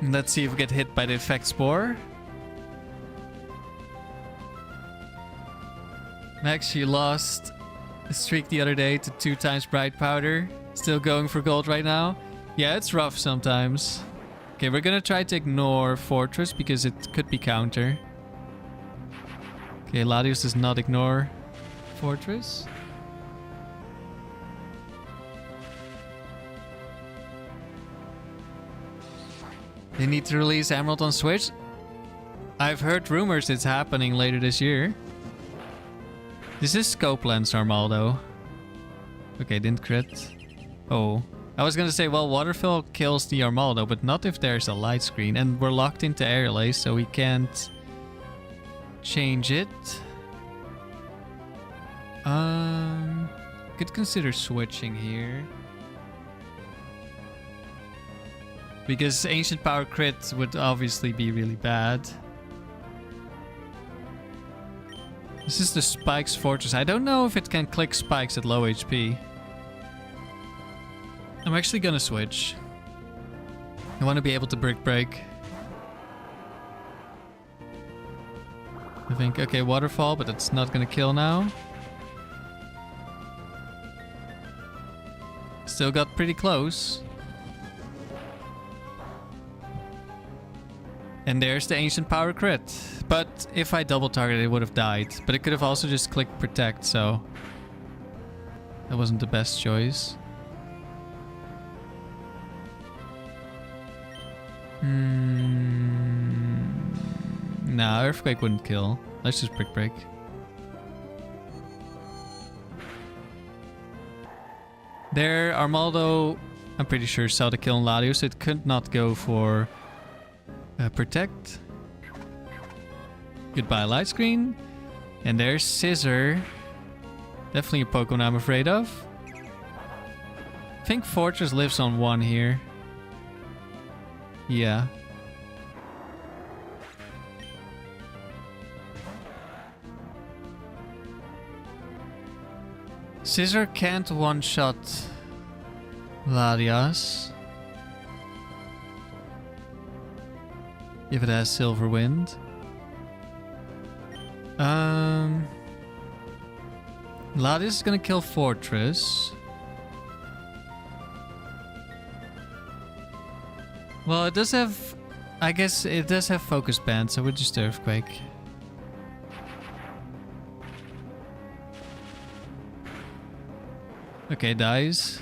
Let's see if we get hit by the effect Spore. Max, you lost a streak the other day to 2 times Bright Powder. Still going for gold right now? Yeah, it's rough sometimes. Okay, we're gonna try to ignore Fortress because it could be counter. Okay, Latios does not ignore Fortress. They need to release Emerald on Switch. I've heard rumors it's happening later this year. This is Scope Lens Armaldo. Okay, didn't crit. Oh. I was gonna say, well, Waterfall kills the Armaldo, but not if there's a light screen. And we're locked into Aerial Ace, so we can't change it. Could consider switching here. Because Ancient Power crit would obviously be really bad. This is the Spikes Fortress. I don't know if it can click spikes at low HP. I'm actually gonna switch. I want to be able to brick break. I think, okay, Waterfall, but it's not gonna kill now. Still got pretty close. And there's the Ancient Power crit. But if I double target, it would have died. But it could have also just clicked Protect, so... that wasn't the best choice. Nah, Earthquake wouldn't kill. Let's just Brick Break. There, Armaldo, I'm pretty sure, saw the kill on Latios, so it could not go for Protect. Goodbye, Light Screen. And there's Scissor. Definitely a Pokemon I'm afraid of. I think Fortress lives on 1 here. Yeah. Scissor can't one-shot Latias. If it has Silver Wind. Latias is gonna kill Fortress. Well, it does have... I guess it does have Focus Band, so we'll just Earthquake. Okay, dies.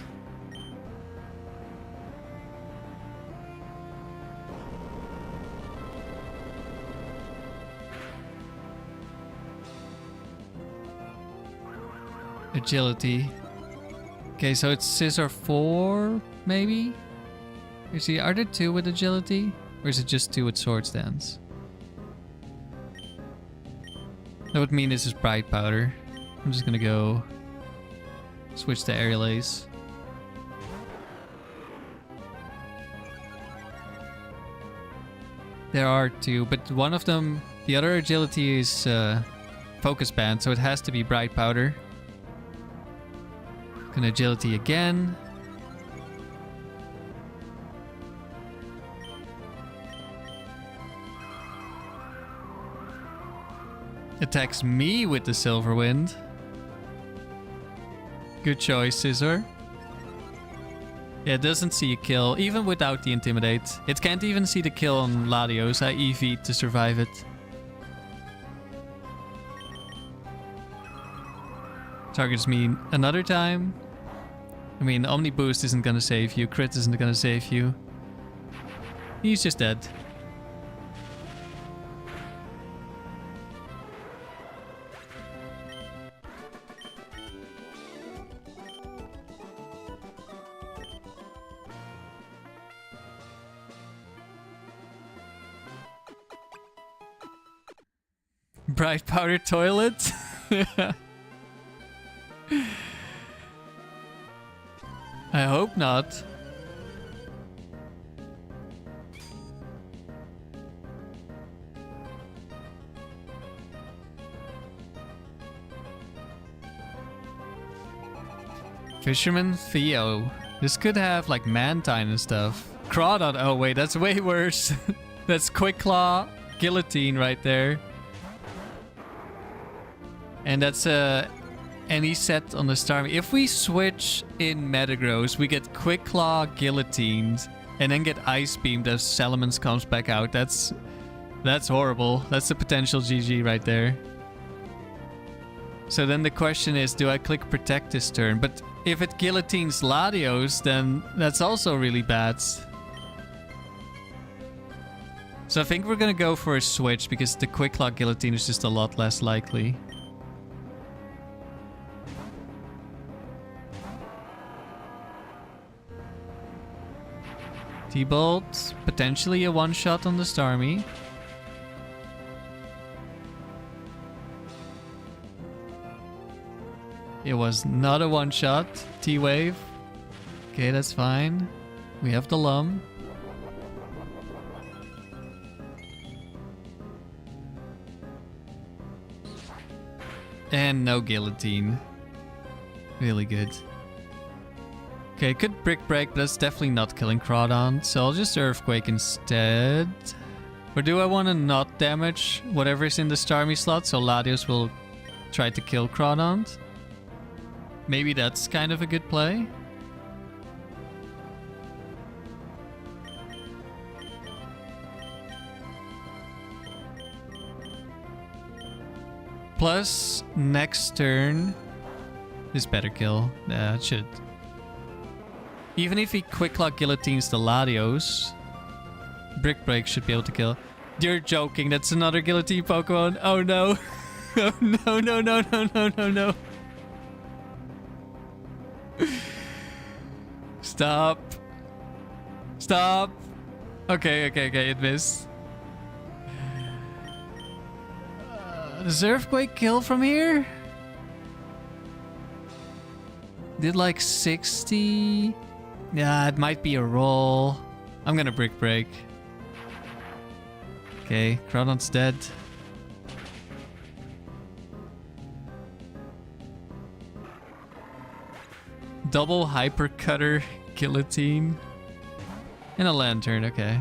Agility. Okay, so it's Scissor 4, maybe? Are there 2 with Agility? Or is it just 2 with Sword Stance? That would mean this is Bright Powder. I'm just gonna go... switch to Aerial Ace. There are 2, but one of them... the other Agility is Focus Band, so it has to be Bright Powder. Gonna Agility again. Attacks me with the Silver Wind. Good choice, Scissor. Yeah, it doesn't see a kill, even without the Intimidate. It can't even see the kill on Latios. I EV'd to survive it. Targets me another time. I mean, Omni Boost isn't gonna save you. Crit isn't gonna save you. He's just dead. Bright Powder Toilet? I hope not. Fisherman Theo. This could have like Mantine and stuff. Crawdon. Oh wait, that's way worse. That's Quick Claw, Guillotine right there. And that's any set on the Starmie. If we switch in Metagross, we get Quick Claw, Guillotined, and then get Ice Beamed as Salamence comes back out. That's horrible. That's the potential GG right there. So then the question is, do I click Protect this turn? But if it Guillotines Latios, then that's also really bad. So I think we're gonna go for a switch because the Quick Claw Guillotine is just a lot less likely. T-Bolt, potentially a one-shot on the Starmie. It was not a one-shot. T-Wave. Okay, that's fine. We have the Lum. And no Guillotine. Really good. Okay, could Brick Break, but that's definitely not killing Crawdon, so I'll just Earthquake instead. Or do I want to not damage whatever's in the Starmie slot, so Latios will try to kill Crawdon? Maybe that's kind of a good play. Plus, next turn... This better kill. It should. Even if he quick lock guillotines the Latios, Brick Break should be able to kill. You're joking, that's another guillotine Pokemon. Oh no. Oh no, no, no, no, no, no, no. Stop. Stop. Okay, okay, okay, it missed. Does Earthquake kill from here? Did like 60? Yeah, it might be a roll. I'm gonna Brick Break. Okay, Groudon's dead. Double Hyper Cutter Guillotine. And a Lantern, okay.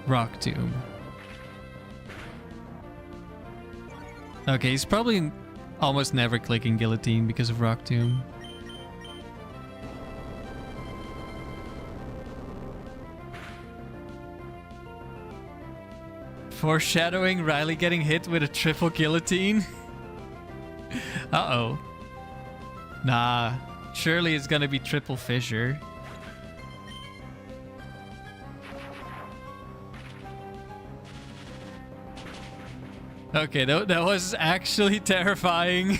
Rock Tomb. Okay, he's probably almost never clicking Guillotine because of Rock Tomb. Foreshadowing Riley getting hit with a triple Guillotine. Uh-oh. Nah, surely it's gonna be triple Fissure. Okay, that was actually terrifying.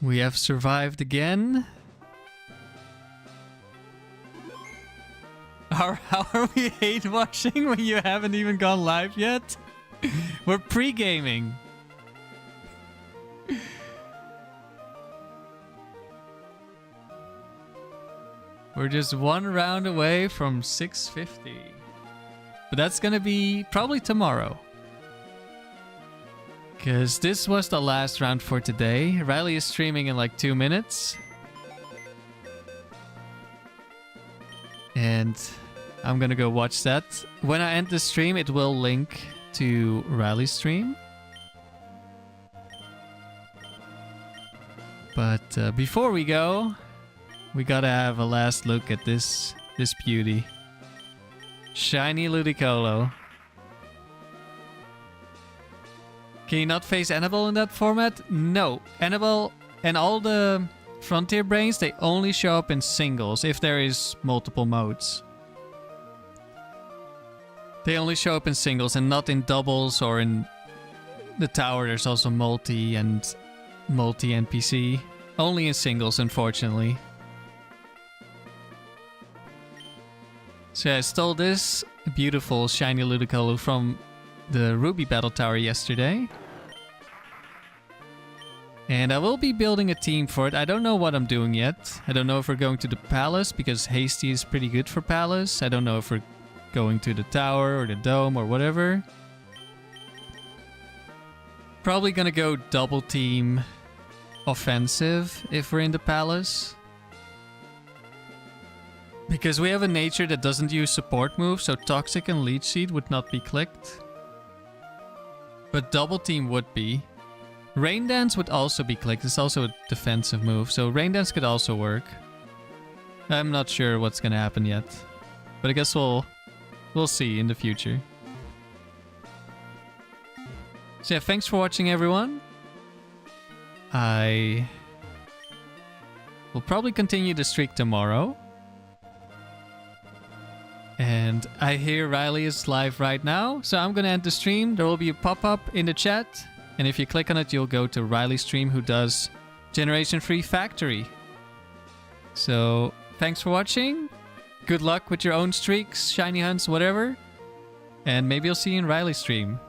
We have survived again. How are we hate watching when you haven't even gone live yet? We're pre-gaming. We're just one round away from 650. But that's gonna be probably tomorrow. Because this was the last round for today. Riley is streaming in like 2 minutes. And I'm gonna go watch that. When I end the stream, it will link to Riley's stream. But before we go, we gotta have a last look at this beauty. Shiny Ludicolo. Can you not face Annabelle in that format? No. Annabelle and all the Frontier Brains, they only show up in singles if there is multiple modes. They only show up in singles and not in doubles, or in the tower there's also multi and multi NPC. Only in singles, unfortunately. So yeah, I stole this beautiful shiny Ludicolo from the Ruby Battle Tower yesterday. And I will be building a team for it. I don't know what I'm doing yet. I don't know if we're going to the palace, because Hasty is pretty good for palace. I don't know if we're going to the tower or the dome or whatever. Probably gonna go double team offensive if we're in the palace. Because we have a nature that doesn't use support moves, so Toxic and Leech Seed would not be clicked. But double team would be. Rain Dance would also be clicked. It's also a defensive move, so Rain Dance could also work. I'm not sure what's gonna happen yet, but I guess we'll see in the future. So yeah, thanks for watching, everyone. I will probably continue the streak tomorrow. And I hear Riley is live right now, so I'm gonna end the stream. There will be a pop-up in the chat, and if you click on it, you'll go to Riley's stream, who does Generation 3 Factory. So, thanks for watching. Good luck with your own streaks, shiny hunts, whatever. And maybe I'll see you in Riley's stream.